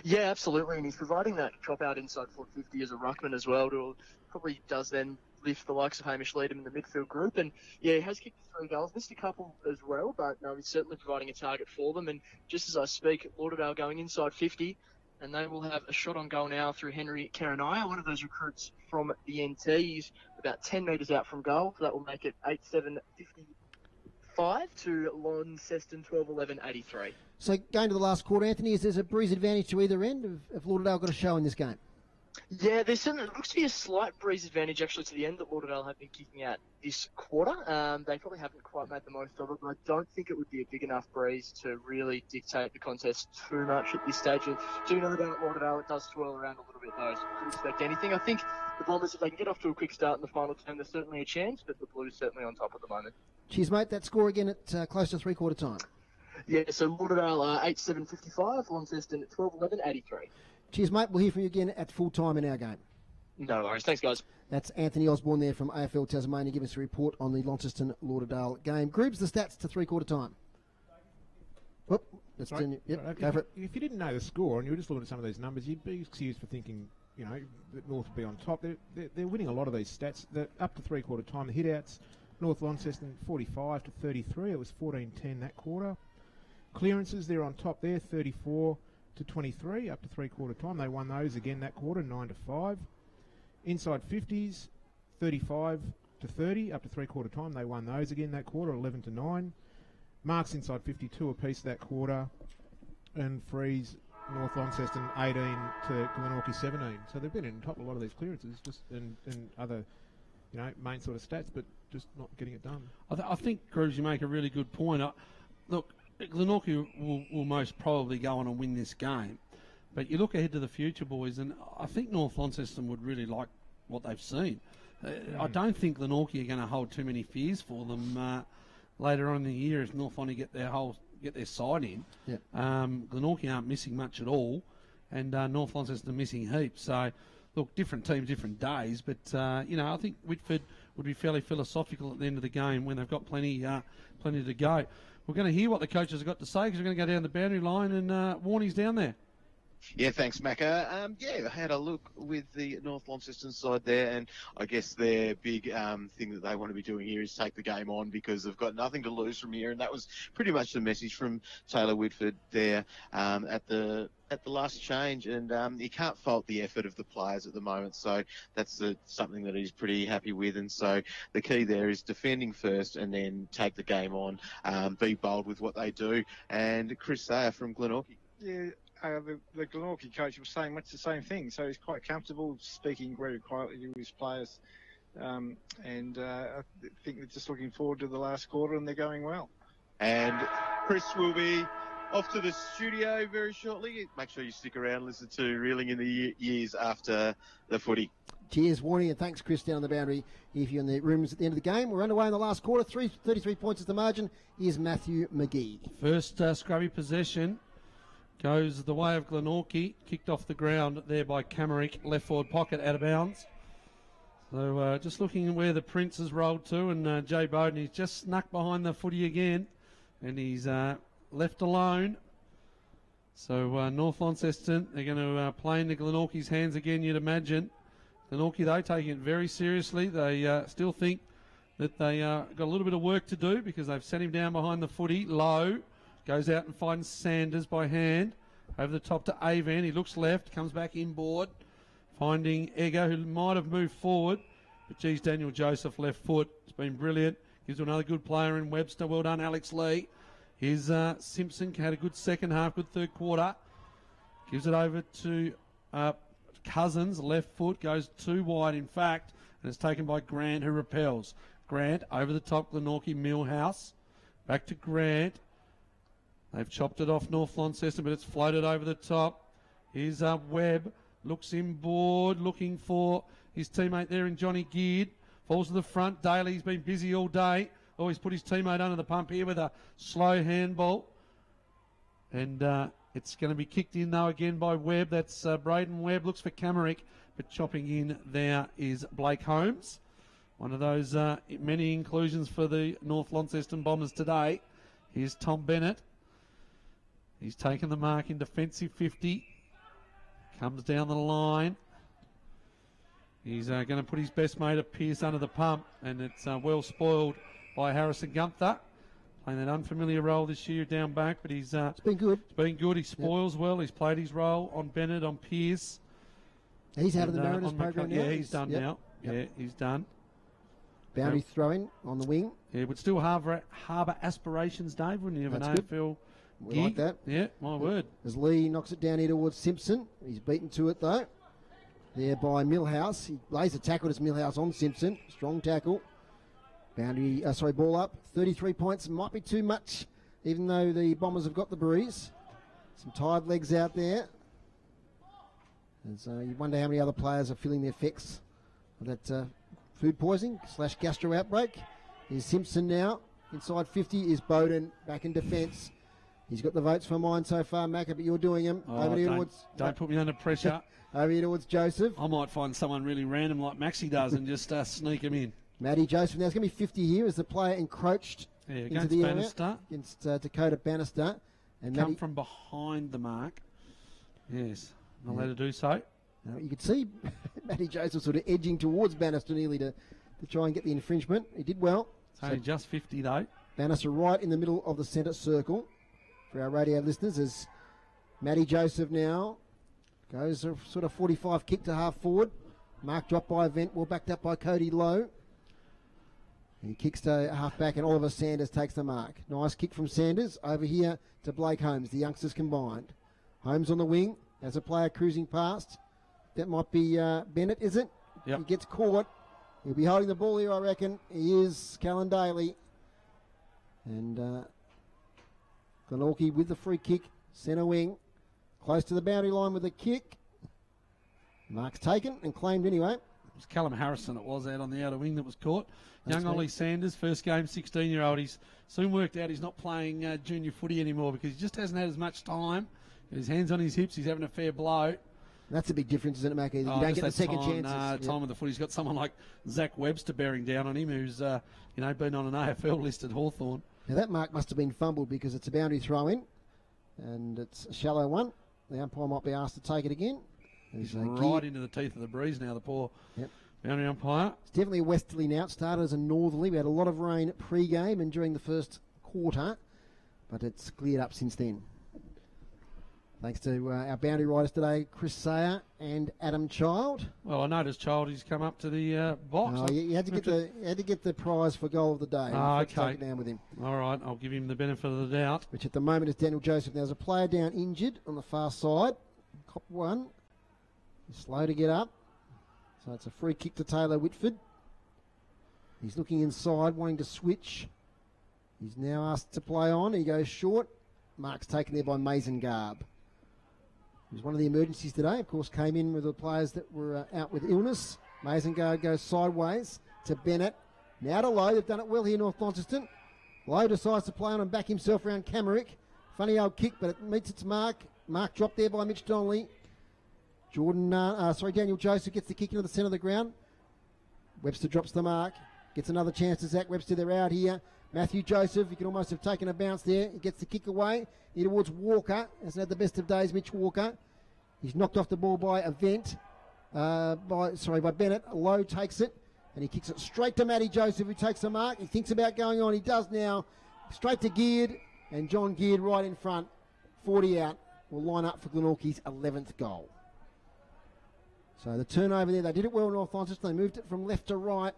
Yeah, absolutely, and he's providing that drop out inside 450 as a ruckman as well. Probably does then lift the likes of Hamish Leadham in the midfield group, and yeah, he has kicked 3 goals, missed a couple as well, but no, he's certainly providing a target for them. And just as I speak, Lauderdale going inside 50, and they will have a shot on goal now through Henry Karanaya, one of those recruits from the NT. He's about 10 metres out from goal, so that will make it 8-7-55 to Launceston 12-11-83. So going to the last quarter, Anthony, is there a breeze advantage to either end? Have Lauderdale got a show in this game? Yeah, there's certainly looks to be a slight breeze advantage actually to the end that Lauderdale have been kicking out this quarter. They probably haven't quite made the most of it, but I don't think it would be a big enough breeze to really dictate the contest too much at this stage. And do know about Lauderdale, it does swirl around a little bit though, so I don't expect anything. I think the Bombers, if they can get off to a quick start in the final term, there's certainly a chance, but the Blues certainly on top at the moment. Cheers, mate. That score again at close to three-quarter time. Yeah, so Lauderdale 8-7-55, Launceston 12-11-83. Cheers, mate. We'll hear from you again at full time in our game. No worries. Thanks, guys. That's Anthony Osborne there from AFL Tasmania giving us a report on the Launceston-Lauderdale game. Groups, the stats to three-quarter time. Whoop, let's turn you. Yep, go for it. If you didn't know the score and you were just looking at some of these numbers, you'd be excused for thinking, you know, that North would be on top. They're winning a lot of these stats. They're up to three-quarter time. The hit-outs, North Launceston 45-33. It was 14-10 that quarter. Clearances, they're on top there, 34-23, up to three-quarter time. They won those again that quarter, 9-5. Inside 50s, 35-30, up to three-quarter time. They won those again that quarter, 11-9. Marks inside 52 apiece that quarter. And frees North Launceston 18 to Glenorchy 17. So they've been in top of a lot of these clearances, just and other, you know, main sort of stats, but just not getting it done. I think, Grooves, you make a really good point. Look, Glenorchy will most probably go on and win this game. But you look ahead to the future, boys, and I think North Launceston would really like what they've seen. I don't think Glenorchy are going to hold too many fears for them later on in the year if North Launceston get their side in. Yeah. Glenorchy aren't missing much at all, and North Launceston are missing heaps. So, look, different teams, different days, but you know, I think Whitford would be fairly philosophical at the end of the game when they've got plenty to go. We're going to hear what the coaches have got to say because we're going to go down the boundary line, and Warnie's down there. Yeah, thanks, Macca. I had a look with the North Launceston side there, and I guess their big thing that they want to be doing here is take the game on because they've got nothing to lose from here, and that was pretty much the message from Taylor Whitford there at the last change, and you can't fault the effort of the players at the moment, so that's something that he's pretty happy with, and so the key there is defending first and then take the game on, be bold with what they do, and Chris Sayer from Glenorchy. Yeah. The Glenorchy coach was saying much the same thing, so he's quite comfortable speaking very quietly with his players. I think they're just looking forward to the last quarter, and they're going well. And Chris will be off to the studio very shortly. Make sure you stick around and listen to Reeling in the Years after the footy. Cheers, Warnie, and thanks, Chris, down on the boundary. If you're in the rooms at the end of the game, we're underway in the last quarter. 33 points is the margin. Here's Matthew McGee. First scrubby possession goes the way of Glenorchy, kicked off the ground there by Camerick, left forward pocket, out of bounds. So just looking where the Prince has rolled to, and Jay Bowden, he's just snuck behind the footy again, and he's left alone. So North Launceston, they're going to play into Glenorchy's hands again, you'd imagine. Glenorchy, though, taking it very seriously. They still think that they got a little bit of work to do because they've set him down behind the footy, low. Goes out and finds Sanders by hand. Over the top to Avan. He looks left, comes back inboard. Finding Egger, who might have moved forward. But geez, Daniel Joseph, left foot. It's been brilliant. Gives to another good player in Webster. Well done, Alex Lee. Here's Simpson. Had a good second half, good third quarter. Gives it over to Cousins. Left foot. Goes too wide, in fact. And it's taken by Grant, who repels. Grant over the top, Glenorchy Millhouse. Back to Grant. They've chopped it off North Launceston, but it's floated over the top. Here's Webb. Looks inboard, looking for his teammate there in Johnny Geard. Falls to the front. Daly's been busy all day. Oh, he's put his teammate under the pump here with a slow handball. And it's going to be kicked in, though, again by Webb. That's Braden Webb. Looks for Camerick, but chopping in there is Blake Holmes. One of those many inclusions for the North Launceston Bombers today. Here's Tom Bennett. He's taken the mark in defensive 50. Comes down the line. He's going to put his best mate at Pearce under the pump, and it's well spoiled by Harrison Gunther. Playing that unfamiliar role this year down back, but he's it's been good. It's been good. He spoils well. He's played his role on Bennett, on Pearce. He's out of the Mariners program now. Yeah, he's done now. Yep. Yeah, he's done. Boundary throw-in on the wing. Yeah, would still harbour aspirations, Dave, wouldn't you, of an AFL We gig? like that. Yeah, my word. As Lee knocks it down here towards Simpson. He's beaten to it, though. There by Millhouse. He lays a tackle to Millhouse on Simpson. Strong tackle. Boundary, ball up. 33 points. Might be too much, even though the Bombers have got the breeze. Some tired legs out there. And so you wonder how many other players are feeling the effects of that food poisoning / gastro outbreak. Here's Simpson now. Inside 50 is Bowden back in defence. He's got the votes for mine so far, Macca, but you're doing him. Oh, don't put me under pressure. Over here towards Joseph. I might find someone really random like Maxie does and just sneak him in. Matty Joseph. Now it's going to be 50 here as the player encroached into the Bannister. area against Dakota Bannister. And Come from behind the mark. Yes, not allowed to do so. You could see Matty Joseph sort of edging towards Bannister nearly to try and get the infringement. He did well. It's only just 50 though. Bannister right in the middle of the centre circle for our radio listeners as Matty Joseph now goes a sort of 45 kick to half forward. Mark dropped by Event, well backed up by Cody Lowe. He kicks to half back and Oliver Sanders takes the mark. Nice kick from Sanders over here to Blake Holmes, the youngsters combined. Holmes on the wing as a player cruising past. That might be Bennett, is it? Yep. He gets caught. He'll be holding the ball here, I reckon. He is Callan Daly. And Glenorchy with the free kick, centre wing. Close to the boundary line with a kick. Mark's taken and claimed anyway. It was Callum Harrison it was out on the outer wing that was caught. That's Young Ollie Sanders, first game, 16-year-old. He's soon worked out he's not playing junior footy anymore because he just hasn't had as much time. Got his hands on his hips, he's having a fair blow. That's a big difference, isn't it, Mackie? You don't get the second chances. Time with the footy. He's got someone like Zach Webster bearing down on him who's been on an AFL list at Hawthorn. Now that mark must have been fumbled because it's a boundary throw in and it's a shallow one. The umpire might be asked to take it again. He's right into the teeth of the breeze now, the poor boundary umpire. It's definitely a westerly now. It started as a northerly. We had a lot of rain pre-game and during the first quarter, but it's cleared up since then. Thanks to our boundary riders today, Chris Sayer and Adam Child. Well, I noticed Child, he's come up to the box. Oh, you had to get the prize for goal of the day. Okay. Take it down with him. All right, I'll give him the benefit of the doubt. Which at the moment is Daniel Joseph. Now there's a player down injured on the far side. Cop one. He's slow to get up. So it's a free kick to Taylor Whitford. He's looking inside, wanting to switch. He's now asked to play on. He goes short. Mark's taken there by Mason Garb. He was one of the emergencies today. Of course, came in with the players that were out with illness. Mason Garb goes sideways to Bennett. Now to Lowe. They've done it well here, North Launceston. Lowe decides to play on and back himself around Camerick. Funny old kick, but it meets its mark. Mark dropped there by Mitch Donnelly. Daniel Joseph gets the kick into the centre of the ground. Webster drops the mark. Gets another chance to Zach Webster. They're out here. Matthew Joseph, he could almost have taken a bounce there. He gets the kick away. Here towards Walker. Hasn't had the best of days, Mitch Walker. He's knocked off the ball by Event. By Bennett. Lowe takes it. And he kicks it straight to Matty Joseph, who takes the mark. He thinks about going on. He does now. Straight to Geard. And John Geard right in front. 40 out. Will line up for Glenorchy's 11th goal. So the turnover there, they did it well in North Launceston. They moved it from left to right.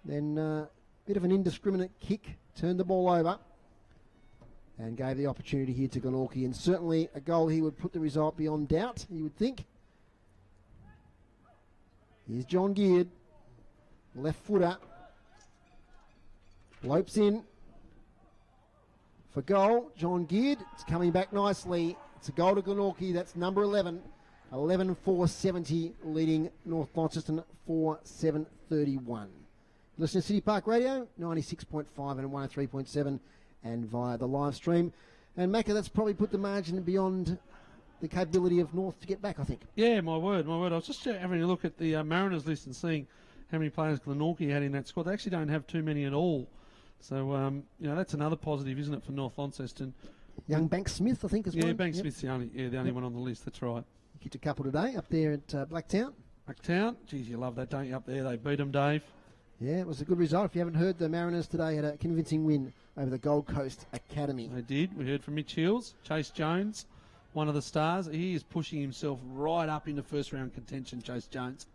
Then a bit of an indiscriminate kick, turned the ball over and gave the opportunity here to Glenorchy. And certainly a goal he would put the result beyond doubt, you would think. Here's John Geard, left footer. Lopes in for goal. John Geard, it's coming back nicely. It's a goal to Glenorchy, that's number 11. 11-4-70, leading North Launceston 4-7-31. Listen to City Park Radio, 96.5 and 103.7, and via the live stream. And Macca, that's probably put the margin beyond the capability of North to get back, I think. Yeah, my word. I was just having a look at the Mariners list and seeing how many players Glenorchy had in that squad. They actually don't have too many at all. So, that's another positive, isn't it, for North Launceston? Young Bank Smith, I think, as well. Yeah, Bank Smith's the only one on the list, that's right. Kicked a couple today up there at Blacktown. Blacktown? Geez, you love that, don't you, up there? They beat them, Dave. Yeah, it was a good result. If you haven't heard, the Mariners today had a convincing win over the Gold Coast Academy. They did. We heard from Mitch Hills. Chase Jones, one of the stars. He is pushing himself right up into first-round contention, Chase Jones.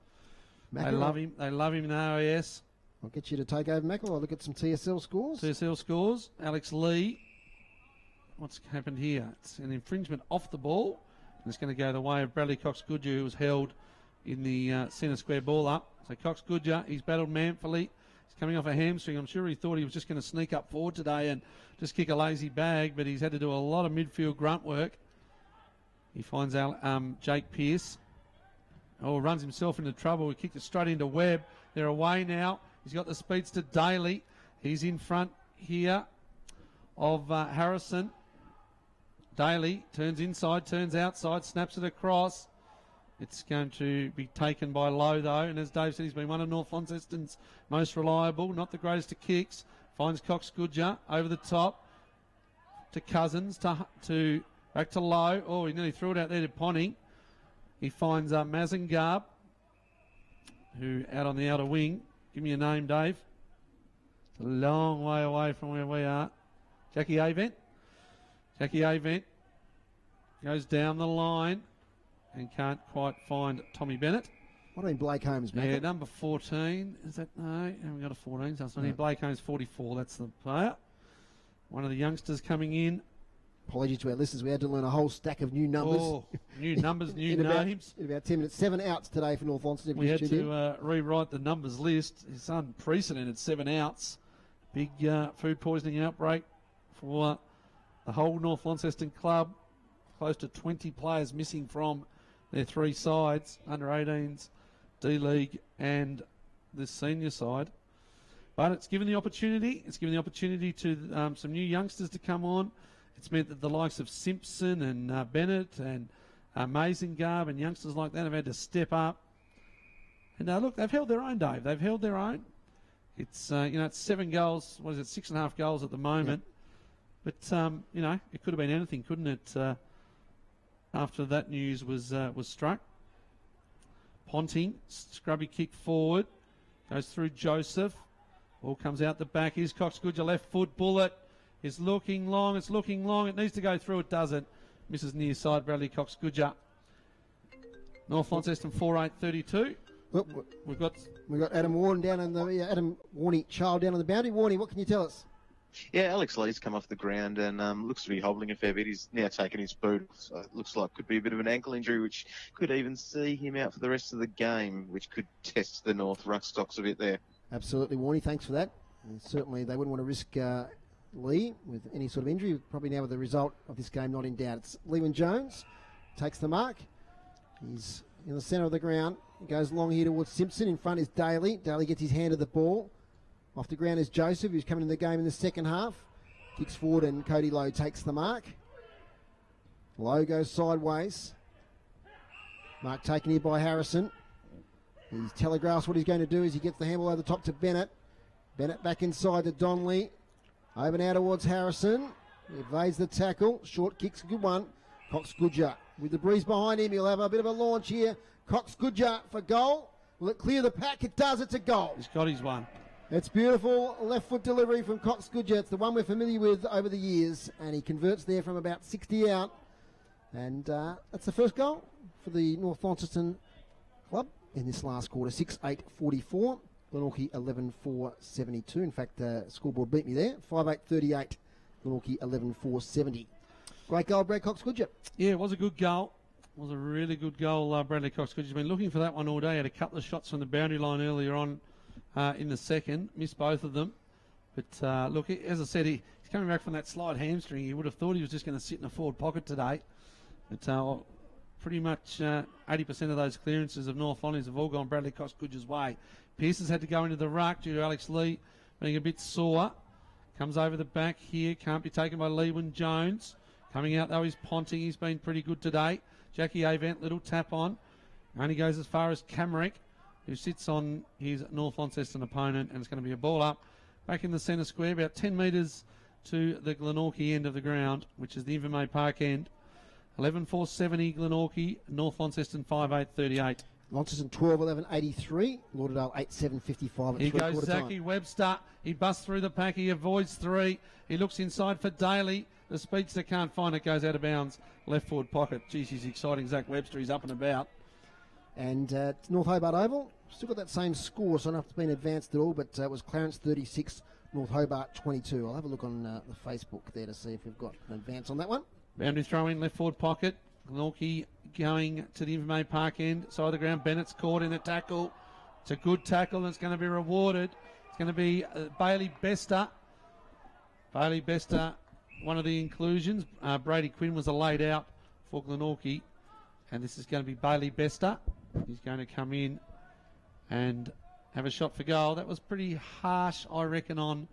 They love him. They love him in the OAS. I'll get you to take over, Mackel. I'll look at some TSL scores. TSL scores. Alex Lee. What's happened here? It's an infringement off the ball. And it's going to go the way of Bradley Cox-Goodger, who was held in the centre square ball up. So Cox-Goodger, he's battled manfully. He's coming off a hamstring. I'm sure he thought he was just going to sneak up forward today and just kick a lazy bag, but he's had to do a lot of midfield grunt work. He finds out Jake Pearce. Runs himself into trouble. He kicked it straight into Webb. They're away now. He's got the speedster to Daly. He's in front here of Harrison. Daly turns inside, turns outside, snaps it across. It's going to be taken by Lowe, though, and as Dave said, he's been one of North Launceston's most reliable, not the greatest of kicks. Finds Cox Goodger over the top to Cousins, to back to Lowe. Oh, he nearly threw it out there to Ponting. He finds Mazengarb, who out on the outer wing. Give me a name, Dave. It's a long way away from where we are. Jackie Avent. Jackie Avent goes down the line and can't quite find Tommy Bennett. What do Blake Holmes, mate? Yeah, number 14. Is that? No, haven't got a 14. So it's only Blake Holmes, 44. That's the player. One of the youngsters coming in. Apologies to our listeners. We had to learn a whole stack of new numbers. Oh, new numbers, new names. In about 10 minutes. 7 outs today for North Launceston. We had to rewrite the numbers list. It's unprecedented, 7 outs. Big food poisoning outbreak for the whole North Launceston club. Close to 20 players missing from their 3 sides, under 18s, D-League and the senior side. But it's given the opportunity. It's given the opportunity to some new youngsters to come on. It's meant that the likes of Simpson and Bennett and Mazengarb and youngsters like that have had to step up. And look, they've held their own, Dave. They've held their own. It's it's 7 goals. What is it? 6.5 goals at the moment. Yep. But it could have been anything, couldn't it? After that news was struck. Ponting, scrubby kick forward, goes through Joseph. Ball comes out the back. Here's Cox Goodger, left foot bullet. It's looking long. It's looking long. It needs to go through. It doesn't. Misses near side. Bradley Cox Goodger. North Launceston 4-8-32. Well, we've got Adam Warren down on the Adam Warney child down on the boundary. Warney, what can you tell us? Yeah, Alex Lee's come off the ground and looks to be hobbling a fair bit. He's now taken his boot. So it looks like could be a bit of an ankle injury, which could even see him out for the rest of the game, which could test the North ruck stocks a bit there. Absolutely, Warney. Thanks for that. And certainly, they wouldn't want to risk Lee with any sort of injury. Probably now with the result of this game not in doubt. It's Lewin Jones takes the mark. He's in the centre of the ground. He goes long here towards Simpson. In front is Daly. Daly gets his hand to the ball. Off the ground is Joseph, who's coming in the game in the second half. Kicks forward and Cody Lowe takes the mark. Lowe goes sideways. Mark taken here by Harrison. He telegraphs what he's going to do as he gets the handball over the top to Bennett. Bennett back inside to Donnelly. Over now towards Harrison. He evades the tackle. Short kick's a good one. Cox Goodger with the breeze behind him. He'll have a bit of a launch here. Cox Goodger for goal. Will it clear the pack? It does. It's a goal. He's got his one. It's beautiful left foot delivery from Cox Goodger. It's the one we're familiar with over the years, and he converts there from about 60 out. And that's the first goal for the North Launceston club in this last quarter. 6-8-44. Glenorchy 11-4-72. In fact, scoreboard beat me there. 5-8-38. Glenorchy 11-4-70. Great goal, Brad Cox Goodger. Yeah, it was a good goal. It was a really good goal, Bradley Cox Goodger's been looking for that one all day. Had a couple of shots from the boundary line earlier on. In the second, missed both of them. But look, as I said, he's coming back from that slide hamstring. You would have thought he was just going to sit in a forward pocket today. But pretty much 80% of those clearances of North Launceston have all gone Bradley Cox Goodger's way. Pearson's had to go into the ruck due to Alex Lee being a bit sore. Comes over the back here, can't be taken by Lewin Jones. Coming out though is Ponting. He's been pretty good today. Jackie Avent, little tap on. Only goes as far as Camrick, who sits on his North Launceston opponent, and it's going to be a ball up back in the centre square, about 10 metres to the Glenorchy end of the ground, which is the Invermay Park end. 11-4-70 Glenorchy, North Launceston 5-8-38. Launceston 12-11-83, Lauderdale 8-7-55. Here goes Zachy Webster. He busts through the pack. He avoids 3. He looks inside for Daly. The speedster can't find it. Goes out of bounds. Left forward pocket. Geez, he's exciting. Zach Webster. He's up and about. And it's North Hobart Oval. Still got that same score, so I don't know if it's been advanced at all, but it was Clarence 36, North Hobart 22. I'll have a look on the Facebook there to see if we've got an advance on that one. Boundary throw in, left forward pocket. Glenorchy going to the Invermay Park end. Side of the ground, Bennett's caught in the tackle. It's a good tackle and it's going to be rewarded. It's going to be Bailey Bester. Bailey Bester, one of the inclusions. Brady Quinn was a laid out for Glenorchy. And this is going to be Bailey Bester. He's going to come in and have a shot for goal. That was pretty harsh, I reckon, on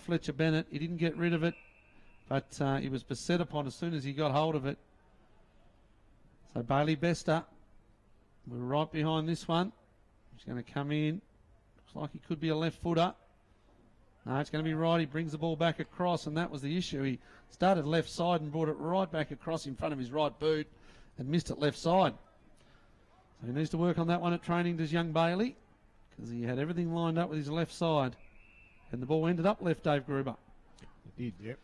Fletcher Bennett. He didn't get rid of it but he was beset upon as soon as he got hold of it. So Bailey Bester, we're right behind this one. He's going to come in. Looks like he could be a left footer. No, it's going to be right. He brings the ball back across, and that was the issue. He started left side and brought it right back across in front of his right boot and missed it left side. So he needs to work on that one at training, does young Bailey, because he had everything lined up with his left side. And the ball ended up left, Dave Gruber. It did, yep.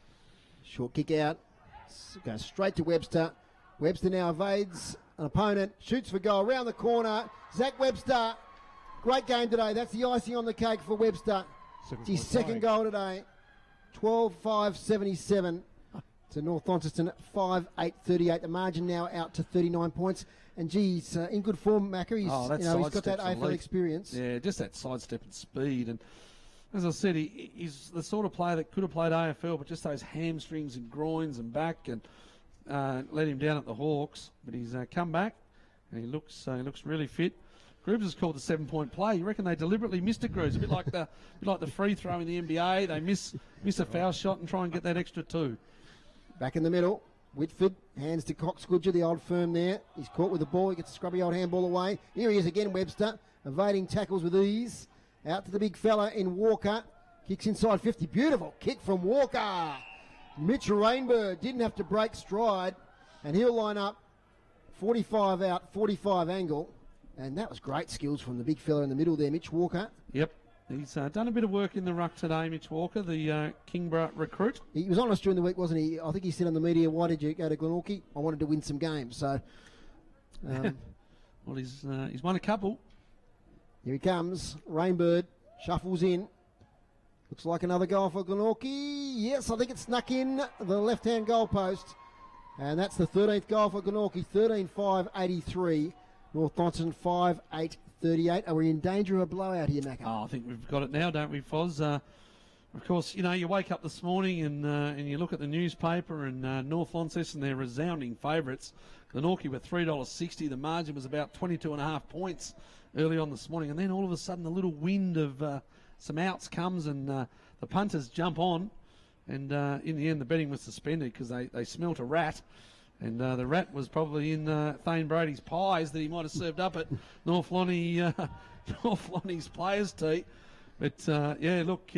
Short kick out. Goes straight to Webster. Webster now evades an opponent. Shoots for goal. Round the corner. Zach Webster. Great game today. That's the icing on the cake for Webster. It's his second goal today. 12-5-77 to North Launceston. 5-8-38. The margin now out to 39 points. And he's in good form, Macca. He's got that AFL experience. Yeah, just that sidestep and speed. And as I said, he's the sort of player that could have played AFL, but just those hamstrings and groins and back and let him down at the Hawks. But he's come back and he looks really fit. Groves has called the 7-point play. You reckon they deliberately missed it, Groves? A bit like the free throw in the NBA. They miss a foul shot and try and get that extra 2. Back in the middle. Whitford hands to Coxgoodger, the old firm there. He's caught with the ball. He gets a scrubby old handball away. Here he is again, Webster, evading tackles with ease. Out to the big fella in Walker. Kicks inside 50. Beautiful kick from Walker. Mitch Rainbird didn't have to break stride, and he'll line up 45 out, 45 angle. And that was great skills from the big fella in the middle there, Mitch Walker. Yep. He's done a bit of work in the ruck today, Mitch Walker, the Kingborough recruit. He was honest during the week, wasn't he? I think he said on the media, why did you go to Glenorchy? I wanted to win some games. So, well, he's won a couple. Here he comes. Rainbird shuffles in. Looks like another goal for Glenorchy. Yes, I think it snuck in the left-hand goal post. And that's the 13th goal for Glenorchy. 13-5-83. North Launceston 5-8-38. Are we in danger of a blowout here, Macca? Oh, I think we've got it now, don't we, Foz? Of course, you wake up this morning and you look at the newspaper and North Launceston, they're resounding favourites. Glenorchy were $3.60. The margin was about 22.5 points early on this morning. And then all of a sudden, a little wind of some outs comes and the punters jump on. And in the end, the betting was suspended because they smelt a rat. And the rat was probably in Thane Brady's pies that he might have served up at North Lonnie's players' tee. But, look,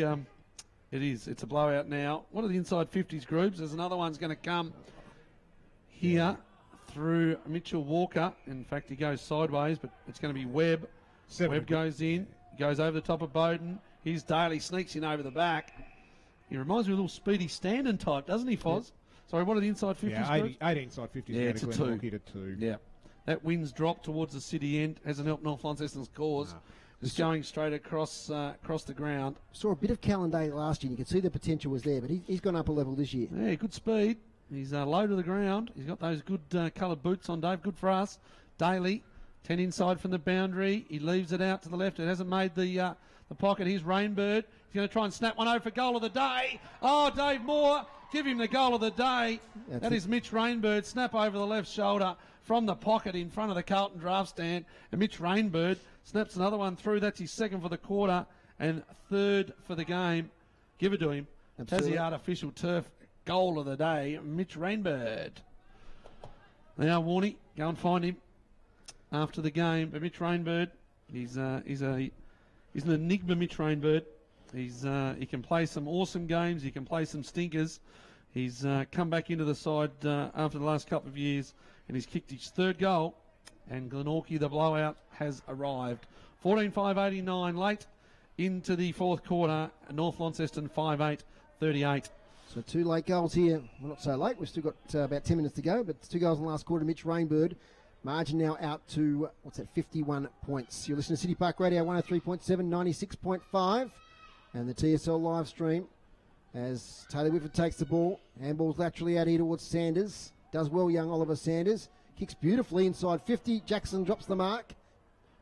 it's a blowout now. What are the inside 50s groups? There's another one's going to come here through Mitchell Walker. In fact, he goes sideways, but it's going to be Webb. Webb goes in, goes over the top of Bowden. Here's Daly, sneaks in over the back. He reminds me of a little Speedy Standen type, doesn't he, Foz? Yeah. Sorry, what are the inside 50s? Yeah, 8 inside 50s. Yeah, it's a 2. Yeah. That wind's dropped towards the city end. Hasn't helped North Launceston's cause. No. Just going straight across the ground. Saw a bit of Callan Day last year. You could see the potential was there, but he's gone up a level this year. Yeah, good speed. He's low to the ground. He's got those good coloured boots on, Dave. Good for us. Daly, 10 inside from the boundary. He leaves it out to the left. It hasn't made the pocket. Here's Rainbird. He's going to try and snap one over for goal of the day. Oh, Dave Mohr, give him the goal of the day. That is Mitch Rainbird. Snap over the left shoulder from the pocket in front of the Carlton draft stand. And Mitch Rainbird snaps another one through. That's his second for the quarter and third for the game. Give it to him. Tassie Artificial Turf goal of the day, Mitch Rainbird. Now, Warney, go and find him after the game. But Mitch Rainbird, he's an enigma, Mitch Rainbird. He can play some awesome games. He can play some stinkers. He's come back into the side after the last couple of years, and he's kicked his third goal. And Glenorchy, the blowout, has arrived. 14-5-89 late into the fourth quarter. North Launceston 5-8-38. So 2 late goals here. Well, not so late. We've still got about 10 minutes to go, but 2 goals in the last quarter. Mitch Rainbird. Margin now out to, 51 points. You're listening to City Park Radio 103.7, 96.5. And the TSL live stream as Taylor Whitford takes the ball. Handball's laterally out here towards Sanders. Does well, young Oliver Sanders. Kicks beautifully inside 50. Jackson drops the mark.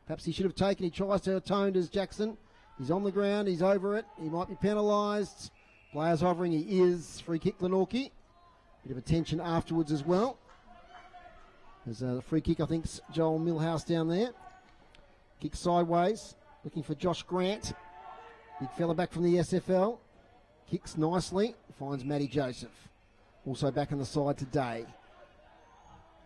Perhaps he should have taken. He tries to atone as Jackson. He's on the ground. He's over it. He might be penalised. Players hovering. He is. Free kick, Glenorchy. Bit of attention afterwards as well. There's a free kick, I think, Joel Millhouse down there. Kick sideways. Looking for Josh Grant. Big fella back from the SFL. Kicks nicely. Finds Matty Joseph. also back on the side today.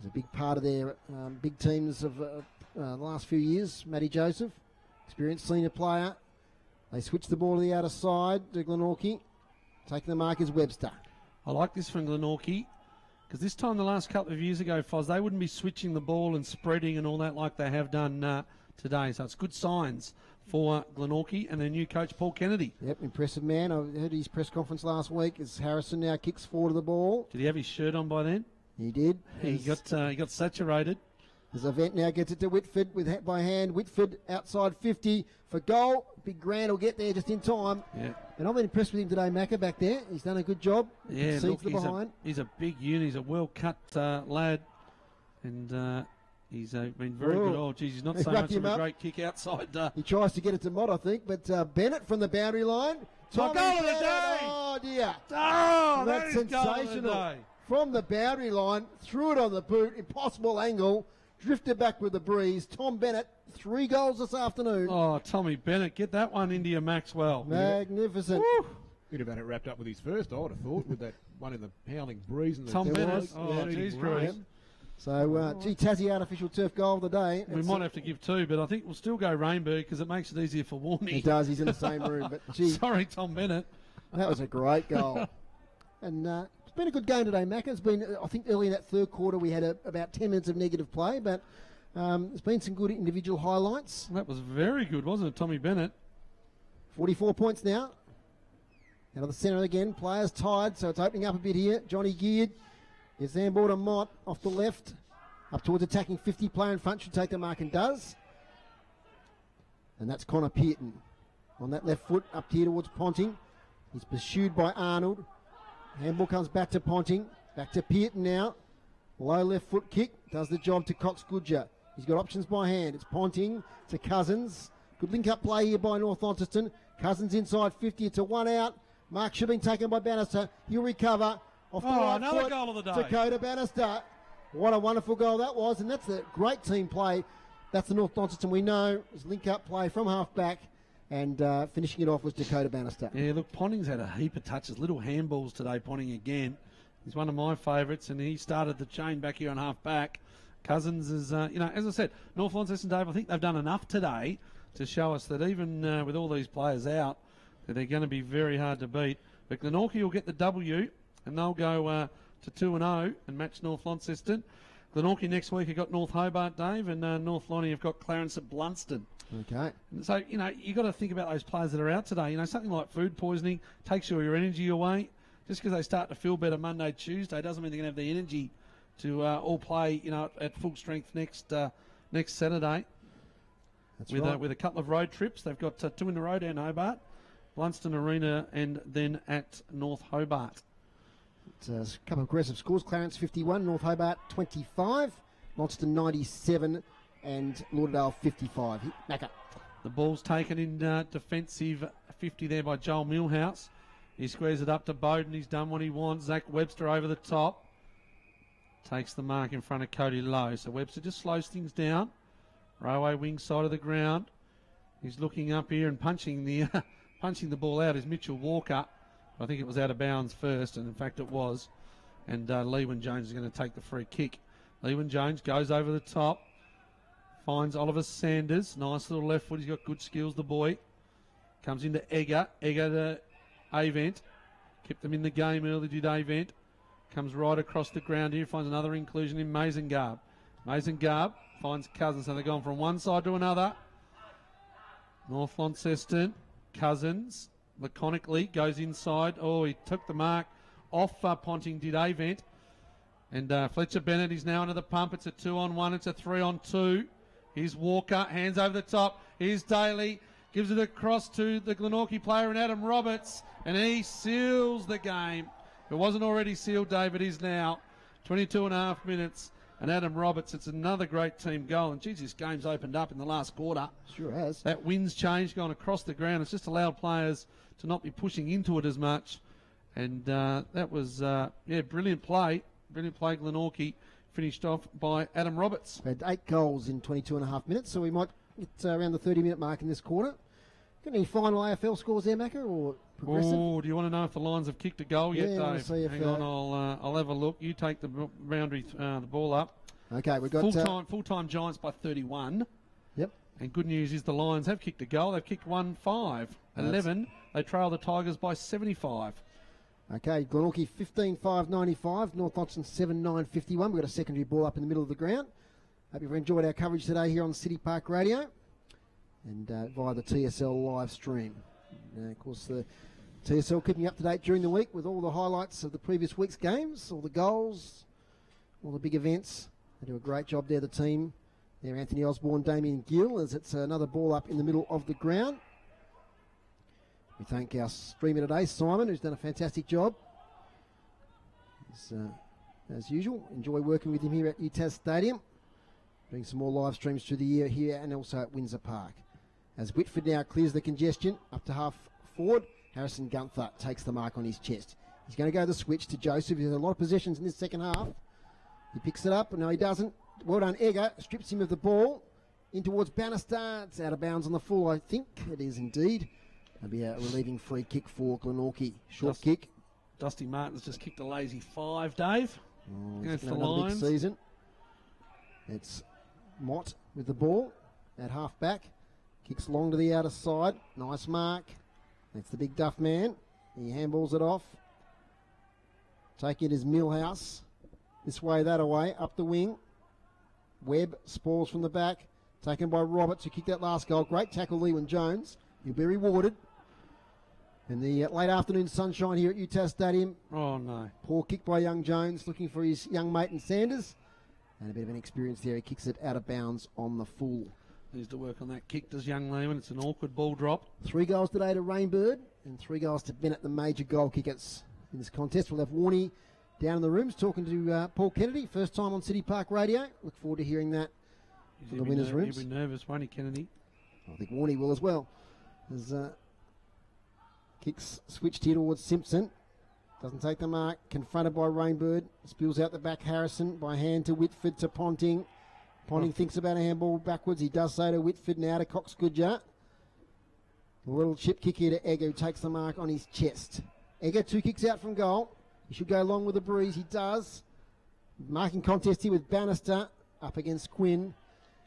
He's a big part of their big teams of the last few years. Matty Joseph, experienced senior player. They switch the ball to the outer side to Glenorchy. Taking the mark is Webster. I like this from Glenorchy because this time the last couple of years ago, Foz, they wouldn't be switching the ball and spreading and all that like they have done today. So it's good signs for Glenorchy and their new coach, Paul Kennedy. Yep, impressive man. I heard his press conference last week as Harrison now kicks forward of the ball. Did he have his shirt on by then? He did. He got saturated. As Event now gets it to Whitford by hand. Whitford outside 50 for goal. Big Grant will get there just in time. Yeah. And I've been impressed with him today, Macca, back there. He's done a good job. Yeah, look, behind. He's a big unit. He's a well-cut lad. And he's been very good. Oh, geez, he's not so much of a great kick outside. He tries to get it to Mott, I think. But Bennett from the boundary line. Goal of the day! Oh, dear. Oh, that's sensational. From the boundary line, threw it on the boot. Impossible angle. Drifted back with the breeze. Tom Bennett, 3 goals this afternoon. Oh, Tommy Bennett, get that one into your Maxwell. Magnificent. He'd have had it wrapped up with his first, I would have thought, with that one in the howling breeze. And the Tom Bennett. Oh, geez, breeze. So, Tassie artificial turf goal of the day. We might have to give 2, but I think we'll still go Rainberg because it makes it easier for Warney. He does. He's in the same room. But gee, sorry, Tom Bennett. That was a great goal. And it's been a good game today, Macca. It's been, I think, early in that third quarter we had about 10 minutes of negative play, but there's been some good individual highlights. That was very good, wasn't it, Tommy Bennett? 44 points now. Out of the centre again. Players tied, so it's opening up a bit here. Johnny Geared. Here's handball to Mott off the left. Up towards attacking 50. Player in front should take the mark and does. And that's Connor Pearton. On that left foot, up here towards Ponting. He's pursued by Arnold. Handball comes back to Ponting. Back to Pearton now. Low left foot kick. Does the job to Cox Goodger. He's got options by hand. It's Ponting to Cousins. Good link-up play here by North Launceston. Cousins inside 50. It's a 1 out. Mark should have been taken by Bannister. He'll recover. Off the right another foot. Goal of the day. Dakota Bannister. What a wonderful goal that was. And that's a great team play. That's the North Launceston we know. It's link-up play from half-back. And finishing it off was Dakota Bannister. Yeah, look, Ponting's had a heap of touches. Little handballs today, Ponting again. He's one of my favourites, and he started the chain back here on half-back. Cousins is, as I said, North Launceston, Dave, I think they've done enough today to show us that even with all these players out, that they're going to be very hard to beat. But Glenorchy will get the W, and they'll go to 2-0 and match North Launceston. Glenorchy next week have got North Hobart, Dave, and North Lonnie have got Clarence at Blunston. Okay. And so, you've got to think about those players that are out today. Something like food poisoning takes all your energy away. Just because they start to feel better Monday, Tuesday, doesn't mean they're going to have the energy to all play, at full strength next Saturday. That's right. With a couple of road trips. They've got 2 in a row down Hobart, Blunston Arena, and then at North Hobart. It's a couple of aggressive scores. Clarence 51, North Hobart 25, Launceston 97, and Lauderdale 55. Macca. The ball's taken in defensive 50 there by Joel Millhouse. He squares it up to Bowden. He's done what he wants. Zach Webster over the top. Takes the mark in front of Cody Lowe. So Webster just slows things down. Railway wing side of the ground. He's looking up here and punching the ball out is Mitchell Walker. I think it was out of bounds first, and in fact it was. And Lewin Jones is going to take the free kick. Lewin Jones goes over the top. Finds Oliver Sanders. Nice little left foot. He's got good skills, the boy. Comes into Egger. Egger to Avent. Kept them in the game early, did Avent. Comes right across the ground here. Finds another inclusion in Mazengarb. Mazengarb finds Cousins. So they're going from one side to another. North Launceston. Cousins laconically goes inside. Oh, he took the mark off Ponting, did Avent. And Fletcher Bennett is now under the pump. It's a 2-on-1. It's a 3-on-2. Here's Walker. Hands over the top. Here's Daly. Gives it across to the Glenorchy player and Adam Roberts. And he seals the game. It wasn't already sealed, David. Is now 22 and a half minutes. And Adam Roberts, it's another great team goal. And, geez, this game's opened up in the last quarter. Sure has. That wind's changed, gone across the ground. It's just allowed players to not be pushing into it as much. And that was, brilliant play. Brilliant play, Glenorchy. Finished off by Adam Roberts. We had 8 goals in 22 and a half minutes, so we might get around the 30-minute mark in this quarter. Got any final AFL scores there, Macca? Or progressive. Oh, do you want to know if the Lions have kicked a goal yet, Yeah, I Dave? wanna see if, Hang on, I'll have a look. You take the boundary, the ball up. Okay, we've got... Full-time Giants by 31. Yep. And good news is the Lions have kicked a goal. They've kicked 1-5. 11. They trail the Tigers by 75. Okay, Glenorchy 15-5-95, North Launceston 7-9-51. We've got a secondary ball up in the middle of the ground. Hope you've enjoyed our coverage today here on City Park Radio and via the TSL live stream. Of course, the TSL keeping you up to date during the week with all the highlights of the previous week's games, all the goals, all the big events. They do a great job there, the team. There, Anthony Osborne, Damien Gill, as it's another ball up in the middle of the ground. We thank our streamer today, Simon, who's done a fantastic job. As usual, enjoy working with him here at UTAS Stadium. Doing some more live streams through the year here and also at Windsor Park. As Whitford now clears the congestion up to half forward, Harrison Gunther takes the mark on his chest. He's going to go the switch to Joseph. He has a lot of possessions in this second half. He picks it up. No, he doesn't. Well done, Egger. Strips him of the ball. In towards Bannister. It's out of bounds on the full, I think. It is indeed. That'll be a relieving free kick for Glenorchy. Short kick. Dusty Martin's just kicked a lazy 5, Dave. Against the Lions. Big season. It's Mott with the ball at half back. Kicks long to the outer side. Nice mark. That's the big duff man. He handballs it off. Taking it is Millhouse. This way, that away. Up the wing. Webb spoils from the back. Taken by Roberts, who kicked that last goal. Great tackle, Lewin Jones. He'll be rewarded. In the late afternoon sunshine here at UTAS Stadium. Oh, no. Poor kick by young Jones, looking for his young mate in Sanders. And a bit of an experience there. He kicks it out of bounds on the full. Needs to work on that kick, does young Lehman. It's an awkward ball drop. 3 goals today to Rainbird and 3 goals to Bennett, the major goal kickers in this contest. We'll have Warney down in the rooms talking to Paul Kennedy. First time on City Park Radio. Look forward to hearing that from the winners' rooms. He'll be nervous, won't he, Kennedy? I think Warney will as well. As kicks switched here towards Simpson. Doesn't take the mark. Confronted by Rainbird. Spills out the back. Harrison by hand to Whitford to Ponting. Ponting thinks about a handball backwards. He does so to Whitford, now to Cox-Goodger. A little chip kick here to Egger, who takes the mark on his chest. Egger, 2 kicks out from goal. He should go along with the breeze. He does. Marking contest here with Bannister up against Quinn.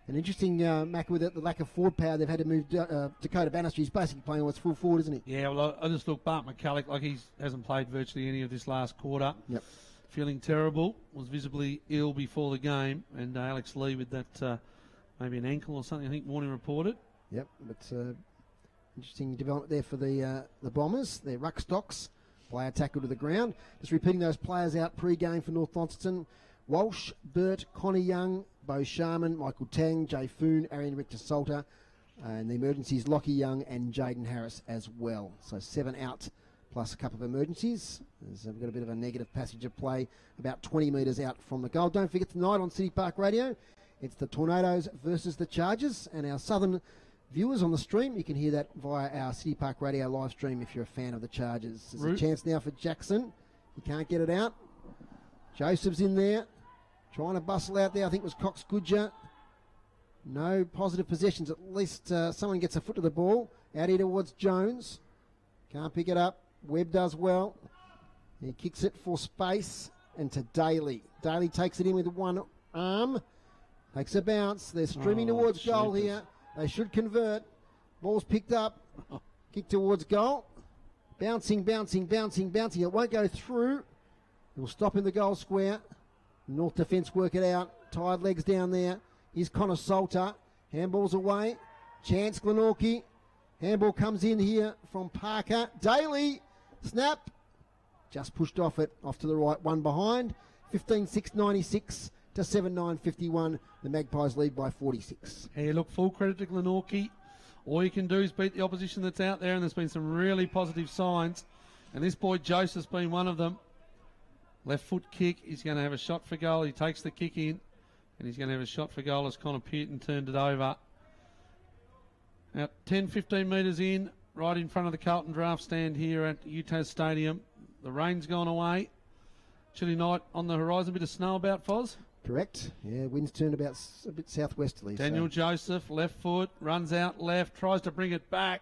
An interesting Mac with it, the lack of forward power. They've had to move Dakota Bannister. He's basically playing what's full forward, isn't he? Yeah, well, I just look, Bart McCulloch, like he hasn't played virtually any of this last quarter. Yep. Feeling terrible, was visibly ill before the game, and Alex Lee with that maybe an ankle or something, I think Warning reported. Yep, but interesting development there for the Bombers. Their ruck stocks. Player tackle to the ground. Just repeating those players out pre-game for North Launceston. Walsh, Burt, Connor Young, Bo Sharman, Michael Tang, Jay Foon, Arian Richter-Salter, and the emergencies, Lockie Young and Jaden Harris as well. So 7 out plus a couple of emergencies. We've got a bit of a negative passage of play about 20 metres out from the goal. Don't forget tonight on City Park Radio, it's the Tornadoes versus the Chargers, and our southern viewers on the stream, you can hear that via our City Park Radio live stream if you're a fan of the Chargers. There's a chance now for Jackson. He can't get it out. Joseph's in there. Trying to bustle out there, I think it was Cox-Goodger. No positive possessions. At least someone gets a foot to the ball. Out here towards Jones. Can't pick it up. Webb does well. He kicks it for space and to Daly. Daly takes it in with one arm. Takes a bounce. They're streaming towards goal here. They should convert. Ball's picked up. Kick towards goal. Bouncing. It won't go through. It will stop in the goal square. North defence work it out. Tired legs down there. Here's Connor Salter. Handball's away. Chance Glenorchy. Handball comes in here from Parker. Daly. Snap. Just pushed off it. Off to the right. One behind. 15-6-96 to 7-9-51. The Magpies lead by 46. Hey, look, full credit to Glenorchy. All you can do is beat the opposition that's out there, and there's been some really positive signs. And this boy Joseph's been one of them. Left foot kick, he's going to have a shot for goal. He takes the kick in, and he's going to have a shot for goal as Connor Pearton turned it over. Now, 10-15 metres in, right in front of the Carlton draft stand here at UTAS Stadium. The rain's gone away. Chilly night on the horizon. Bit of snow about, Foz? Correct. Yeah, wind's turned about a bit southwesterly. Daniel Joseph, left foot, runs out left, tries to bring it back.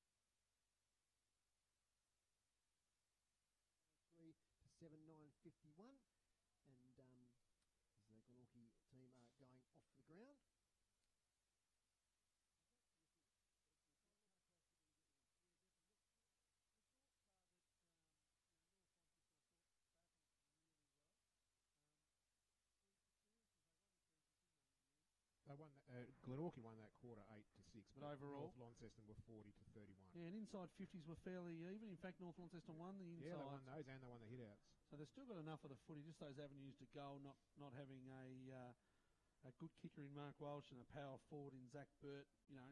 51. And the Glenorchy team are going off the ground. They won. Glenorchy won that quarter 8-6, but overall, North Launceston were 40-31. Yeah, and inside 50s were fairly even. In fact, North Launceston won the inside. Yeah, they won those and they won the hit-outs. So they've still got enough of the footy, just those avenues to goal, not having a good kicker in Mark Walsh and a power forward in Zach Burt.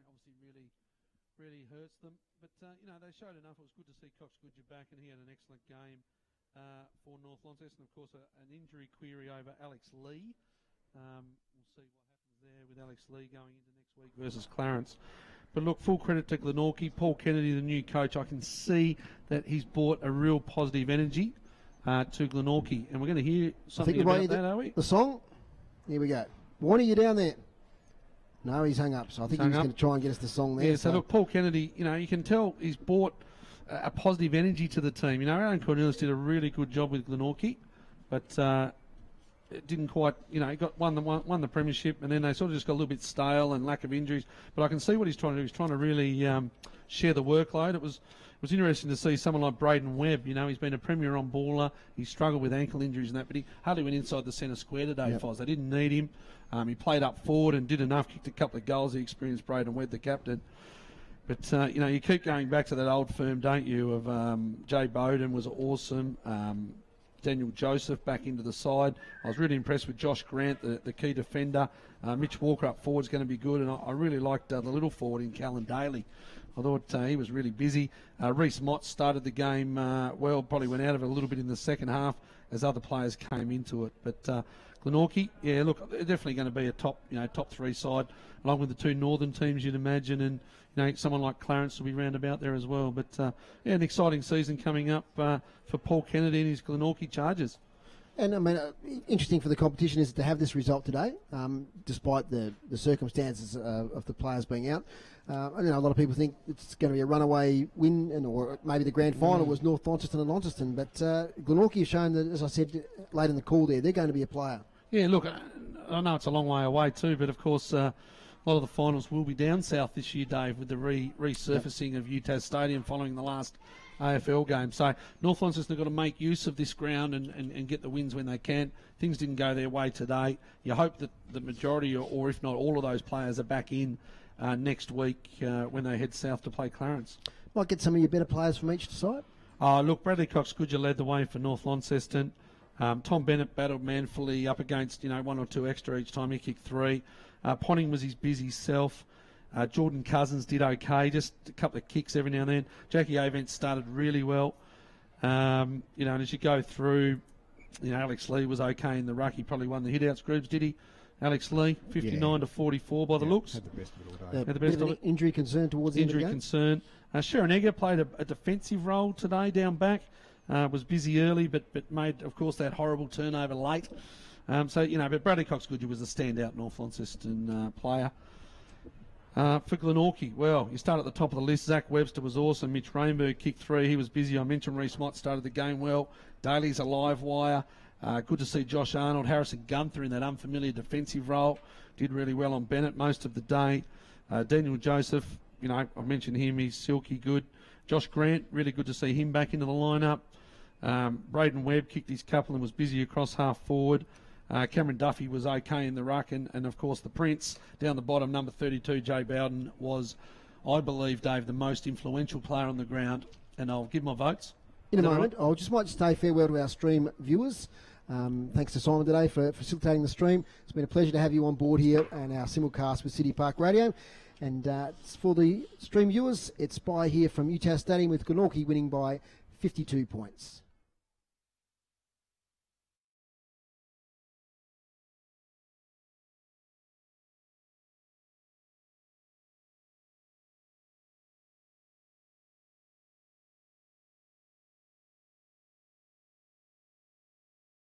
Obviously really hurts them. But, they showed enough. It was good to see Cox Goodger back, and he had an excellent game for North Launceston. Of course, an injury query over Alex Lee. We'll see what happens there with Alex Lee going into next week versus Clarence. But look, full credit to Glenorchy. Paul Kennedy, the new coach, I can see that he's brought a real positive energy to Glenorchy. And we're going to hear something about that, are we? The song? Here we go. Warnie, you down there? No, he's hung up. So I think he's going to try and get us the song there. Yeah, so look, Paul Kennedy, you can tell he's brought a positive energy to the team. Aaron Cornelius did a really good job with Glenorchy, but it didn't quite, he got won the premiership, and then they sort of just got a little bit stale and lack of injuries. But I can see what he's trying to do. He's trying to really share the workload. It was interesting to see someone like Braden Webb. He's been a premier on baller. He struggled with ankle injuries and that, but he hardly went inside the centre square today. Foz. They didn't need him. He played up forward and did enough, kicked a couple of goals. He experienced Braden Webb, the captain. But, you keep going back to that old firm, don't you, of Jay Bowden was awesome. Daniel Joseph back into the side. I was really impressed with Josh Grant, the key defender. Mitch Walker up forward is going to be good, and I really liked the little forward in Callan Daly. I thought he was really busy. Reece Mott started the game well, probably went out of it a little bit in the second half as other players came into it. But Glenorchy, yeah, look, they're definitely going to be a top three side, along with the two northern teams, you'd imagine, and someone like Clarence will be round about there as well. But an exciting season coming up for Paul Kennedy and his Glenorchy Chargers. And interesting for the competition is to have this result today, despite the circumstances of the players being out. A lot of people think it's going to be a runaway win, or maybe the grand final was North Launceston and Launceston. But Glenorchy has shown that, as I said late in the call there, they're going to be a player. Yeah, look, I know it's a long way away too, but of course a lot of the finals will be down south this year, Dave, with the resurfacing of UTAS Stadium following the last AFL game. So North Launceston have got to make use of this ground and get the wins when they can. Things didn't go their way today. You hope that the majority, or if not all of those players, are back in next week when they head south to play Clarence. Might get some of your better players from each side. Look, Bradley Cox-Goodger led the way for North Launceston. Tom Bennett battled manfully up against one or two extra each time he kicked three. Ponting was his busy self. Jordan Cousins did okay, just a couple of kicks every now and then. Jackie Avent started really well. And as you go through, Alex Lee was okay in the ruck. He probably won the hit-outs groups, did he? Alex Lee, 59-44 by the looks. Had the best of it all day. Had the best of it. Injury concern towards the end of the game. Injury concern. Sharon Egger played a defensive role today down back. Was busy early, but made, of course, that horrible turnover late. But Bradley Cox-Goodger was the standout North Launceston player. For Glenorchy, well, you start at the top of the list. Zach Webster was awesome. Mitch Rainberg kicked three. He was busy. I mentioned Reece Mott started the game well. Daly's a live wire. Good to see Josh Arnold. Harrison Gunther in that unfamiliar defensive role. Did really well on Bennett most of the day. Daniel Joseph, I mentioned him. He's silky good. Josh Grant, really good to see him back into the lineup. Braden Webb kicked his couple and was busy across half forward. Cameron Duffy was okay in the ruck, and of course the Prince down the bottom, number 32, Jay Bowden, was, I believe, Dave, the most influential player on the ground, and I'll give my votes. In a moment, right? I might say farewell to our stream viewers. Thanks to Simon today for facilitating the stream. It's been a pleasure to have you on board here and our simulcast with City Park Radio. And for the stream viewers, it's bye here from UTAS Stadium with Glenorchy winning by 52 points.